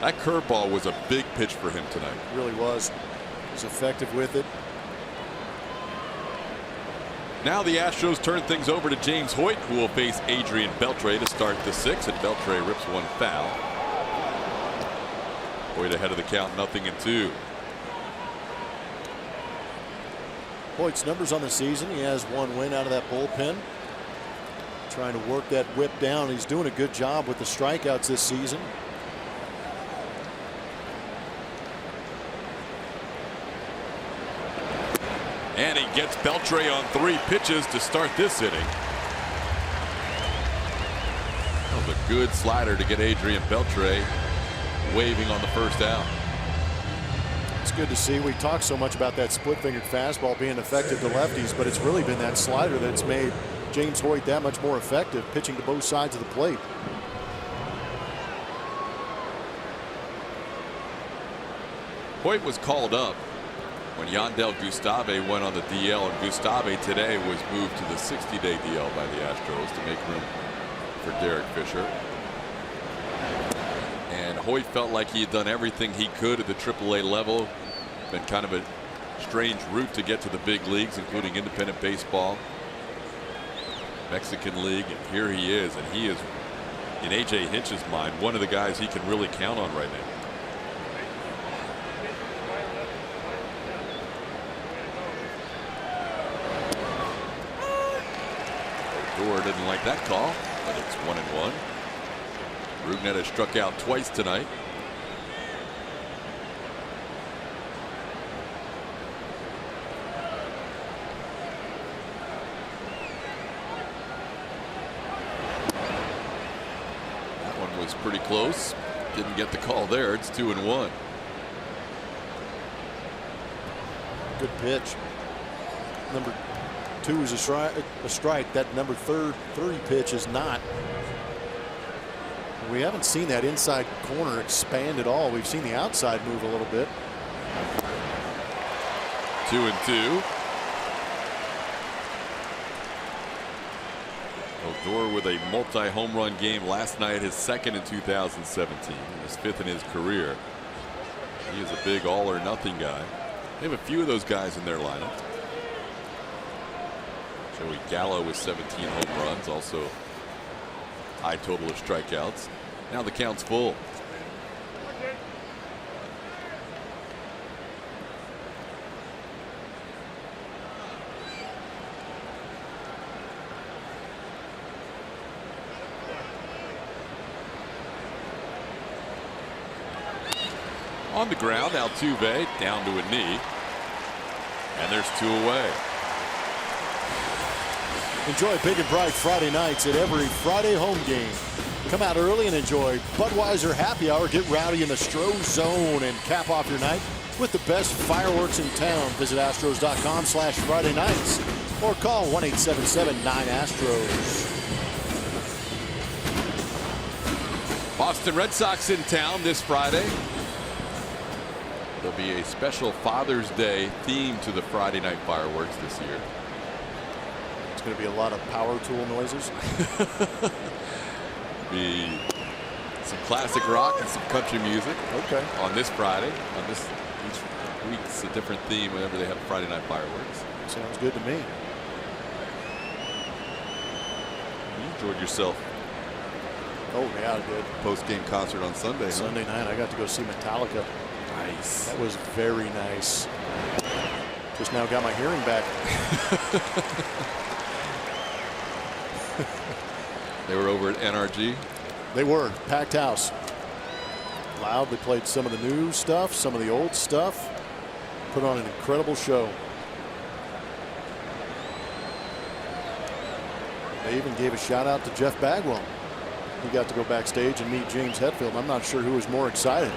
That curveball was a big pitch for him tonight. It really was. He was effective with it. Now the Astros turn things over to James Hoyt, who will face Adrian Beltre to start the 6th, and Beltre rips one foul. Hoyt ahead of the count, 0-2. Hoyt's numbers on the season: he has 1 win out of that bullpen. Trying to work that whip down. He's doing a good job with the strikeouts this season. And he gets Beltre on 3 pitches to start this inning. That was a good slider to get Adrian Beltre waving on the first out. It's good to see. We talk so much about that split-fingered fastball being effective to lefties, but it's really been that slider that's made James Hoyt that much more effective, pitching to both sides of the plate. Hoyt was called up when Yandel Gustave went on the DL, and Gustave today was moved to the 60-day DL by the Astros to make room for Derek Fisher. And Hoyt felt like he had done everything he could at the AAA level. Been kind of a strange route to get to the big leagues, including independent baseball, Mexican League, and here he is, and he is, in A.J. Hinch's mind, one of the guys he can really count on right now. Odor didn't like that call, but it's 1-1. Rougned has struck out twice tonight. That one was pretty close. Didn't get the call there. It's 2-1. Good pitch. Number 2 is a strike. That number 3 pitch is not. We haven't seen that inside corner expand at all. We've seen the outside move a little bit. 2-2. Odor with a multi-home run game last night, his 2nd in 2017, his 5th in his career. He is a big all or nothing guy. They have a few of those guys in their lineup. Joey Gallo with 17 home runs, also high total of strikeouts. Now the count's full. On the ground, Altuve down to a knee, and there's 2 away. Enjoy big and bright Friday nights at every Friday home game. Come out early and enjoy Budweiser Happy Hour. Get rowdy in the Astros zone and cap off your night with the best fireworks in town. Visit Astros.com/Friday nights or call 1-877-9-ASTROS. Boston Red Sox in town this Friday. There'll be a special Father's Day theme to the Friday night fireworks this year. It's going to be a lot of power tool noises. Be some classic rock and some country music. Okay. On this Friday. On this each week's a different theme whenever they have Friday night fireworks. Sounds good to me. You enjoyed yourself. Oh yeah, I did. Post-game concert on Sunday. Sunday night, I got to go see Metallica. Nice. That was very nice. Just now got my hearing back. They were over at NRG. They were packed house. Loud. They played some of the new stuff, some of the old stuff. Put on an incredible show. They even gave a shout out to Jeff Bagwell. He got to go backstage and meet James Hetfield. I'm not sure who was more excited.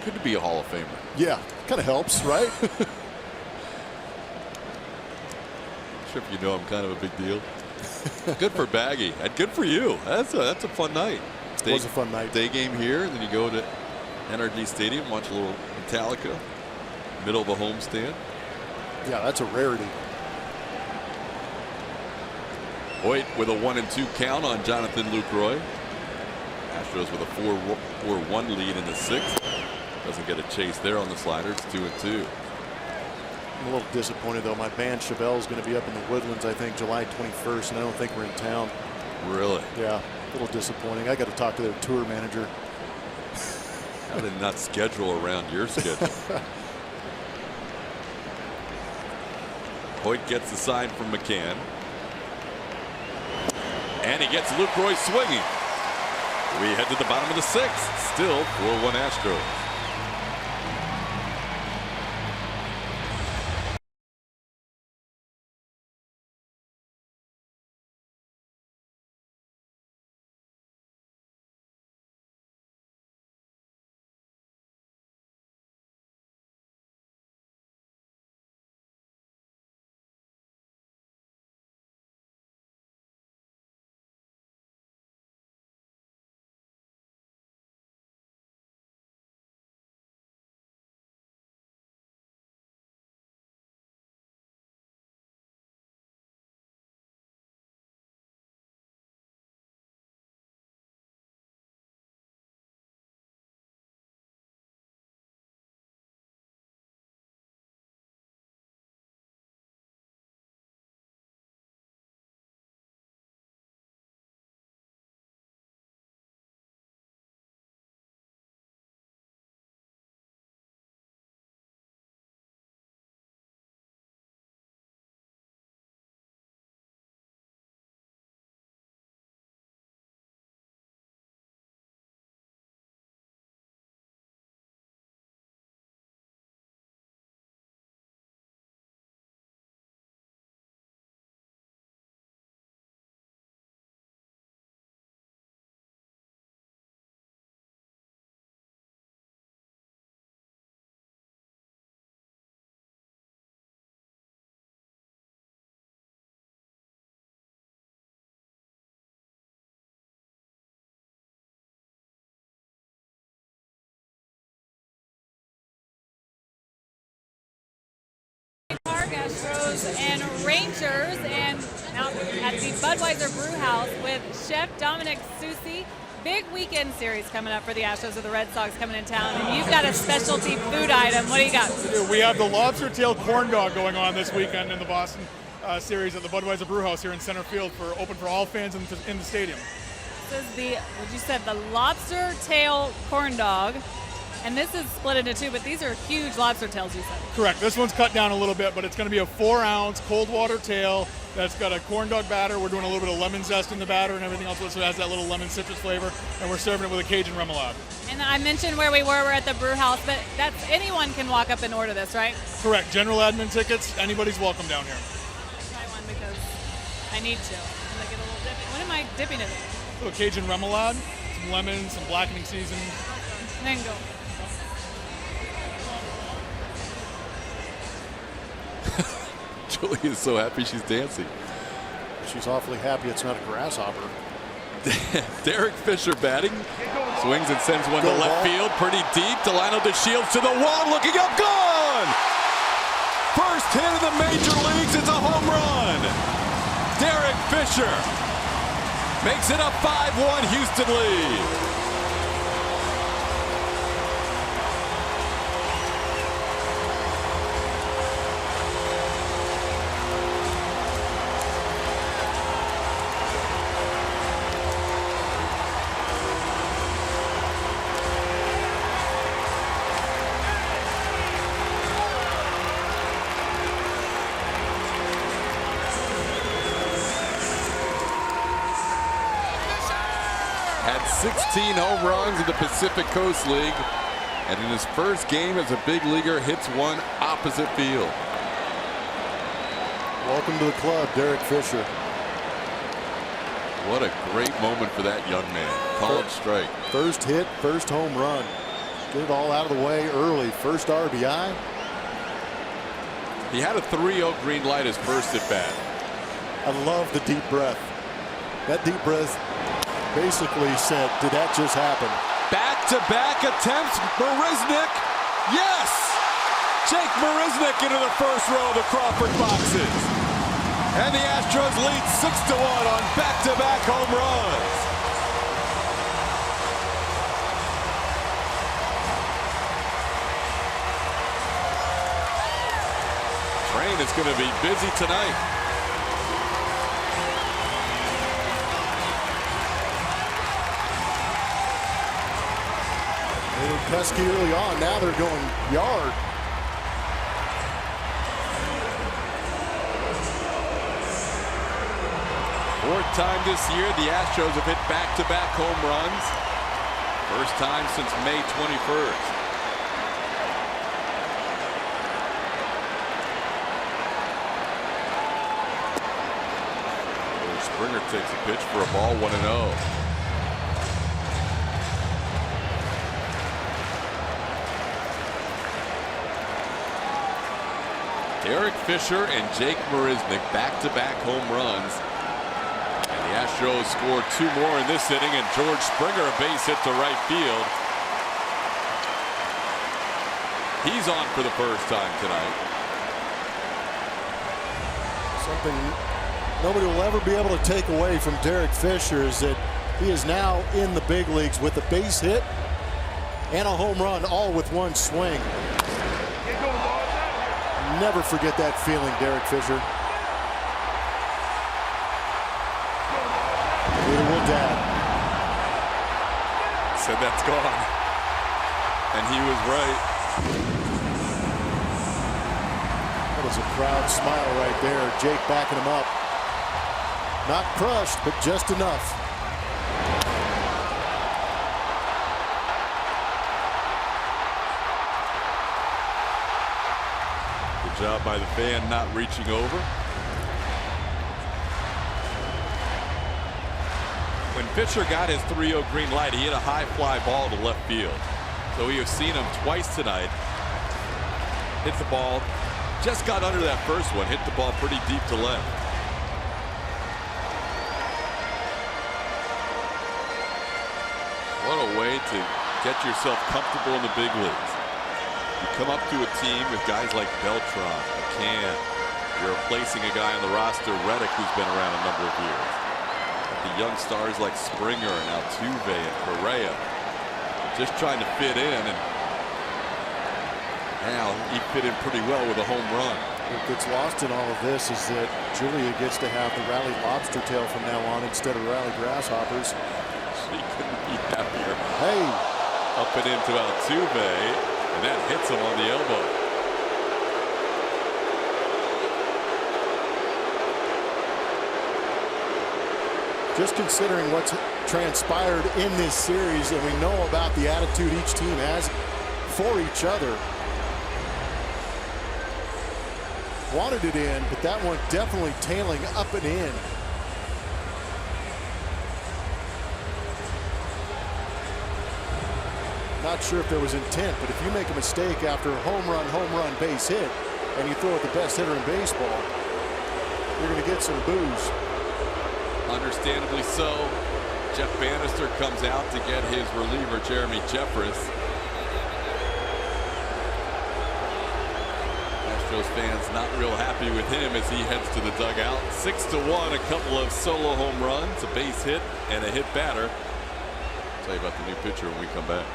Good to be a Hall of Famer. Yeah, kind of helps, right? Sure, if you know I'm kind of a big deal. Good for Baggy and good for you. That's a fun night. It was a fun night. Day game here, and then you go to NRG Stadium, watch a little Metallica, middle of a homestand. Yeah, that's a rarity. Hoyt with a 1-2 count on Jonathan Lucroy. Astros with a 4-1 lead in the 6th. Doesn't get a chase there on the slider. It's 2-2. I'm a little disappointed though. My band Chevelle is going to be up in the Woodlands, I think, July 21st, and I don't think we're in town. Really? Yeah, a little disappointing. I got to talk to their tour manager. How did not schedule around your schedule? Hoyt gets the sign from McCann. And he gets Lucroy swinging. We head to the bottom of the 6th. Still 4-1 Astros. Astros and Rangers, and out at the Budweiser Brew House with Chef Dominic Susi. Big weekend series coming up for the Astros with the Red Sox coming in town, and you've got a specialty food item. What do you got? We have the lobster tail corn dog going on this weekend in the Boston series at the Budweiser Brew House here in center field, for open for all fans in the stadium. This is the, what you said, the lobster tail corn dog. And this is split into two, but these are huge lobster tails, you said. Correct. This one's cut down a little bit, but it's going to be a 4-ounce cold water tail that's got a corn dog batter. We're doing a little bit of lemon zest in the batter and everything else, so it has that little lemon citrus flavor. And we're serving it with a Cajun remoulade. And I mentioned where we were. We're at the brew house, but that's anyone can walk up and order this, right? Correct. General admin tickets. Anybody's welcome down here. Try one because I need to. I'm gonna get a little dipping. What am I dipping it in? A little Cajun remoulade, some lemon, some blackening seasoning. Mango. Julie is so happy she's dancing. She's awfully happy it's not a grasshopper. Derek Fisher batting. Swings and sends one to left field. Pretty deep. Delano DeShields to the wall. Looking up. Gone! First hit in the major leagues. It's a home run. Derek Fisher makes it a 5-1 Houston lead. Had 16 home runs in the Pacific Coast League, and in his first game as a big leaguer, hits one opposite field. Welcome to the club, Derek Fisher. What a great moment for that young man. Called strike. First hit, first home run. Get it all out of the way early. First RBI. He had a 3-0 green light his first at bat. I love the deep breath. That deep breath basically said, did that just happen? Back-to-back attempts. Marisnick. Yes! Jake Marisnick into the first row of the Crawford boxes. And the Astros lead 6-1 on back-to-back home runs. Train is going to be busy tonight. They were pesky early on. Now they're going yard. Fourth time this year, the Astros have hit back-to-back home runs. First time since May 21st. Springer takes a pitch for a ball, 1-0. Derek Fisher and Jake Marisnick back-to-back home runs. And the Astros scored 2 more in this inning, and George Springer a base hit to right field. He's on for the first time tonight. Something nobody will ever be able to take away from Derek Fisher is that he is now in the big leagues with a base hit and a home run, all with one swing. Never forget that feeling, Derek Fisher. Neither will Dad. Said that's gone. And he was right. That was a proud smile right there. Jake backing him up. Not crushed, but just enough. Good job by the fan not reaching over. When Fisher got his 3-0 green light, he hit a high fly ball to left field. So we have seen him twice tonight. Hit the ball, just got under that first one, hit the ball pretty deep to left. What a way to get yourself comfortable in the big leagues. You come up to a team with guys like Beltran, McCann. You're replacing a guy on the roster, Reddick, who's been around a number of years. The young stars like Springer and Altuve and Correa, just trying to fit in, and now he fit in pretty well with a home run. What gets lost in all of this is that Julia gets to have the rally lobster tail from now on instead of rally grasshoppers. She couldn't be happier. Hey, up and into Altuve, and that hits him on the elbow. just considering what's transpired in this series, and we know about the attitude each team has for each other. Wanted it in, but that one definitely tailing up and in. Not sure if there was intent, but if you make a mistake after a home run, base hit, and you throw at the best hitter in baseball, you're going to get some boos. Understandably so. Jeff Bannister comes out to get his reliever, Jeremy Jeffress. Astros fans not real happy with him as he heads to the dugout. 6-1, a couple of solo home runs, a base hit, and a hit batter. I'll tell you about the new pitcher when we come back.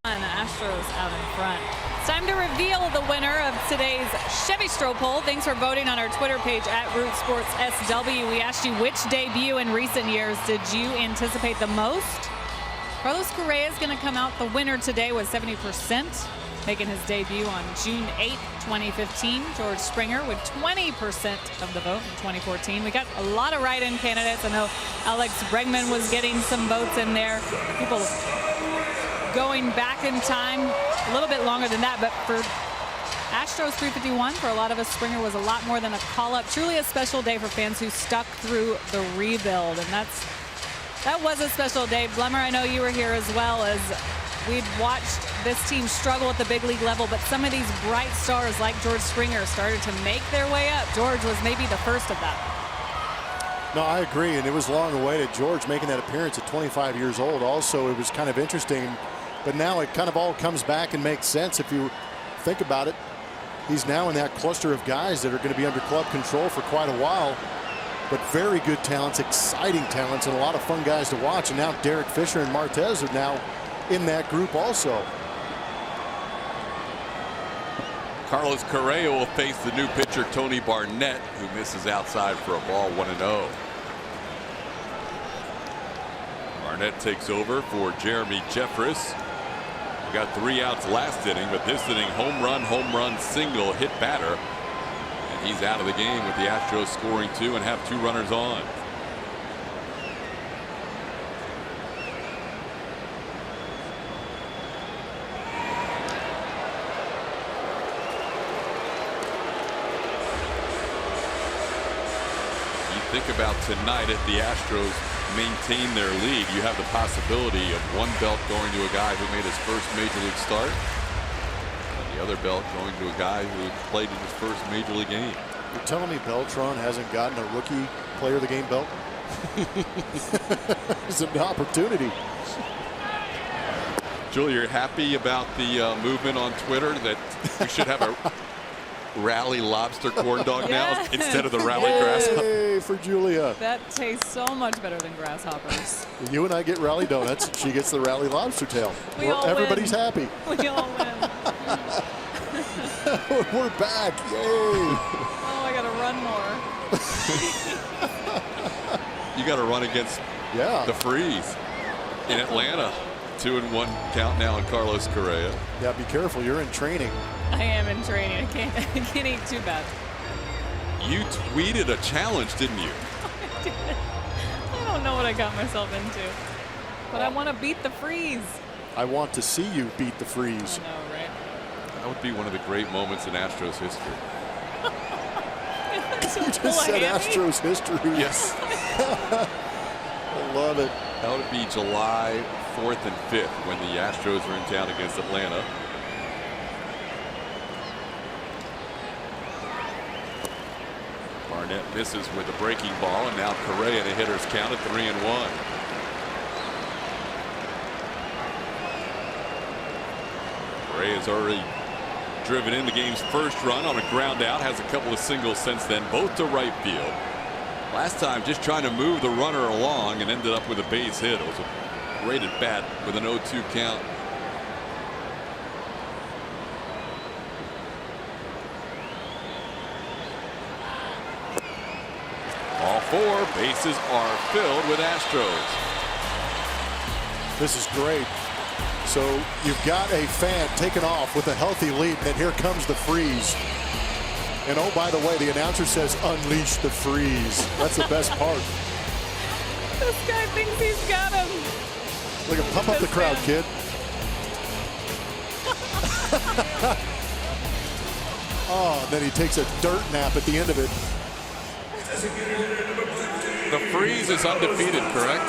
Astros out in front. It's time to reveal the winner of today's Chevy Stroh poll. Thanks for voting on our Twitter page at Root Sports SW. We asked you which debut in recent years did you anticipate the most? Carlos Correa is going to come out the winner today with 70%, making his debut on June 8, 2015. George Springer with 20% of the vote in 2014. We got a lot of write-in candidates. I know Alex Bregman was getting some votes in there. People going back in time a little bit longer than that, but for Astros 351, for a lot of us, Springer was a lot more than a call-up. Truly a special day for fans who stuck through the rebuild, and that was a special day. Blemmer, I know you were here as well, as we'd watched this team struggle at the big league level, but some of these bright stars like George Springer started to make their way up. George was maybe the first of that. No, I agree, and it was long awaited. George making that appearance at 25 years old. Also, it was kind of interesting, but now it kind of all comes back and makes sense if you think about it. He's now in that cluster of guys that are going to be under club control for quite a while, but very good talents, exciting talents, and a lot of fun guys to watch. And now Derek Fisher and Martez are now in that group also. Carlos Correa will face the new pitcher Tony Barnett, who misses outside for a ball, 1-0. Barnett takes over for Jeremy Jeffress. We got 3 outs last inning, but this inning, home run, single, hit batter. And he's out of the game with the Astros scoring 2 and have 2 runners on. You think about tonight, if the Astros maintain their lead, you have the possibility of one belt going to a guy who made his first major league start, and the other belt going to a guy who played in his first major league game. You're telling me Beltran hasn't gotten a rookie player of the game belt? It's an opportunity. Julie, you're happy about the movement on Twitter that we should have a rally lobster corn dog now instead of the rally grasshopper? Hey, for Julia. That tastes so much better than grasshoppers. You and I get rally donuts. She gets the rally lobster tail. Everybody's happy. We all win. We're back. Yay. Oh, I got to run more. You got to run against the freeze in Atlanta. 2-1 count now on Carlos Correa. Yeah, be careful. You're in training. I am in training. I can't eat too bad. You tweeted a challenge, didn't you? I did. I don't know what I got myself into, but I want to beat the freeze. I want to see you beat the freeze. I know, right? That would be one of the great moments in Astros history. You just said Astros history. Yes. I love it. That would be July 4th and 5th when the Astros are in town against Atlanta. Barnett misses with a breaking ball, and now Correa in a hitter's count at 3-1. Correa's already driven in the game's first run on a ground out, has a couple of singles since then, both to right field. Last time just trying to move the runner along and ended up with a base hit. It was a great at bat with an 0-2 count. All 4 bases are filled with Astros. This is great. So you've got a fan taking off with a healthy lead, and here comes the freeze. And oh, by the way, the announcer says unleash the freeze. That's the best part. This guy thinks he's got him. Look at pump up the crowd, kid. Oh, then he takes a dirt nap at the end of it. The freeze is undefeated, correct?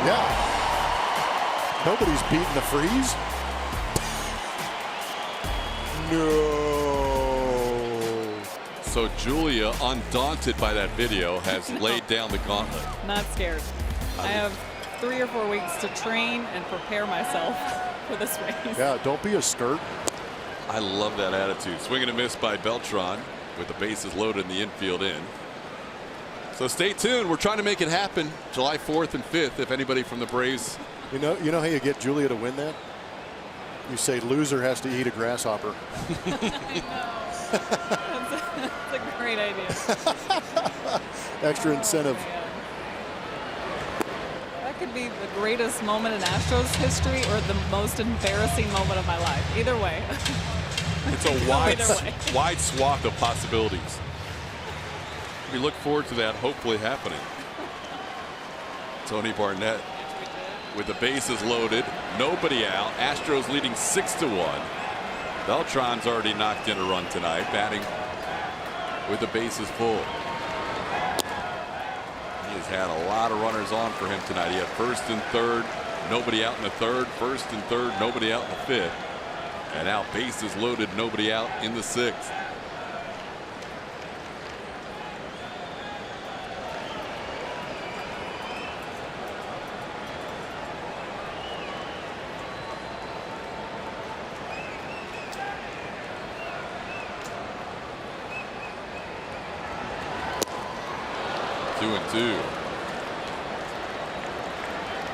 Yeah. Nobody's beaten the freeze. No. So Julia, undaunted by that video, has laid down the gauntlet. Not scared. I have 3 or 4 weeks to train and prepare myself for this race. Yeah, don't be a skirt. I love that attitude. Swing and a miss by Beltran with the bases loaded in the infield in. So stay tuned. We're trying to make it happen July 4th and 5th. If anybody from the Braves. You know how you get Julia to win that? You say loser has to eat a grasshopper. I know. That's a great idea. Extra incentive. That could be the greatest moment in Astros history or the most embarrassing moment of my life. Either way. It's a wide swath of possibilities. We look forward to that hopefully happening. Tony Barnett with the bases loaded, nobody out. Astros leading 6-1. Beltran's already knocked in a run tonight, batting with the bases full. He has had a lot of runners on for him tonight. He had first and third, nobody out in the third, first and third, nobody out in the fifth. And now bases loaded, nobody out in the sixth.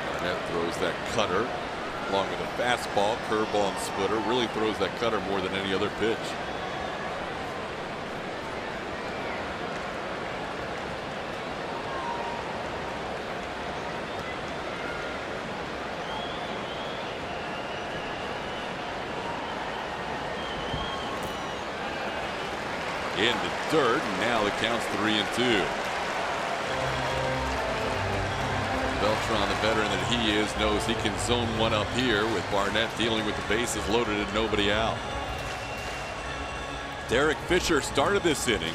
Barnett throws that cutter along with a fastball, curveball, and splitter. Really throws that cutter more than any other pitch. In the dirt, and now the count's 3-2. Beltran, the veteran that he is, knows he can zone one up here with Barnett dealing with the bases loaded and nobody out. Derek Fisher started this inning.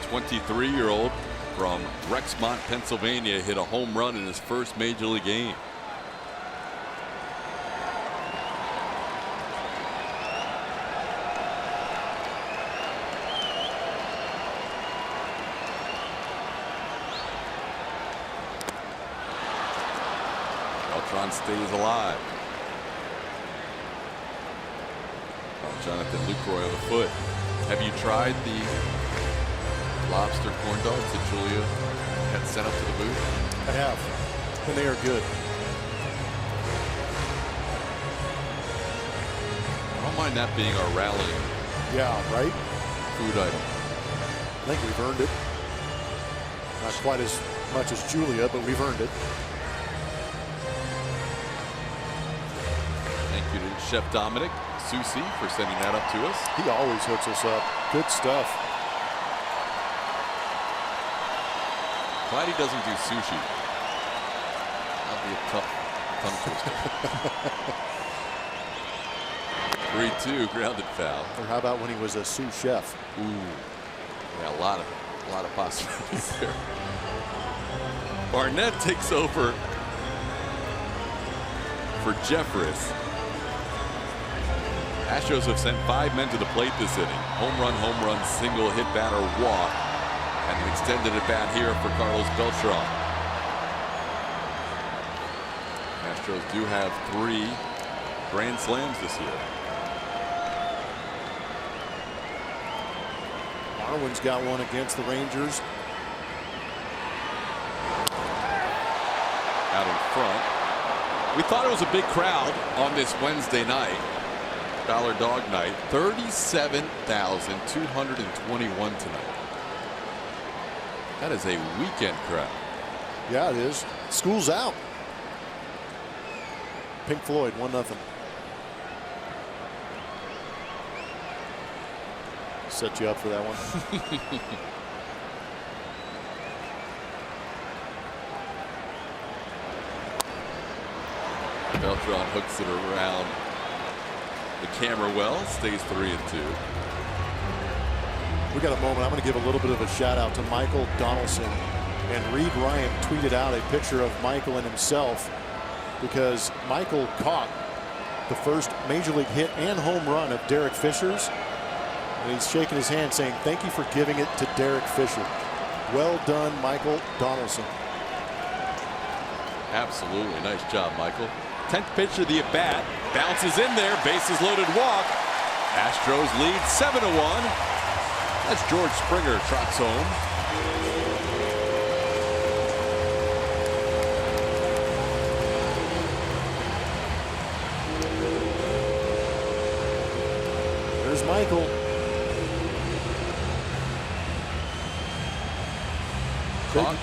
23-year-old from Rexmont, Pennsylvania, hit a home run in his first major league game. Beltran stays alive. Oh, Jonathan Lucroy on the foot. Have you tried the lobster corn dogs that Julia had sent up to the booth? I have, and they are good. I don't mind that being our rallying. Yeah, right? Food item. I think we've earned it. Not quite as much as Julia, but we've earned it. Thank you to Chef Dominic Susi for sending that up to us. He always hooks us up. Good stuff. Glad he doesn't do sushi. That'd be a tough tongue twister. 3-2 grounded foul. Or how about when he was a sous chef? Ooh, yeah, a lot of possibilities there. Barnett takes over for Jeffress. Astros have sent 5 men to the plate this inning. Home run, single, hit batter, walk, and an extended at bat here for Carlos Beltran. Astros do have 3 grand slams this year. Marlins got one against the Rangers. Out in front. We thought it was a big crowd on this Wednesday night. Dollar Dog Night. 37,221 tonight. That is a weekend crowd. Yeah, it is. School's out. Pink Floyd, 1-0. Set you up for that one. Beltran hooks it around the camera well. Stays 3-2. We got a moment. I'm going to give a little bit of a shout out to Michael Donaldson. And Reed Ryan tweeted out a picture of Michael and himself because Michael caught the first major league hit and home run of Derek Fisher's. And he's shaking his hand saying, "Thank you for giving it to Derek Fisher." Well done, Michael Donaldson. Absolutely. Nice job, Michael. 10th pitch of the at-bat. Bounces in there. Bases loaded walk. Astros lead 7-1. That's George Springer trots home. There's Michael.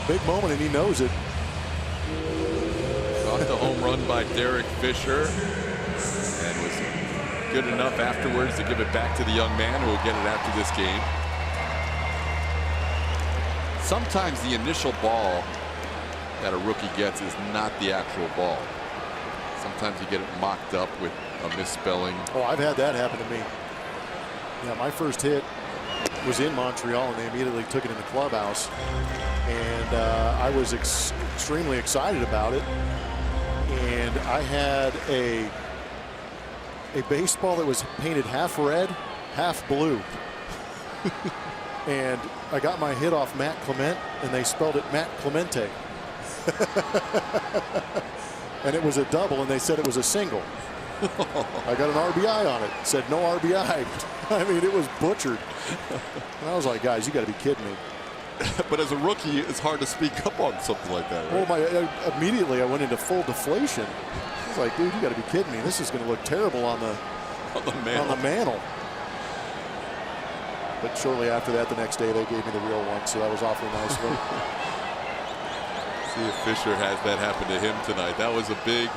Big moment, and he knows it. Caught the home run by Derek Fisher and was good enough afterwards to give it back to the young man who will get it after this game. Sometimes the initial ball that a rookie gets is not the actual ball. Sometimes you get it mocked up with a misspelling. Oh, I've had that happen to me. Yeah, my first hit was in Montreal, and they immediately took it in the clubhouse. And I was extremely excited about it. And I had a baseball that was painted half red, half blue. And I got my hit off Matt Clement, and they spelled it Matt Clemente. And it was a double, and they said it was a single. I got an RBI on it. It said no RBI. I mean, it was butchered. And I was like, guys, you got to be kidding me. But as a rookie, it's hard to speak up on something like that, right? Well, immediately I went into full deflation. I was like, dude, you got to be kidding me. This is going to look terrible on the mantle. But shortly after that, the next day, they gave me the real one, so that was awfully nice. See if Fisher has that happen to him tonight. That was a big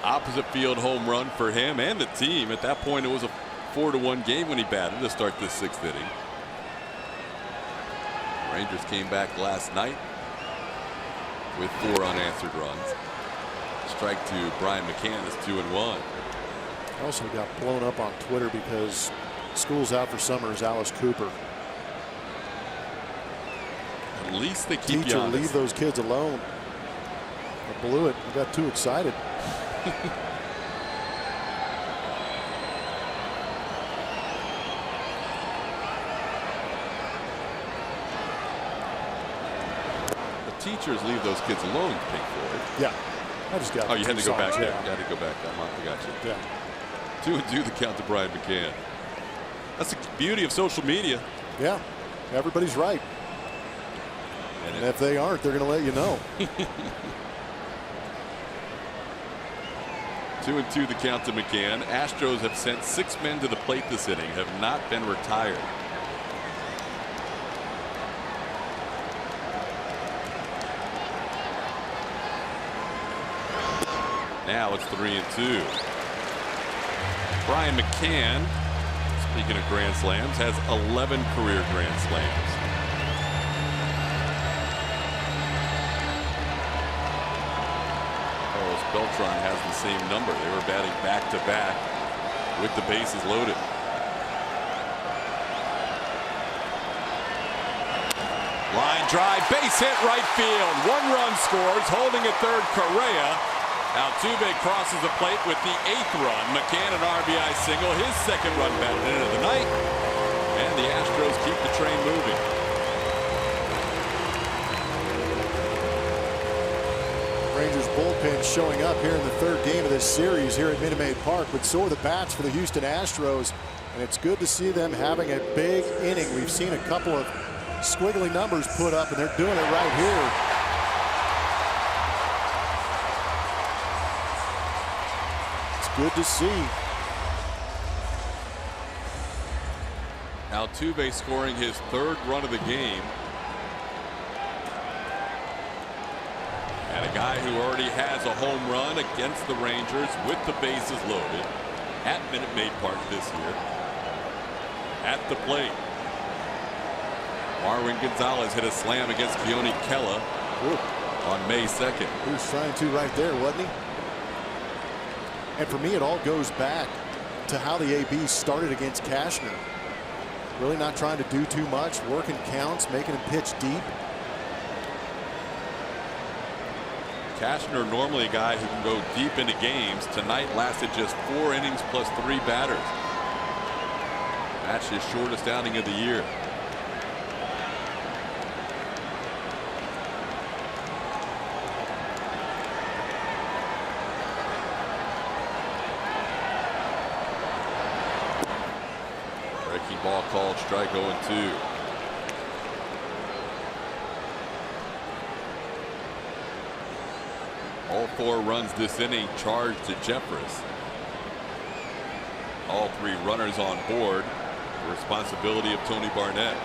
opposite field home run for him and the team. At that point, it was a 4-1 game when he batted to start this 6th inning. Rangers came back last night with 4 unanswered runs. Strike to Brian McCann is 2-1. I also got blown up on Twitter because school's out for summer is Alice Cooper. At least they keep Teacher, you honest. leave those kids alone. I blew it. I got too excited. Teachers leave those kids alone, Pink Floyd. Yeah. I just got. Oh, you had to go back. Yeah. You had to go back. I got you. Yeah. 2-2 the count to Brian McCann. That's the beauty of social media. Yeah. Everybody's right. And if they aren't, they're going to let you know. 2-2 the count to McCann. Astros have sent 6 men to the plate this inning, have not been retired. Now it's 3-2. Brian McCann, speaking of grand slams, has 11 career grand slams. Carlos Beltran has the same number. They were batting back-to-back with the bases loaded. Line drive, base hit, right field. 1 run scores, holding at third, Correa. Altuve crosses the plate with the 8th run. McCann an RBI single, his 2nd run batted in of the night. And the Astros keep the train moving. Rangers bullpen showing up here in the 3rd game of this series here at Minute Maid Park, but so are the bats for the Houston Astros, and it's good to see them having a big inning. We've seen a couple of squiggly numbers put up, and they're doing it right here. It's good to see. Altuve scoring his 3rd run of the game. And a guy who already has a home run against the Rangers with the bases loaded at Minute Maid Park this year. At the plate, Marwin Gonzalez hit a slam against Keone Kela on May 2nd. He was trying to right there, wasn't he? And for me, it all goes back to how the ABs started against Cashner. Really not trying to do too much, working counts, making him pitch deep. Cashner, normally a guy who can go deep into games. Tonight lasted just 4 innings plus 3 batters. That's his shortest outing of the year. Breaking ball called, strike 0-2. All 4 runs this inning charged to Jeffress. All 3 runners on board. The responsibility of Tony Barnett.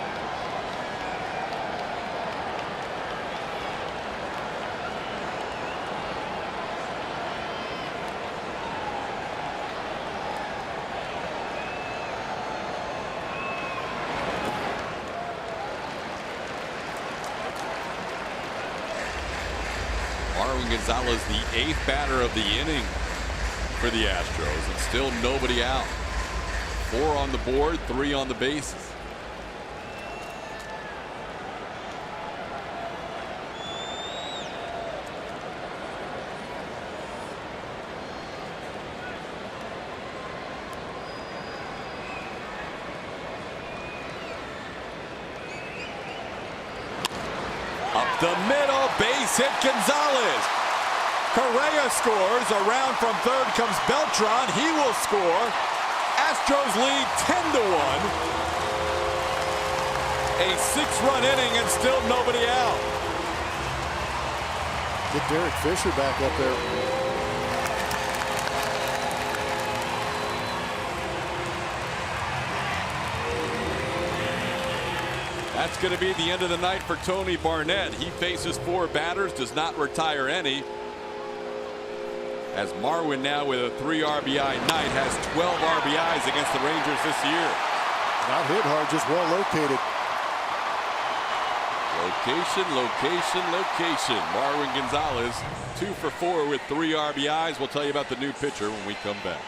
Marwin Gonzalez, the 8th batter of the inning for the Astros, and still nobody out. 4 on the board, 3 on the bases. Up the middle, base hit, Gonzalez. Correa scores. Around from third comes Beltran. He will score. Astros lead 10-1. A 6-run inning and still nobody out. Get Derek Fisher back up there. That's going to be the end of the night for Tony Barnett. He faces 4 batters, does not retire any. As Marwin now with a 3 RBI night has 12 RBIs against the Rangers this year. Not hit hard, just well located. Location, location, location. Marwin Gonzalez 2 for 4 with 3 RBIs. We'll tell you about the new pitcher when we come back.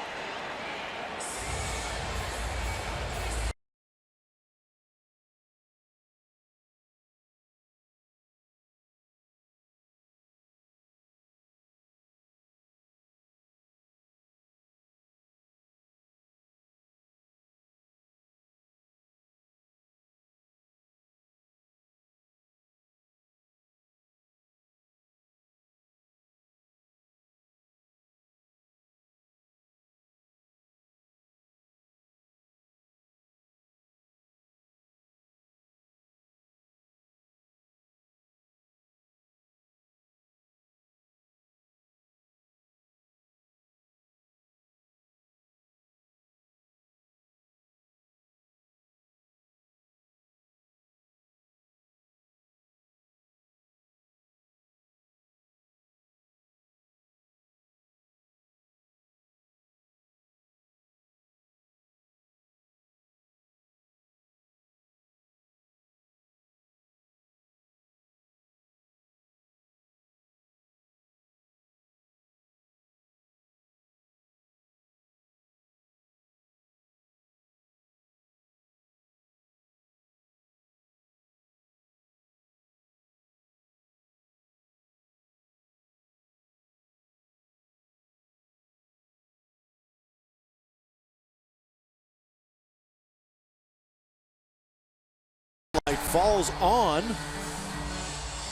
It falls on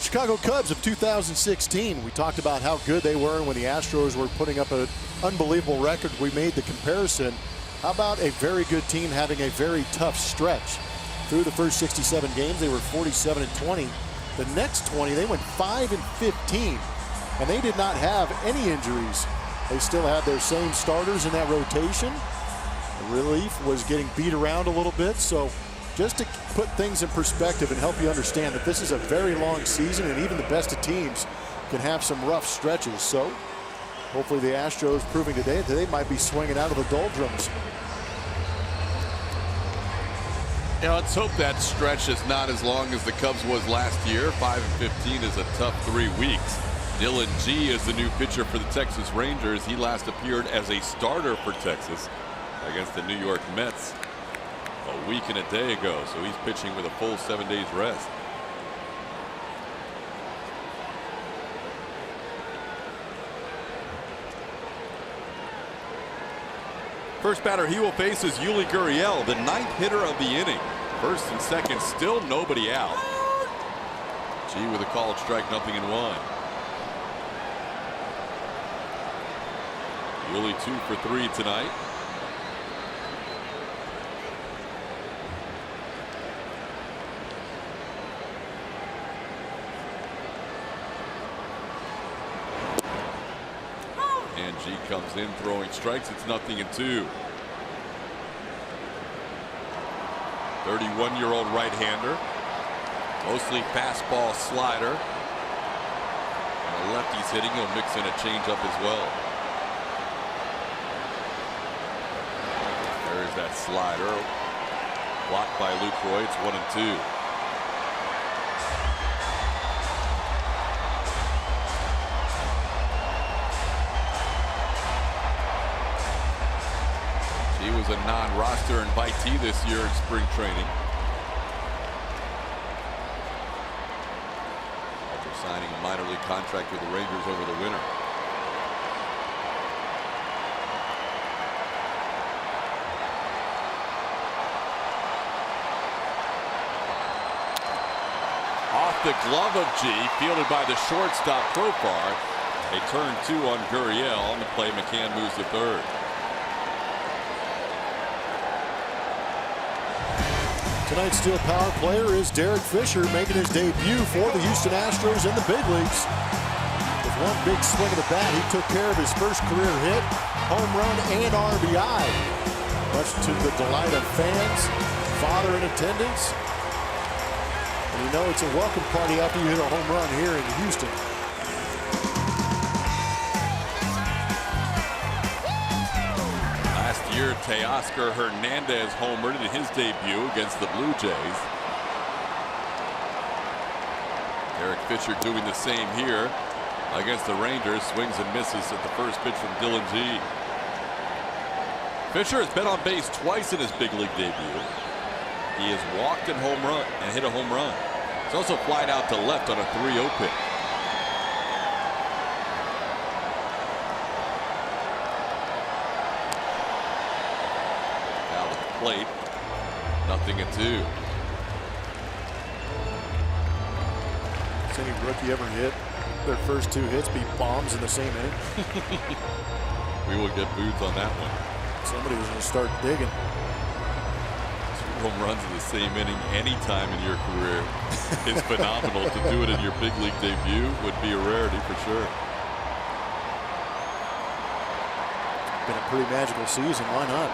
Chicago Cubs of 2016. We talked about how good they were when the Astros were putting up an unbelievable record. We made the comparison. How about a very good team having a very tough stretch? Through the first 67 games, they were 47-20. The next 20, they went 5-15, and they did not have any injuries. They still had their same starters in that rotation. The relief was getting beat around a little bit, so just to put things in perspective and help you understand that this is a very long season, and even the best of teams can have some rough stretches. So hopefully the Astros proving today that they might be swinging out of the doldrums. Yeah, let's hope that stretch is not as long as the Cubs was last year. 5-15 is a tough 3 weeks. Dylan G is the new pitcher for the Texas Rangers. He last appeared as a starter for Texas against the New York Mets a week and a day ago, so he's pitching with a full 7 days rest. First batter he will face is Yuli Gurriel, the 9th hitter of the inning. First and second, still nobody out. G with a called strike, 0-1. Yuli 2 for 3 tonight. And G comes in throwing strikes. It's 0-2. 31-year-old right-hander. Mostly fastball slider. And a lefty's hitting. He'll mix in a changeup as well. There's that slider. Blocked by Lucroy. It's 1-2. He was a non-roster invitee this year in spring training. After signing a minor league contract with the Rangers over the winter. Off the glove of G, fielded by the shortstop Profar. A turn 2 on Gurriel. On the play, McCann moves to third. Tonight's Steel Power player is Derek Fisher, making his debut for the Houston Astros in the big leagues. With one big swing of the bat, he took care of his first career hit, home run, and RBI. Much to the delight of fans, father in attendance. And you know it's a welcome party after you hit a home run here in Houston. Last year, Teoscar Hernandez homered in his debut against the Blue Jays. Derek Fisher doing the same here against the Rangers. Swings and misses at the first pitch from Dylan G. Fisher has been on base twice in his big league debut. He has walked and hit a home run. He's also flied out to left on a 3-0 pitch. Plate, 0-2. Has any rookie ever hit their first 2 hits be bombs in the same inning? We will get boots on that one. Somebody was going to start digging. 2 home runs in the same inning anytime in your career is phenomenal. To do it in your big league debut would be a rarity for sure. Been a pretty magical season. Why not?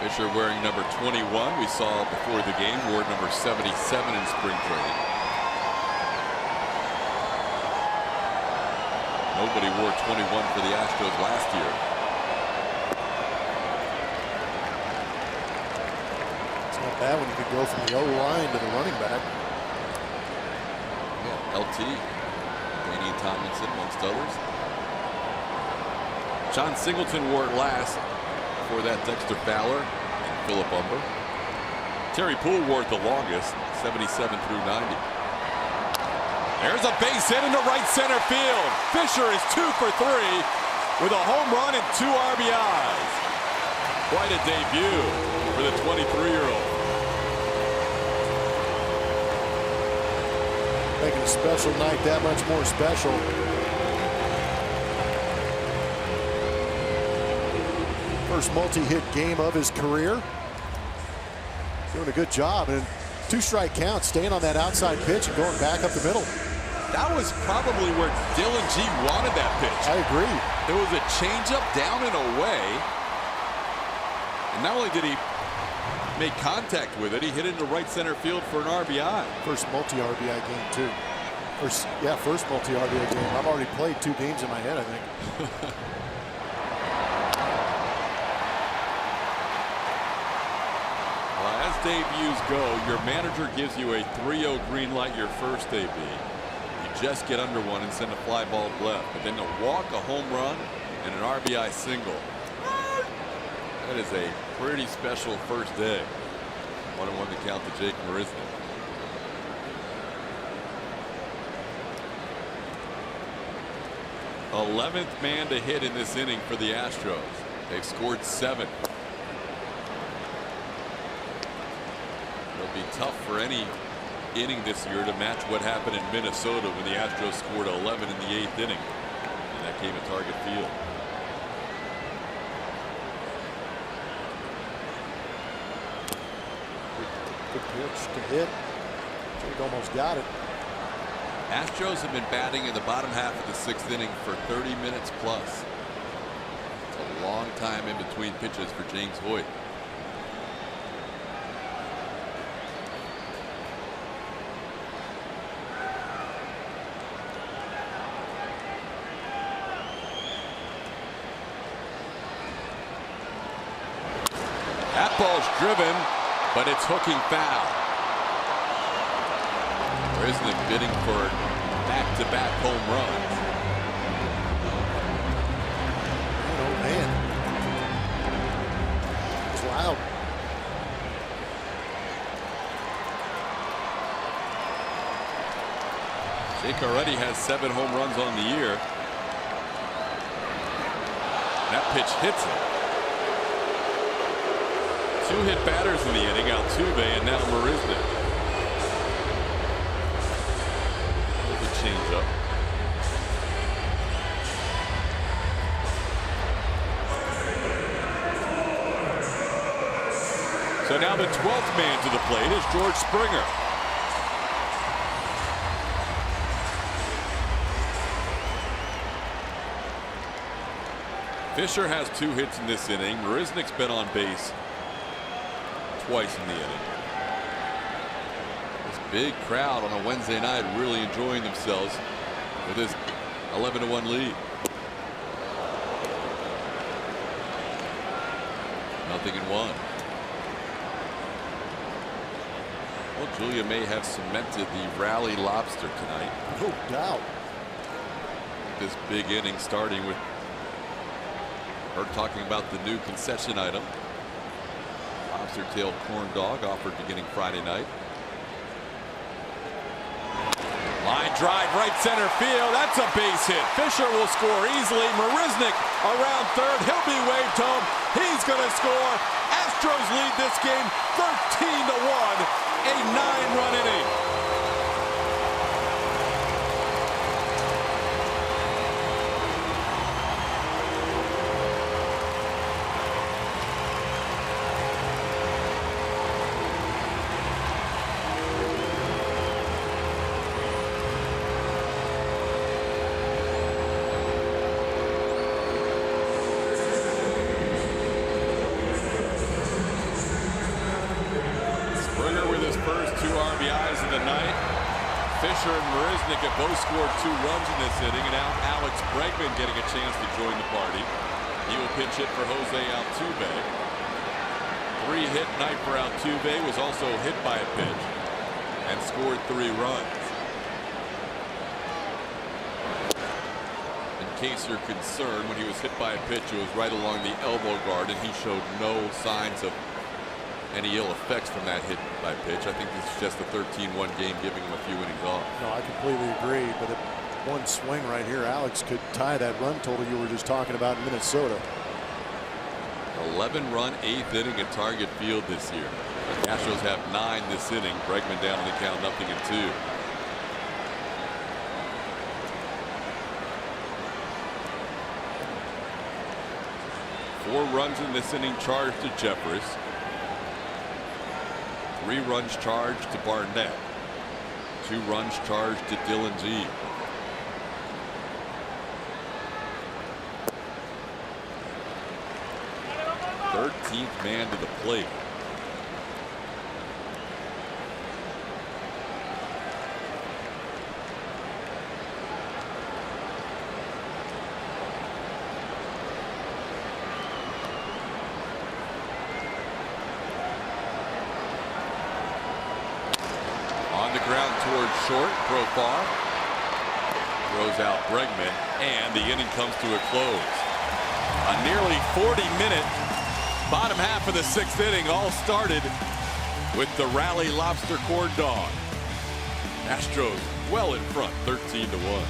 Fisher wearing number 21. We saw before the game wore number 77 in spring training. Nobody wore 21 for the Astros last year. It's not bad when you could go from the O-line to the running back. Yeah, LT, Danny Tomlinson, amongst others. John Singleton wore it last. Before that, Dexter Fowler and Philip Umber. Terry Poole wore it the longest, 77 through 90. There's a base hit into right center field. Fisher is 2 for 3 with a home run and 2 RBIs. Quite a debut for the 23-year-old. Making a special night that much more special. First multi-hit game of his career. Doing a good job, and 2-strike count, staying on that outside pitch and going back up the middle. That was probably where Dylan G wanted that pitch. I agree. It was a changeup down and away. And not only did he make contact with it, he hit it into right center field for an RBI. First multi-RBI game, too. First multi-RBI game. I've already played 2 games in my head, I think. As debuts go, your manager gives you a 3-0 green light your first debut. You just get under one and send a fly ball left. But then to walk, a home run, and an RBI single. That is a pretty special first day. 1-1 to count to Jake Marisnik. th man to hit in this inning for the Astros. They've scored 7. It'll be tough for any inning this year to match what happened in Minnesota when the Astros scored 11 in the 8th inning. And that came at Target Field. Good pitch to hit. Jake almost got it. Astros have been batting in the bottom half of the 6th inning for 30 minutes plus. It's a long time in between pitches for James Hoyt. That ball's driven, but it's hooking foul. Marisnik bidding for back-to-back home runs. Oh, man. It's loud. Jake already has 7 home runs on the year. That pitch hits it. 2 hit batters in the inning, Altuve and now Marisnik. Good change up. So now the 12th man to the plate is George Springer. Fisher has 2 hits in this inning. Marisnik's been on base twice in the inning. This big crowd on a Wednesday night really enjoying themselves with this 11-1 lead. Nothing in 1. Well, Julia may have cemented the rally lobster tonight. No doubt. This big inning starting with her talking about the new concession item. Lobster tail corn dog offered beginning Friday night. Line drive right center field. That's a base hit. Fisher will score easily. Marisnik around third. He'll be waved home. He's going to score. Astros lead this game 13-1. A 9-run inning. Fisher and Marisnik have both scored 2 runs in this inning, and now Alex Bregman getting a chance to join the party. He will pinch hit for Jose Altuve. 3-hit night for Altuve, was also hit by a pitch and scored 3 runs. In case you're concerned, when he was hit by a pitch, it was right along the elbow guard, and he showed no signs of any ill effects from that hit by pitch. I think this is just a 13-1 game, giving him a few innings off. No, I completely agree. But one swing right here, Alex, could tie that run total you were just talking about in Minnesota. 11-run 8th inning at Target Field this year. The Astros have 9 this inning. Bregman down in the count, 0-2. Four runs in this inning charged to Jeffress. 3 runs charged to Barnett. 2 runs charged to Dylan G. Thirteenth man to the plate. On the ground towards short, Profar throws out Bregman, and the inning comes to a close. A nearly 40-minute bottom half of the 6th inning all started with the Rally Lobster Corn Dog. Astros well in front, 13-1.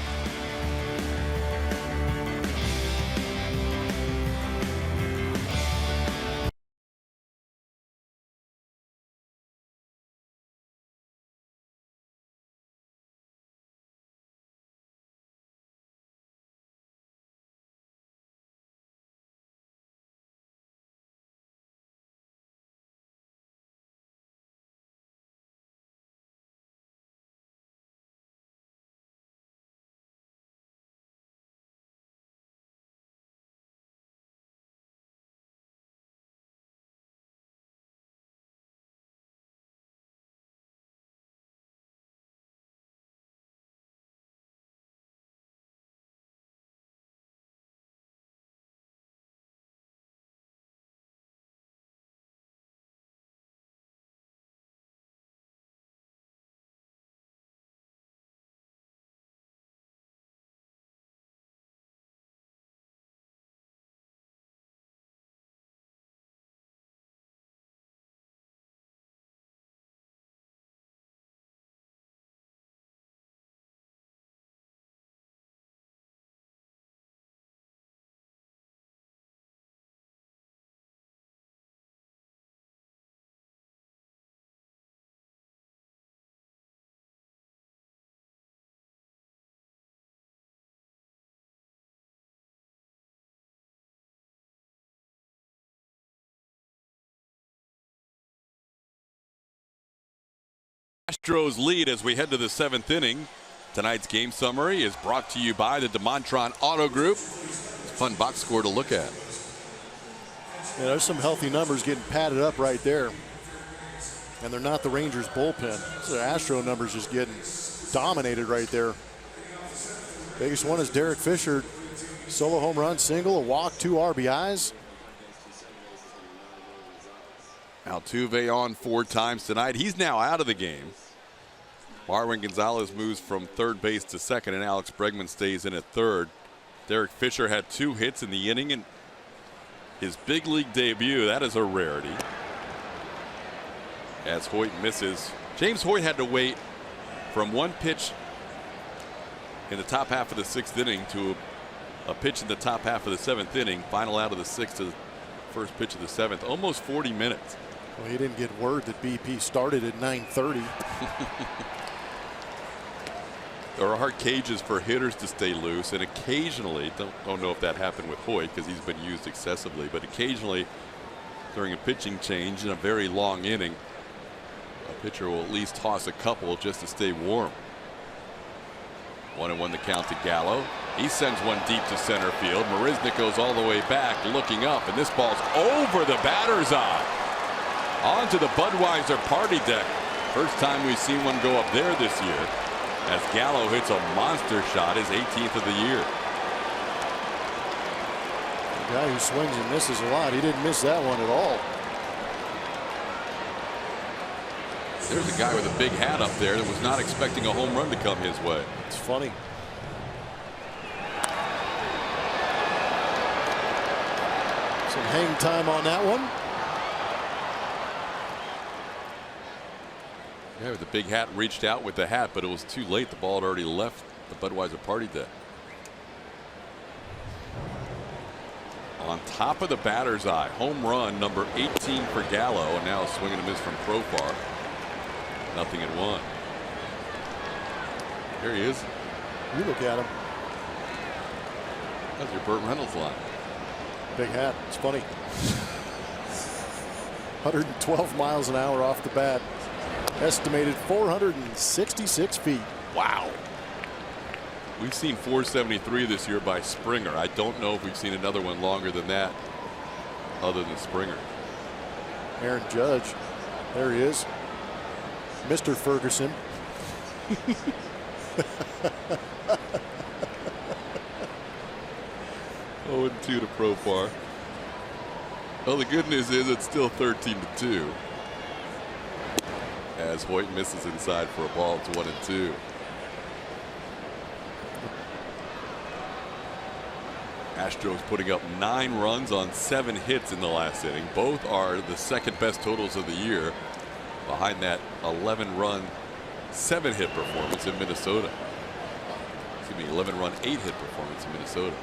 Astros lead as we head to the 7th inning. Tonight's game summary is brought to you by the DeMontron Auto Group. It's a fun box score to look at. Yeah, there's some healthy numbers getting padded up right there. And they're not the Rangers bullpen. So the Astro numbers just getting dominated right there. Biggest one is Derek Fisher. Solo home run, single, a walk, 2 RBIs. Altuve on 4 times tonight. He's now out of the game. Marwin Gonzalez moves from third base to second, and Alex Bregman stays in at third. Derek Fisher had 2 hits in the inning in his big league debut. That is a rarity. As Hoyt misses. James Hoyt had to wait from 1 pitch in the top half of the 6th inning to a pitch in the top half of the 7th inning. Final out of the 6th to the first pitch of the 7th. Almost 40 minutes. Well, he didn't get word that BP started at 9:30. There are hard cages for hitters to stay loose, and occasionally, don't know if that happened with Hoyt because he's been used excessively, but occasionally during a pitching change in a very long inning, a pitcher will at least toss a couple just to stay warm. 1-1 the count to Gallo. He sends one deep to center field. Marisnik goes all the way back, looking up, and this ball's over the batter's eye. Onto the Budweiser party deck. First time we've seen one go up there this year, as Gallo hits a monster shot, his 18th of the year. The guy who swings and misses a lot, he didn't miss that one at all. There's a guy with a big hat up there that was not expecting a home run to come his way. It's funny. Some hang time on that one. Yeah, the big hat reached out with the hat, but it was too late. The ball had already left the Budweiser party deck. On top of the batter's eye, home run number 18 for Gallo, and now a swing and a miss from Profar. Nothing in one. Here he is. You look at him. That's your Burt Reynolds line. Big hat. It's funny. 112 miles an hour off the bat. Estimated 466 feet. Wow. We've seen 473 this year by Springer. I don't know if we've seen another one longer than that other than Springer. Aaron Judge. There he is. Mr. Ferguson. 0-2 to Profar. Well, the good news is it's still 13-2. As Hoyt misses inside for a ball, it's 1-2. Astros putting up 9 runs on 7 hits in the last inning. Both are the second best totals of the year, behind that 11-run 7-hit performance in Minnesota. Excuse me, 11-run 8-hit performance in Minnesota.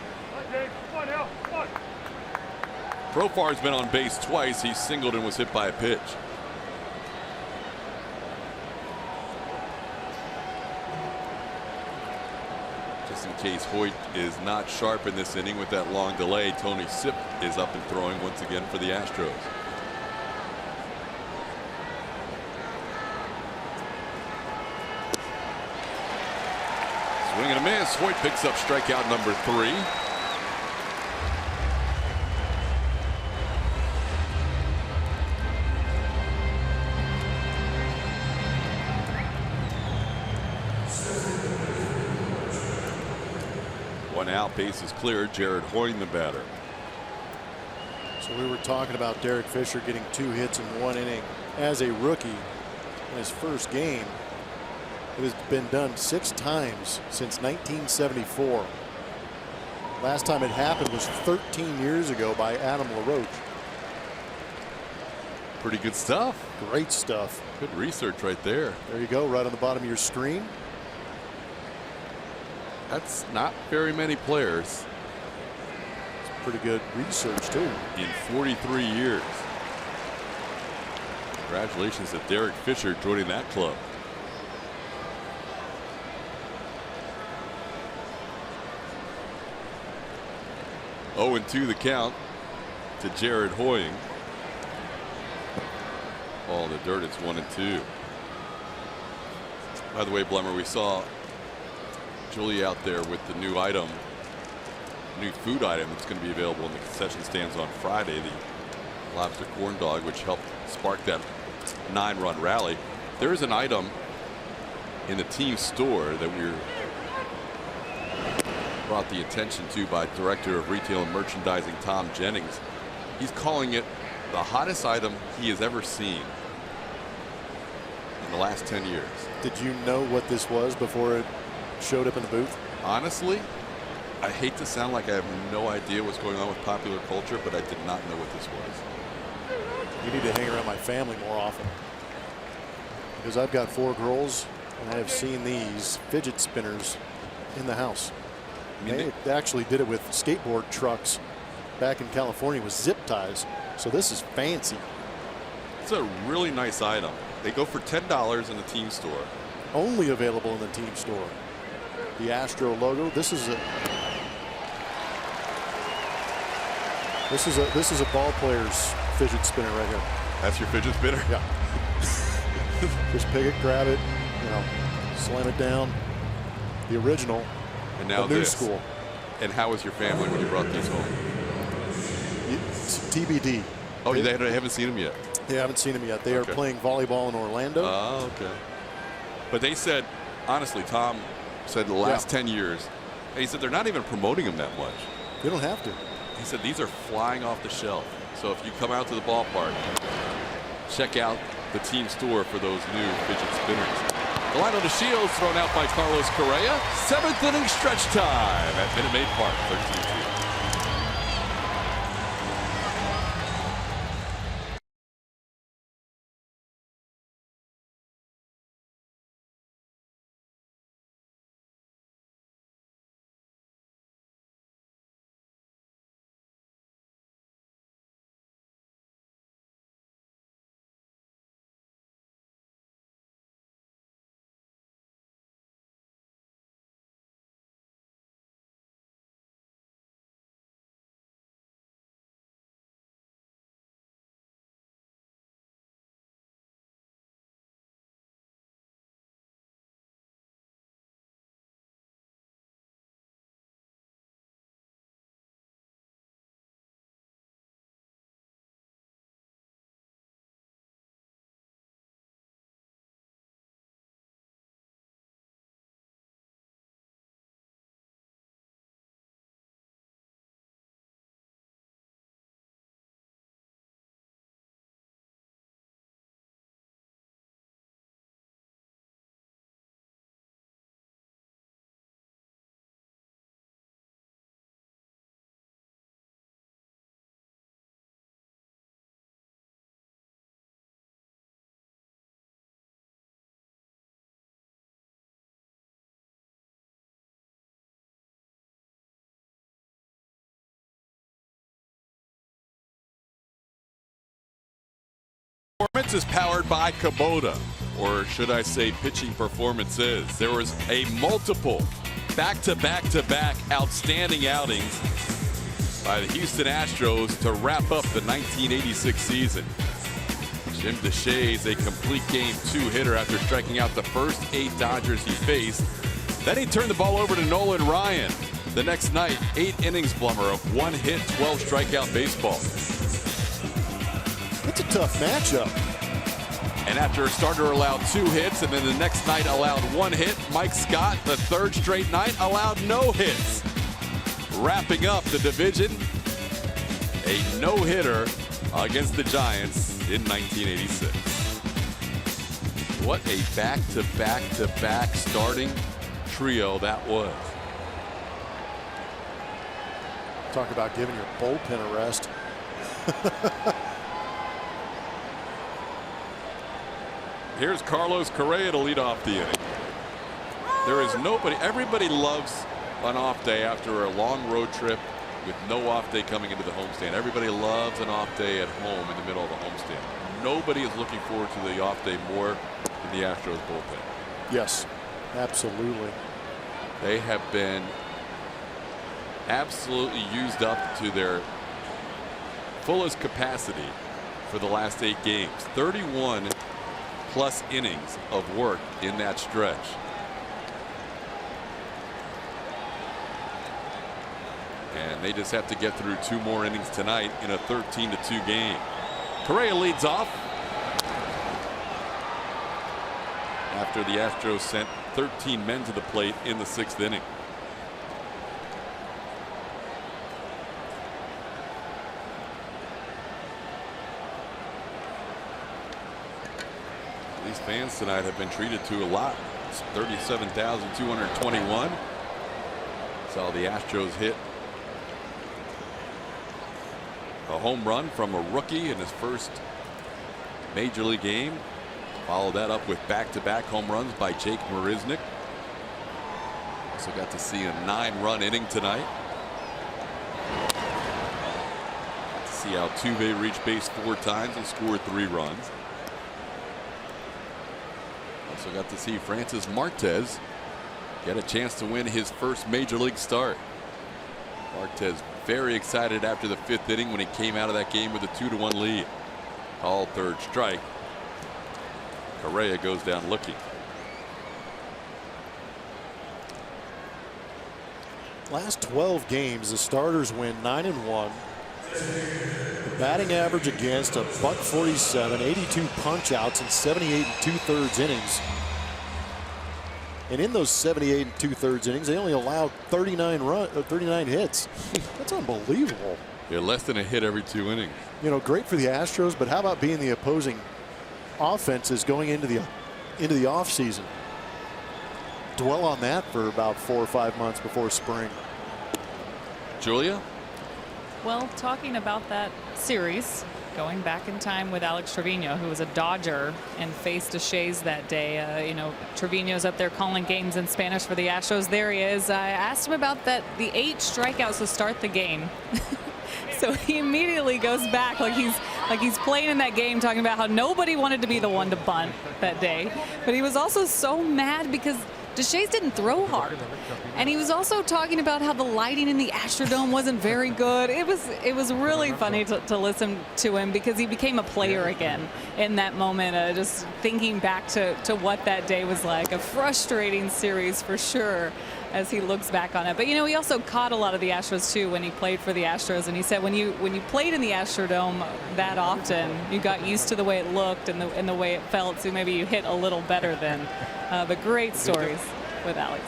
Profar's been on base twice. He singled and was hit by a pitch. Just in case Hoyt is not sharp in this inning with that long delay, Tony Sipp is up and throwing once again for the Astros. Swing and a miss. Hoyt picks up strikeout number 3. One out, base is clear. Jared Hoying, the batter. So we were talking about Derek Fisher getting 2 hits in 1 inning as a rookie in his first game. It has been done 6 times since 1974. Last time it happened was 13 years ago by Adam LaRoche. Pretty good stuff. Great stuff. Good research right there. There you go, right on the bottom of your screen. That's not very many players. It's pretty good research too. In 43 years. Congratulations to Derek Fisher joining that club. Oh, and 2 the count to Jared Hoying. All the dirt, it's 1-2. By the way, Blummer, we saw Julie out there with the new item, new food item that's going to be available in the concession stands on Friday, the lobster corn dog, which helped spark that 9-run rally. There is an item in the team store that we're brought the attention to by Director of Retail and Merchandising Tom Jennings. He's calling it the hottest item he has ever seen in the last 10 years. Did you know what this was before it showed up in the booth? Honestly, I hate to sound like I have no idea what's going on with popular culture, but I did not know what this was. You need to hang around my family more often, because I've got 4 girls and I have seen these fidget spinners in the house. I mean, They actually did it with skateboard trucks back in California with zip ties. So this is fancy. it's a really nice item. They go for $10 in the team store. Only available in the team store. The Astro logo. This is a ball player's fidget spinner right here. That's your fidget spinner? Yeah. Just pick it, grab it, you know, slam it down. The original. And now the new this. school. And how was your family when you brought these home? It's TBD. Oh, they haven't seen them yet. They haven't seen them yet. They are playing volleyball in Orlando. Oh, okay. But they said, honestly, Tom said the last 10 years, and he said they're not even promoting them that much. They don't have to. He said these are flying off the shelf. So if you come out to the ballpark, check out the team store for those new fidget spinners. The line on the Shields thrown out by Carlos Correa. 7th inning stretch time at Minute Maid Park, 13-2. Performance is powered by Kubota, or should I say pitching performances. There was a multiple back-to-back-to-back outstanding outings by the Houston Astros to wrap up the 1986 season. Jim Deshaies, a complete game two-hitter after striking out the first 8 Dodgers he faced. Then he turned the ball over to Nolan Ryan. The next night, 8 innings blummer of 1 hit, 12 strikeout baseball. It's a tough matchup. And after a starter allowed 2 hits and then the next night allowed 1 hit, Mike Scott, the 3rd straight night, allowed no hits. Wrapping up the division, a no-hitter against the Giants in 1986. What a back-to-back-to-back starting trio that was. Talk about giving your bullpen a rest. Here's Carlos Correa to lead off the inning. There is nobody. Everybody loves an off day after a long road trip with no off day coming into the homestand. Everybody loves an off day at home in the middle of the homestand. Nobody is looking forward to the off day more than the Astros bullpen. Yes, absolutely. They have been absolutely used up to their fullest capacity for the last 8 games. 31 plus innings of work in that stretch. And they just have to get through 2 more innings tonight in a 13-2 game. Correa leads off after the Astros sent 13 men to the plate in the 6th inning. These fans tonight have been treated to a lot. It's 37,221. Saw the Astros hit a home run from a rookie in his first major league game. Followed that up with back-to-back home runs by Jake Marisnick. Also got to see a 9-run inning tonight. Got to see Altuve reach base 4 times and score 3 runs. Also got to see Francis Martez get a chance to win his first major league start. Martez very excited after the 5th inning when he came out of that game with a 2-1 lead. All 3rd strike. Correa goes down looking. Last 12 games, the starters win 9-1. The batting average against a .47, 82 punch outs in 78 2/3 innings. And in those 78 2/3 innings, they only allowed 39 hits. That's unbelievable. Yeah, less than a hit every 2 innings. You know, great for the Astros, but how about being the opposing offenses going into the offseason? Dwell on that for about 4 or 5 months before spring. Julia? Well, talking about that series, going back in time with Alex Trevino, who was a Dodger and faced Deshaies that day. You know, Trevino's up there calling games in Spanish for the Astros. There he is. I asked him about the 8 strikeouts to start the game. So he immediately goes back like he's playing in that game, talking about how nobody wanted to be the one to bunt that day. But he was also so mad because Deshaies didn't throw hard. And he was also talking about how the lighting in the Astrodome wasn't very good. It was really funny to listen to him because he became a player again in that moment, just thinking back to what that day was like. A frustrating series for sure as he looks back on it. But, you know, he also caught a lot of the Astros, too, when he played for the Astros. And he said when you played in the Astrodome that often, you got used to the way it looked and the way it felt. So maybe you hit a little better then. But great stories with Alex.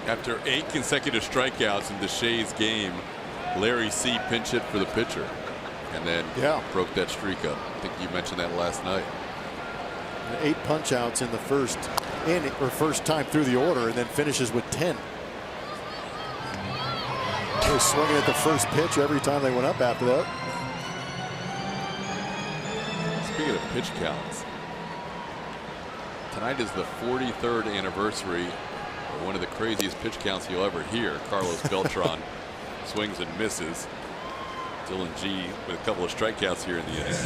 After 8 consecutive strikeouts in Deshaies' game, Larry C. pinch hit for the pitcher and then broke that streak up. I think you mentioned that last night. 8 punch outs in the first time through the order, and then finishes with 10. They were swinging at the first pitch every time they went up after that. Speaking of pitch counts, tonight is the 43rd anniversary of one of the craziest pitch counts you'll ever hear. Carlos Beltran swings and misses. Dylan G with a couple of strikeouts here in the inning.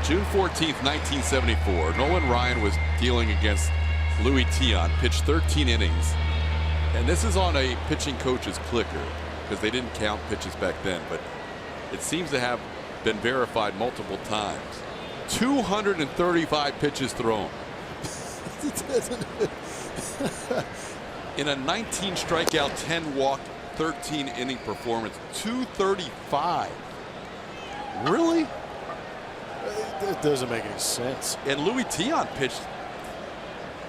June 14th, 1974. Nolan Ryan was dealing against Louis Tiant, pitched 13 innings. And this is on a pitching coach's clicker because they didn't count pitches back then, but it seems to have been verified multiple times. 235 pitches thrown. In a 19 strikeout, 10 walk, 13 inning performance, 235. Really? It doesn't make any sense. And Louis Tiant pitched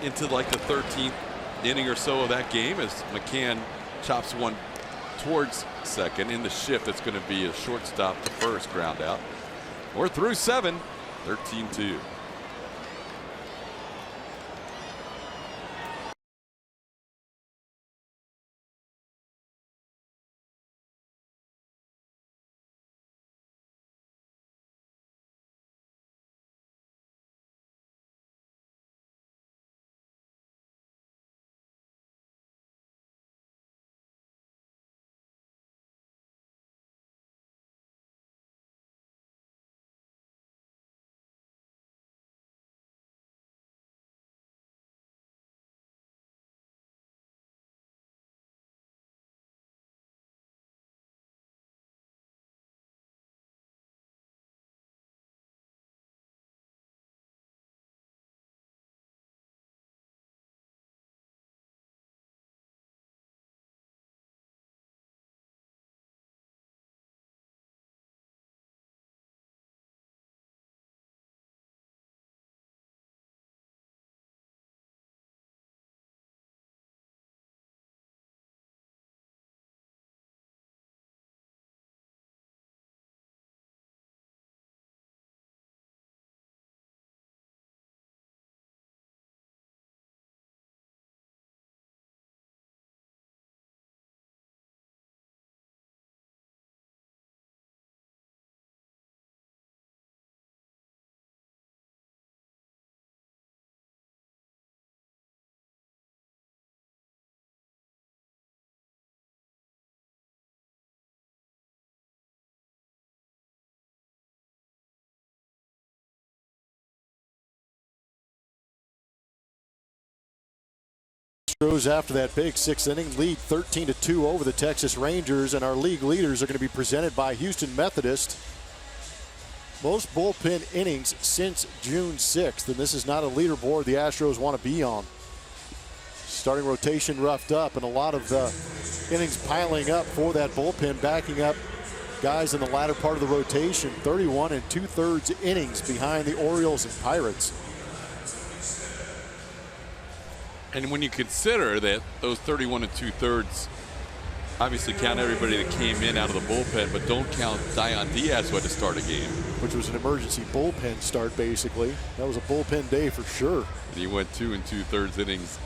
into like the 13th inning or so of that game as McCann chops one towards second. In the shift, it's going to be a shortstop to first, ground out. We're through 7, 13-2. Astros after that big 6th inning lead 13-2 over the Texas Rangers, and our league leaders are going to be presented by Houston Methodist. Most bullpen innings since June 6th, and this is not a leaderboard the Astros want to be on. Starting rotation roughed up, and a lot of the innings piling up for that bullpen, backing up guys in the latter part of the rotation. 31 2/3 innings behind the Orioles and Pirates. And when you consider that those 31 2/3 obviously count everybody that came in out of the bullpen, but don't count Dion Diaz who had to start a game. Which was an emergency bullpen start, basically. That was a bullpen day for sure. And he went 2 2/3 innings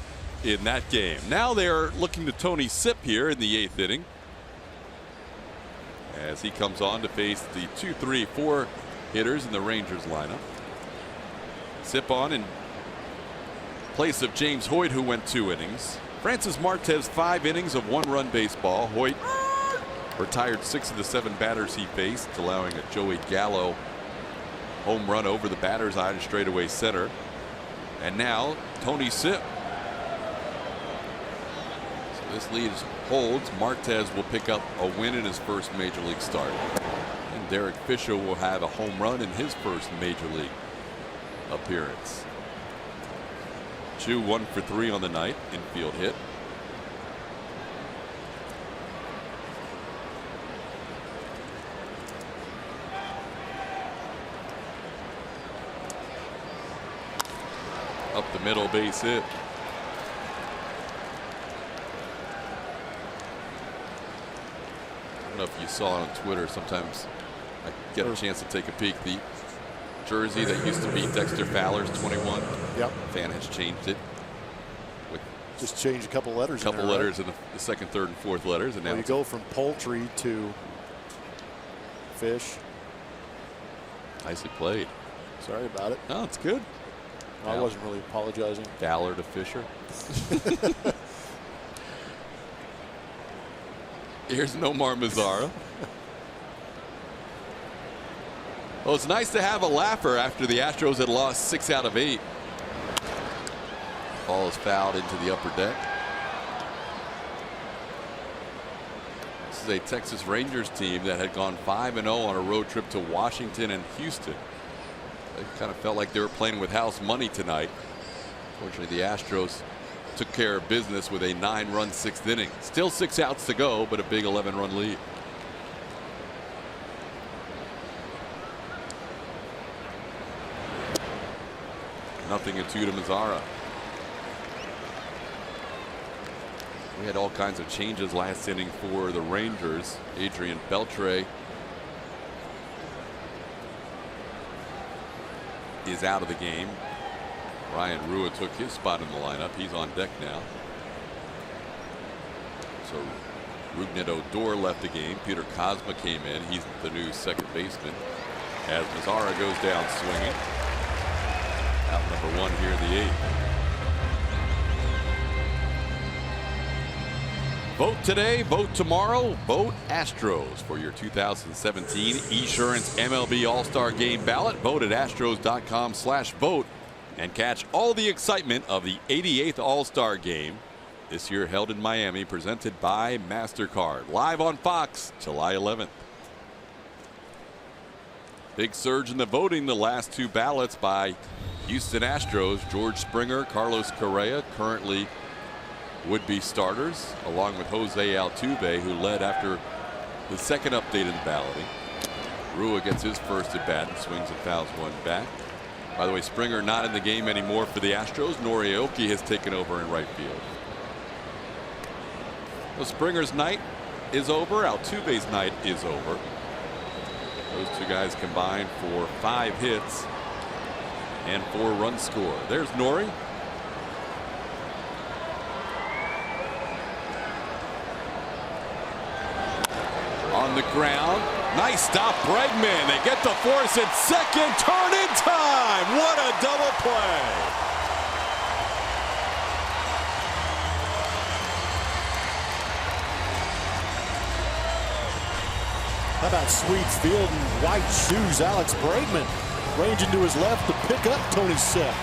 in that game. Now they're looking to Tony Sipp here in the 8th inning, as he comes on to face the 2, 3, 4 hitters in the Rangers lineup. Sipp on in place of James Hoyt, who went 2 innings. Francis Martez 5 innings of 1-run baseball. Hoyt retired 6 of the 7 batters he faced, allowing a Joey Gallo home run over the batter's eye to straightaway center. And now Tony Sipp. So this lead holds. Martez will pick up a win in his first major league start, and Derek Fisher will have a home run in his first major league appearance. Chu 1 for 3 on the night, infield hit. Up the middle, base hit. I don't know if you saw it on Twitter. Sometimes I get a chance to take a peek. The jersey that used to be Dexter Fowler's 21. Yep. Fan has changed it. With just changed a couple letters. A couple letters in the second, third, and fourth letters, and now you go from poultry to fish. Nicely played. Sorry about it. No, it's good. I wasn't really apologizing. Fowler to Fisher. Here's Nomar Mazara. Well, it's nice to have a laugher after the Astros had lost 6 out of 8. Ball is fouled into the upper deck. This is a Texas Rangers team that had gone 5-0 on a road trip to Washington and Houston. They kind of felt like they were playing with house money tonight. Fortunately, the Astros took care of business with a 9-run 6th inning. Still 6 outs to go, but a big 11-run lead. Nothing in 2 to Mazzara. We had all kinds of changes last inning for the Rangers. Adrian Beltre is out of the game. Ryan Rua took his spot in the lineup. He's on deck now. So Rougned Odor left the game. Peter Kozma came in. He's the new second baseman as Mazzara goes down swinging. Out number 1 here in the 8th. Vote today, vote tomorrow, vote Astros for your 2017 Esurance MLB All-Star Game ballot. Vote at astros.com/vote and catch all the excitement of the 88th All-Star Game this year held in Miami, presented by MasterCard. Live on Fox, July 11th. Big surge in the voting. The last 2 ballots by Houston Astros. George Springer, Carlos Correa currently would-be starters, along with Jose Altuve, who led after the second update in the balloting. Rua gets his first at bat and swings and fouls one back. By the way, Springer not in the game anymore for the Astros. Nori Aoki has taken over in right field. So Springer's night is over. Altuve's night is over. Those 2 guys combined for 5 hits and 4 runs scored. There's Nori. On the ground. Nice stop, Bregman. They get the force at second. Turn in time. What a double play. How about sweep field and white shoes? Alex Bregman ranging to his left to pick up Tony Sepp.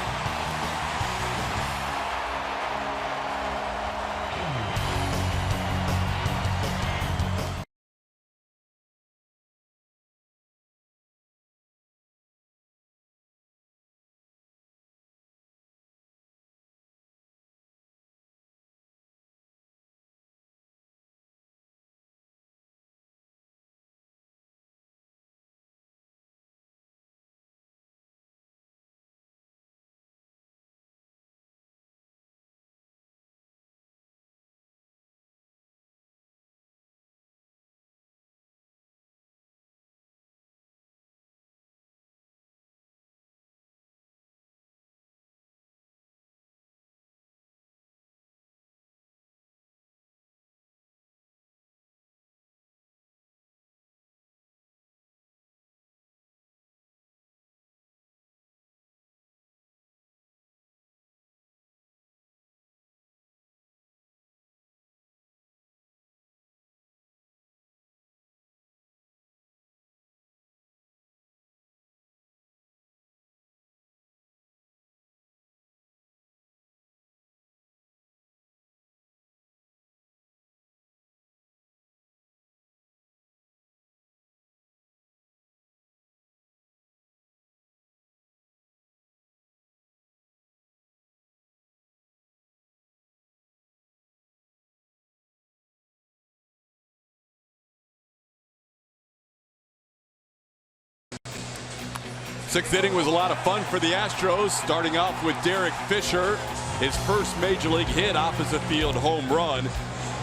Sixth inning was a lot of fun for the Astros, starting off with Derek Fisher, his first major league hit, opposite field home run.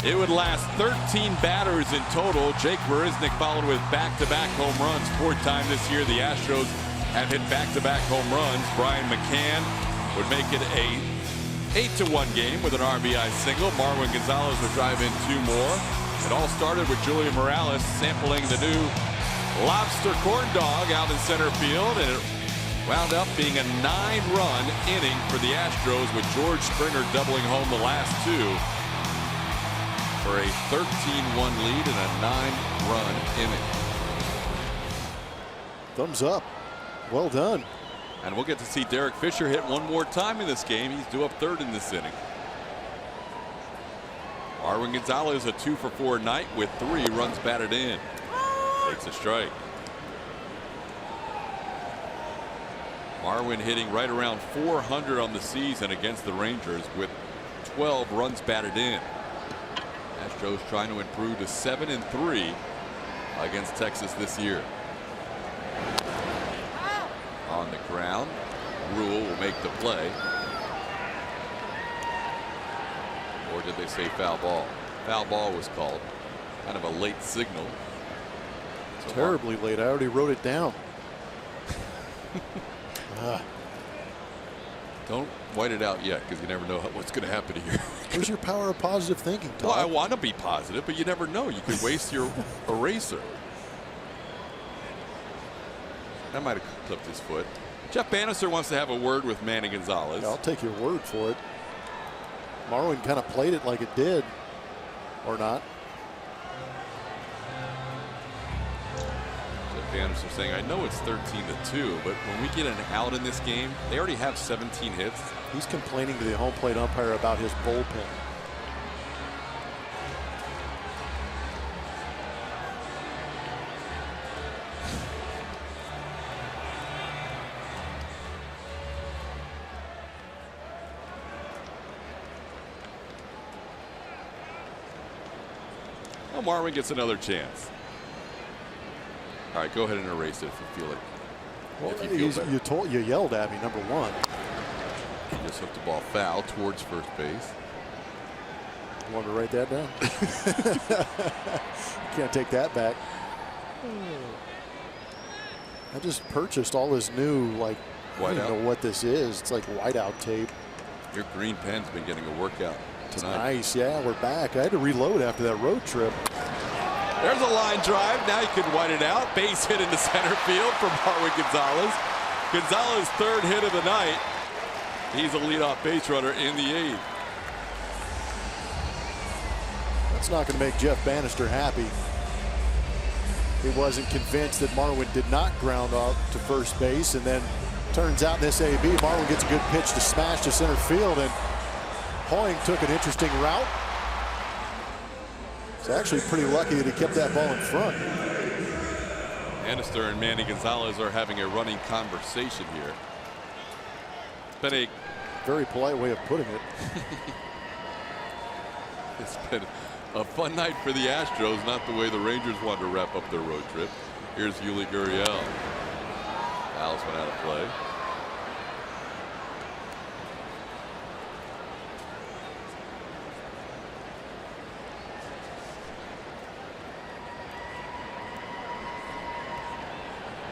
It would last 13 batters in total. Jake Marisnick followed with back-to-back home runs. 4th time this year the Astros have hit back-to-back home runs. Brian McCann would make it a 8-1 game with an RBI single. Marwin Gonzalez would drive in 2 more. It all started with Julian Morales sampling the new lobster corn dog out in center field, and it wound up being a 9-run inning for the Astros, with George Springer doubling home the last 2 for a 13-1 lead and a 9-run inning. Thumbs up. Well done. And we'll get to see Derek Fisher hit one more time in this game. He's due up third in this inning. Marwin Gonzalez, a 2-for-4 night with 3 runs batted in. Takes a strike. Marwin hitting right around 400 on the season against the Rangers with 12 runs batted in. Astros trying to improve to 7-3 against Texas this year. On the ground, Rule will make the play. Or did they say foul ball? Foul ball was called. Kind of a late signal. So terribly late. I already wrote it down. Don't white it out yet, because you never know what's going to happen here. Where's your power of positive thinking, Todd? Well, I want to be positive, but you never know. You could waste your eraser. That might have clipped his foot. Jeff Bannister wants to have a word with Manny Gonzalez. Yeah, I'll take your word for it. Marwin kind of played it like it did, or not. Jeff Bannister saying, I know it's 13-2, but when we get an out in this game, they already have 17 hits. He's complaining to the home plate umpire about his bullpen. Well, Marwin gets another chance. All right, go ahead and erase it if you feel it. Well, if you feel better. you yelled at me, number one. He just hooked the ball foul towards first base. You want me to write that down? You can't take that back. I just purchased all this new, like, I don't even know what this is. It's like whiteout tape. Your green pen's been getting a workout tonight. Nice, yeah, we're back. I had to reload after that road trip. There's a line drive. Now you can white it out. Base hit into center field from Marwin Gonzalez. Gonzalez' 3rd hit of the night. He's a leadoff base runner in the 8th. That's not going to make Jeff Bannister happy. He wasn't convinced that Marwin did not ground out to first base, and then turns out in this AB, Marwin gets a good pitch to smash to center field, and Hoying took an interesting route. He's actually pretty lucky that he kept that ball in front. Bannister and Manny Gonzalez are having a running conversation here. It's been a very polite way of putting it. It's been a fun night for the Astros, not the way the Rangers wanted to wrap up their road trip. Here's Yuli Gurriel. Fouls went out of play.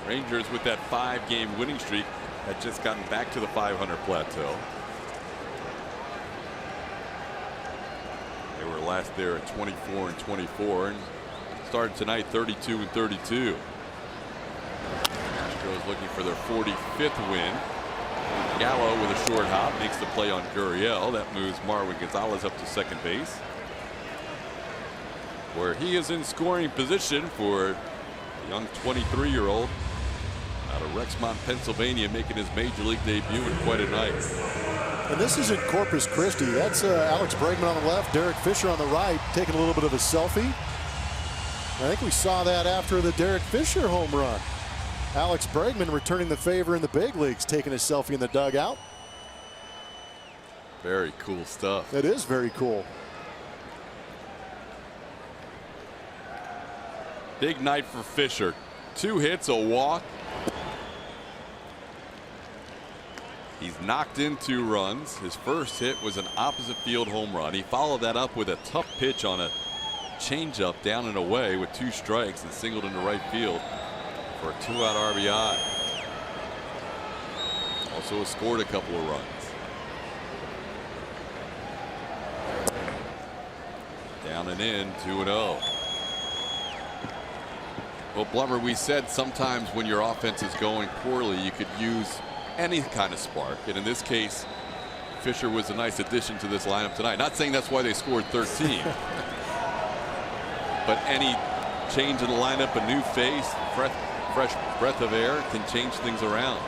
Rangers, with that 5-game winning streak, had just gotten back to the 500 plateau. They were last there at 24-24 and started tonight 32-32. Astros looking for their 45th win. Gallo with a short hop makes the play on Gurriel. That moves Marwin Gonzalez up to second base, where he is in scoring position for a young 23-year-old out of Rexmont, Pennsylvania, making his major league debut in quite a night. And this is in Corpus Christi. That's Alex Bregman on the left, Derek Fisher on the right, taking a little bit of a selfie. I think we saw that after the Derek Fisher home run. Alex Bregman returning the favor in the big leagues, taking a selfie in the dugout. Very cool stuff. It is very cool. Big night for Fisher. 2 hits, a walk. He's knocked in 2 runs. His first hit was an opposite field home run. He followed that up with a tough pitch on a changeup down and away with 2 strikes and singled into right field for a 2-out RBI. Also has scored a couple of runs. Down and in, 2-0. Well, Blummer, we said sometimes when your offense is going poorly, you could use any kind of spark. And in this case, Fisher was a nice addition to this lineup tonight. Not saying that's why they scored 13. But any change in the lineup, a new face, fresh breath of air can change things around.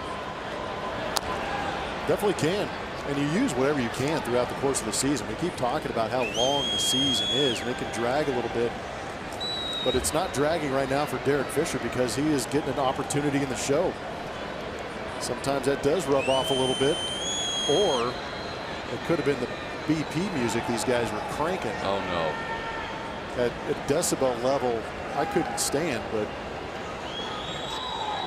Definitely can. And you use whatever you can throughout the course of the season. We keep talking about how long the season is, and it can drag a little bit. But it's not dragging right now for Derek Fisher because he is getting an opportunity in the show. Sometimes that does rub off a little bit. Or it could have been the BP music these guys were cranking. Oh, no. At a decibel level I couldn't stand, but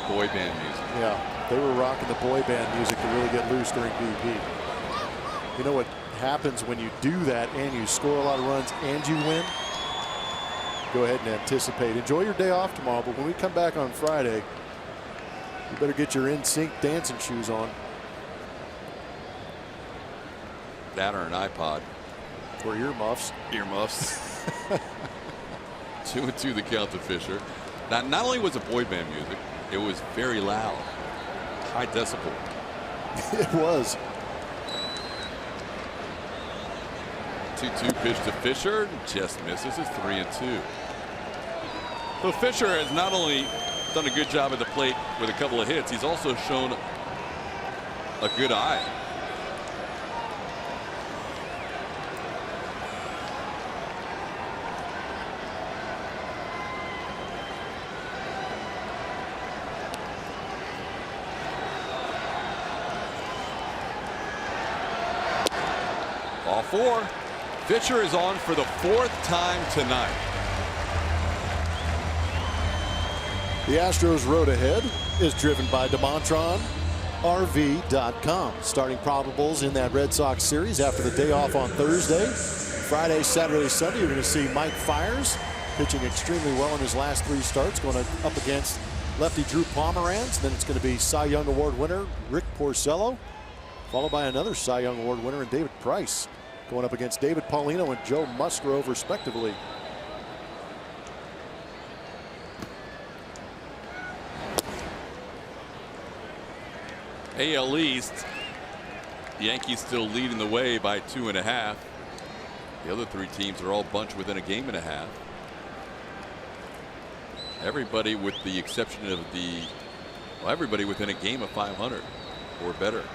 boy band music. Yeah, they were rocking the boy band music to really get loose during BP. You know what happens when you do that and you score a lot of runs and you win? Go ahead and anticipate. Enjoy your day off tomorrow, but when we come back on Friday, you better get your in-sync dancing shoes on. That or an iPod. Or earmuffs. Earmuffs. 2-2 the count to Fisher. Now, not only was it boy band music, it was very loud. High decibel. It was. 2-2 pitch to Fisher. Just misses. It's 3-2. So Fisher has not only done a good job at the plate with a couple of hits, he's also shown a good eye. Ball 4. Fisher is on for the 4th time tonight. The Astros road ahead is driven by DeMontronRV.com. Starting probables in that Red Sox series after the day off on Thursday. Friday, Saturday, Sunday, you're going to see Mike Fiers pitching extremely well in his last 3 starts, going up against lefty Drew Pomeranz. Then it's going to be Cy Young Award winner Rick Porcello, followed by another Cy Young Award winner and David Price, going up against David Paulino and Joe Musgrove, respectively. AL East, the Yankees still leading the way by 2.5. The other 3 teams are all bunched within a game and a half. Everybody with the exception of everybody within a game of 500 or better.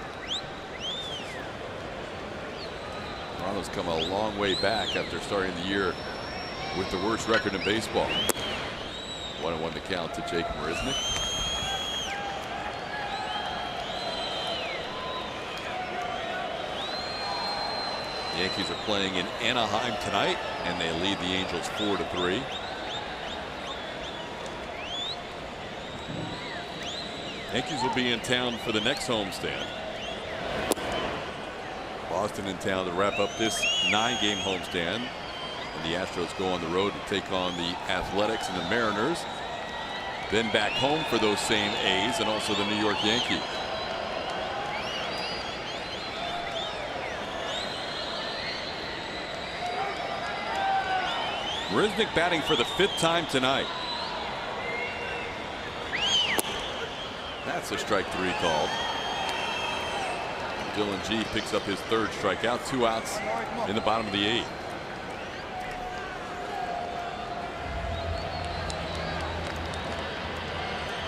Toronto's come a long way back after starting the year with the worst record in baseball. 1-1 to count to Jake Marisnick. The Yankees are playing in Anaheim tonight, and they lead the Angels 4-3. Yankees will be in town for the next homestand. Boston in town to wrap up this 9-game homestand. And the Astros go on the road to take on the Athletics and the Mariners. Then back home for those same A's and also the New York Yankees. Marisnick batting for the 5th time tonight. That's a strike 3 called. Dylan G picks up his 3rd strikeout. 2 outs in the bottom of the 8th.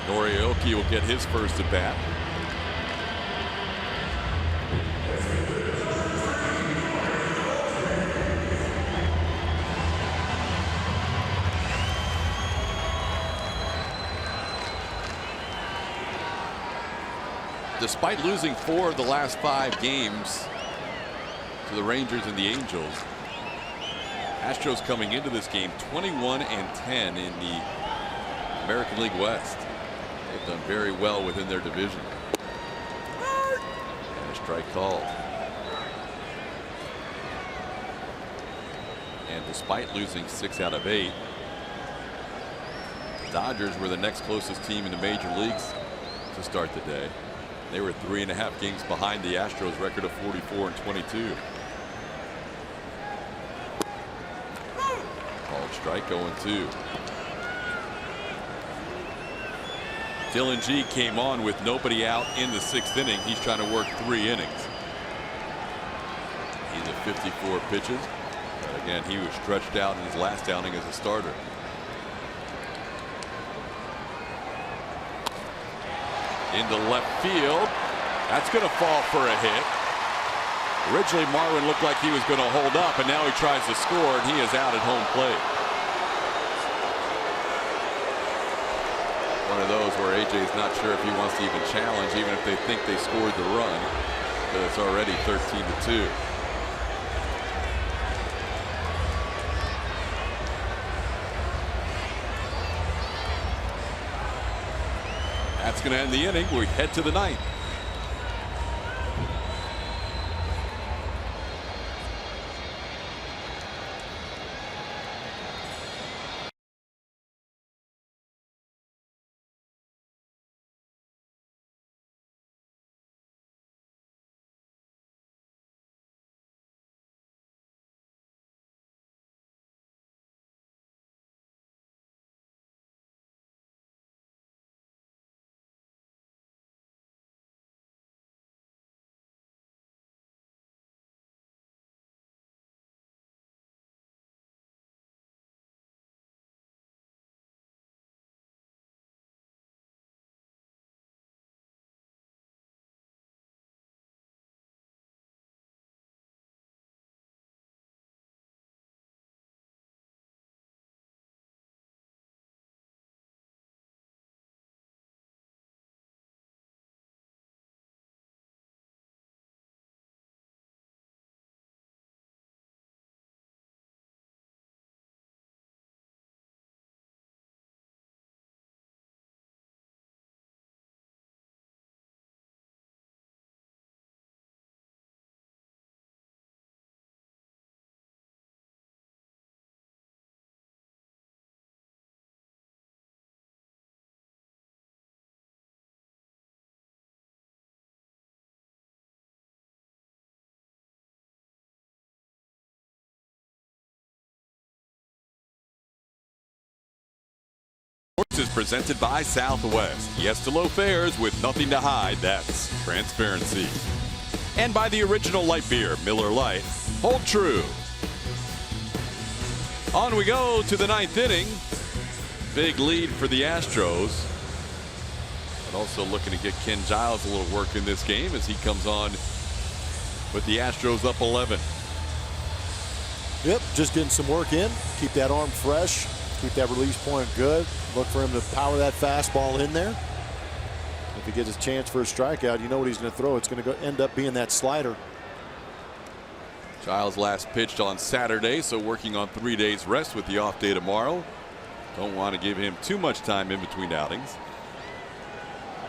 Orioles will get his first at bat. Despite losing 4 of the last 5 games to the Rangers and the Angels, Astros coming into this game 21-10 in the American League West. They've done very well within their division. And a strike called. And despite losing 6 out of 8, the Dodgers were the next closest team in the major leagues to start the day. They were 3.5 games behind the Astros record of 44-22. Called strike 0-2. Dylan G came on with nobody out in the 6th inning. He's trying to work 3 innings. He's at 54 pitches. But again, he was stretched out in his last outing as a starter. into left field. That's going to fall for a hit. Originally, Marwin looked like he was going to hold up, and now he tries to score, and he is out at home plate. One of those where AJ's not sure if he wants to even challenge, even if they think they scored the run, because it's already 13-2. That's going to end the inning. We head to the ninth. Is presented by Southwest. Yes to low fares with nothing to hide. That's transparency. And by the original light beer, Miller Lite. Hold true. On we go to the ninth inning. Big lead for the Astros. But also looking to get Ken Giles a little work in this game as he comes on with the Astros up 11. Yep, just getting some work in. Keep that arm fresh. Keep that release point good. Look for him to power that fastball in there. If he gets a chance for a strikeout, you know what he's going to throw. It's going to end up being that slider. Giles last pitched on Saturday, so working on 3 days rest with the off day tomorrow. Don't want to give him too much time in between outings.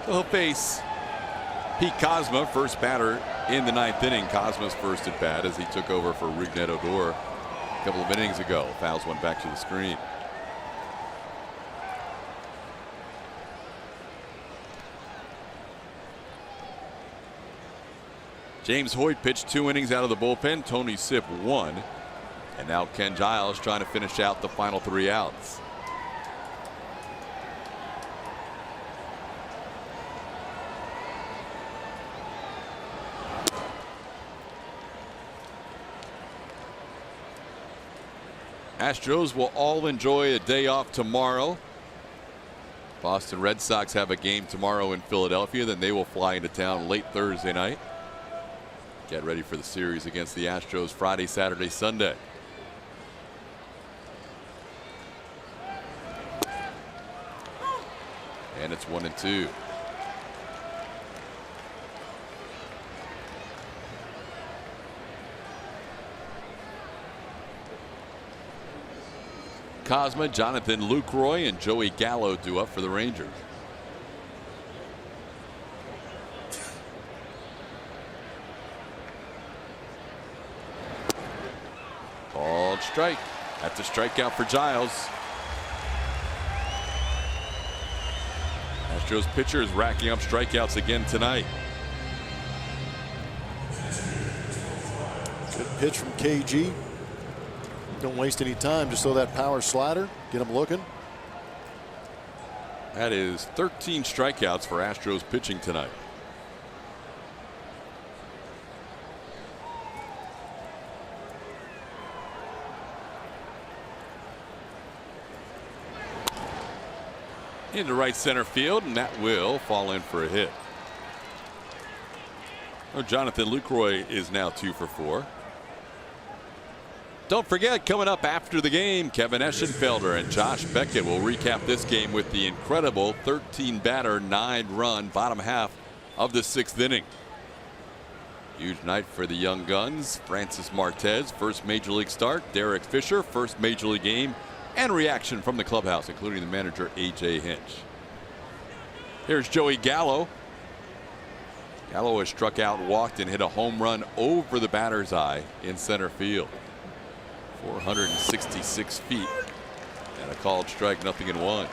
So he'll face Pete Kozma, first batter in the ninth inning. Kozma's first at bat as he took over for Rougned Odor a couple of innings ago. Fouls one back to the screen. James Hoyt pitched 2 innings out of the bullpen. Tony Sipp 1. And now Ken Giles trying to finish out the final 3 outs. Astros will all enjoy a day off tomorrow. Boston Red Sox have a game tomorrow in Philadelphia. Then they will fly into town late Thursday night. Get ready for the series against the Astros Friday, Saturday, Sunday. And it's 1-2. Kozma, Jonathan Lucroy, and Joey Gallo due up for the Rangers. Called strike. That's a strikeout for Giles. Astros pitcher is racking up strikeouts again tonight. Good pitch from KG. Don't waste any time. Just throw that power slider. Get him looking. That is 13 strikeouts for Astros pitching tonight. into right center field, and that will fall in for a hit. Oh, Jonathan Lucroy is now 2 for 4. Don't forget, coming up after the game, Kevin Eschenfelder and Josh Beckett will recap this game with the incredible 13-batter, 9-run bottom half of the 6th inning. Huge night for the young guns. Francis Martez, first major league start. Derek Fisher, first major league game, and reaction from the clubhouse, including the manager A.J. Hinch. Here's Joey Gallo. Gallo has struck out, walked, and hit a home run over the batter's eye in center field. 466 feet, and a called strike, 0-1.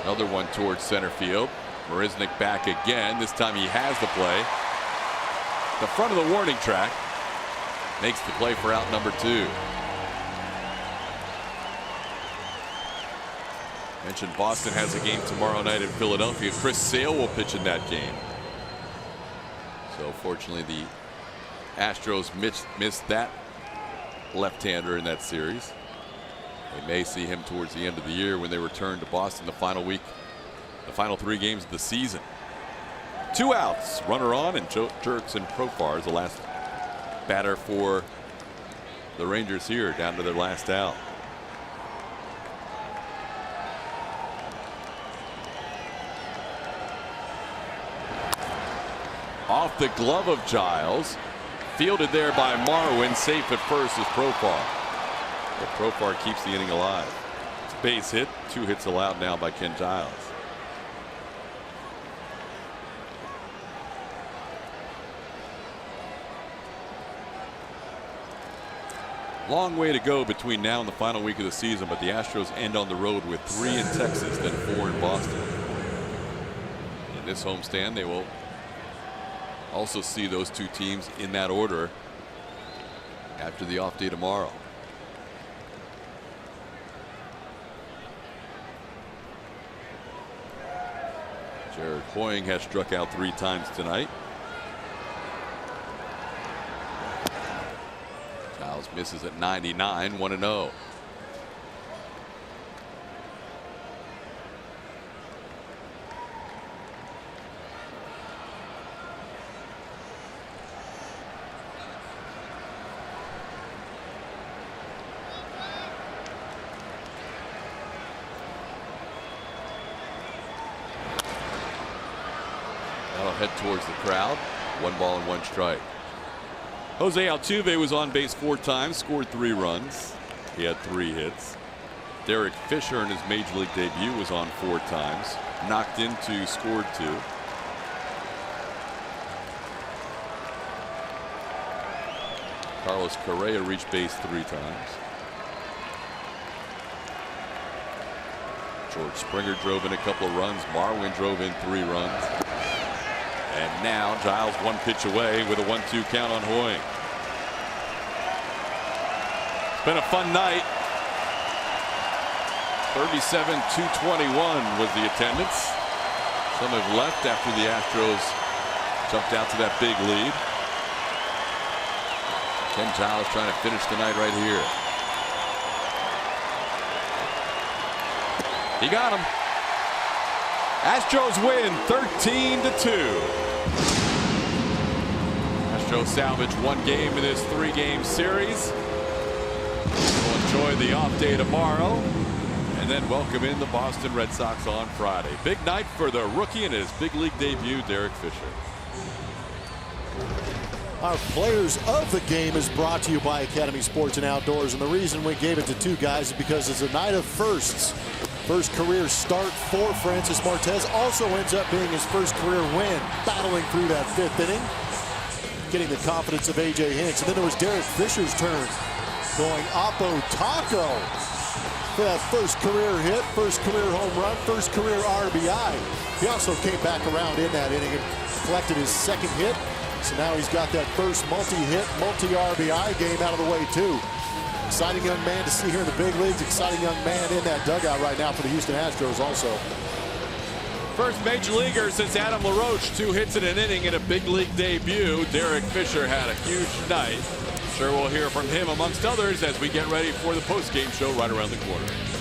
Another one towards center field. Marisnick back again. This time he has the play. The front of the warning track. Makes the play for out number 2. Mentioned Boston has a game tomorrow night in Philadelphia. Chris Sale will pitch in that game. So fortunately the Astros missed that left-hander in that series. They may see him towards the end of the year when they return to Boston the final 3 games of the season. 2 outs, runner on, and Jurickson Profar is the last batter for the Rangers here, down to their last out. Off the glove of Giles, fielded there by Marwin, safe at first is Profar. But Profar keeps the inning alive. It's a base hit, 2 hits allowed now by Ken Giles. Long way to go between now and the final week of the season, but the Astros end on the road with 3 in Texas, then 4 in Boston. In this homestand, they will also see those 2 teams in that order after the off day tomorrow. Jared Hoying has struck out 3 times tonight. Giles misses at 99, 1-0. That'll head towards the crowd. 1 ball and 1 strike. Jose Altuve was on base 4 times, scored 3 runs. He had 3 hits. Derek Fisher in his major league debut was on 4 times, knocked into, scored 2. Carlos Correa reached base 3 times. George Springer drove in a couple of runs. Marwin drove in 3 runs. And now Giles 1 pitch away with a 1-2 count on Hoying. It's been a fun night. 37,221 was the attendance. Some have left after the Astros jumped out to that big lead. Ken Giles trying to finish the night right here. He got him. Astros win 13-2. Astros salvage 1 game in this 3-game series. We'll enjoy the off day tomorrow and then welcome in the Boston Red Sox on Friday. Big night for the rookie in his big league debut, Derek Fisher. Our players of the game is brought to you by Academy Sports and Outdoors, and the reason we gave it to 2 guys is because it's a night of firsts. First career start for Francis Martez, also ends up being his first career win, battling through that 5th inning, getting the confidence of A.J. Hinch. And then it was Derek Fisher's turn, going Oppo Taco for that first career hit, first career home run, first career RBI. He also came back around in that inning and collected his 2nd hit. So now he's got that first multi-hit, multi-RBI game out of the way too. Exciting young man to see here in the big leagues. Exciting young man in that dugout right now for the Houston Astros also. First major leaguer since Adam LaRoche, 2 hits in an inning in a big league debut. Derek Fisher had a huge night. Sure we'll hear from him amongst others as we get ready for the postgame show right around the corner.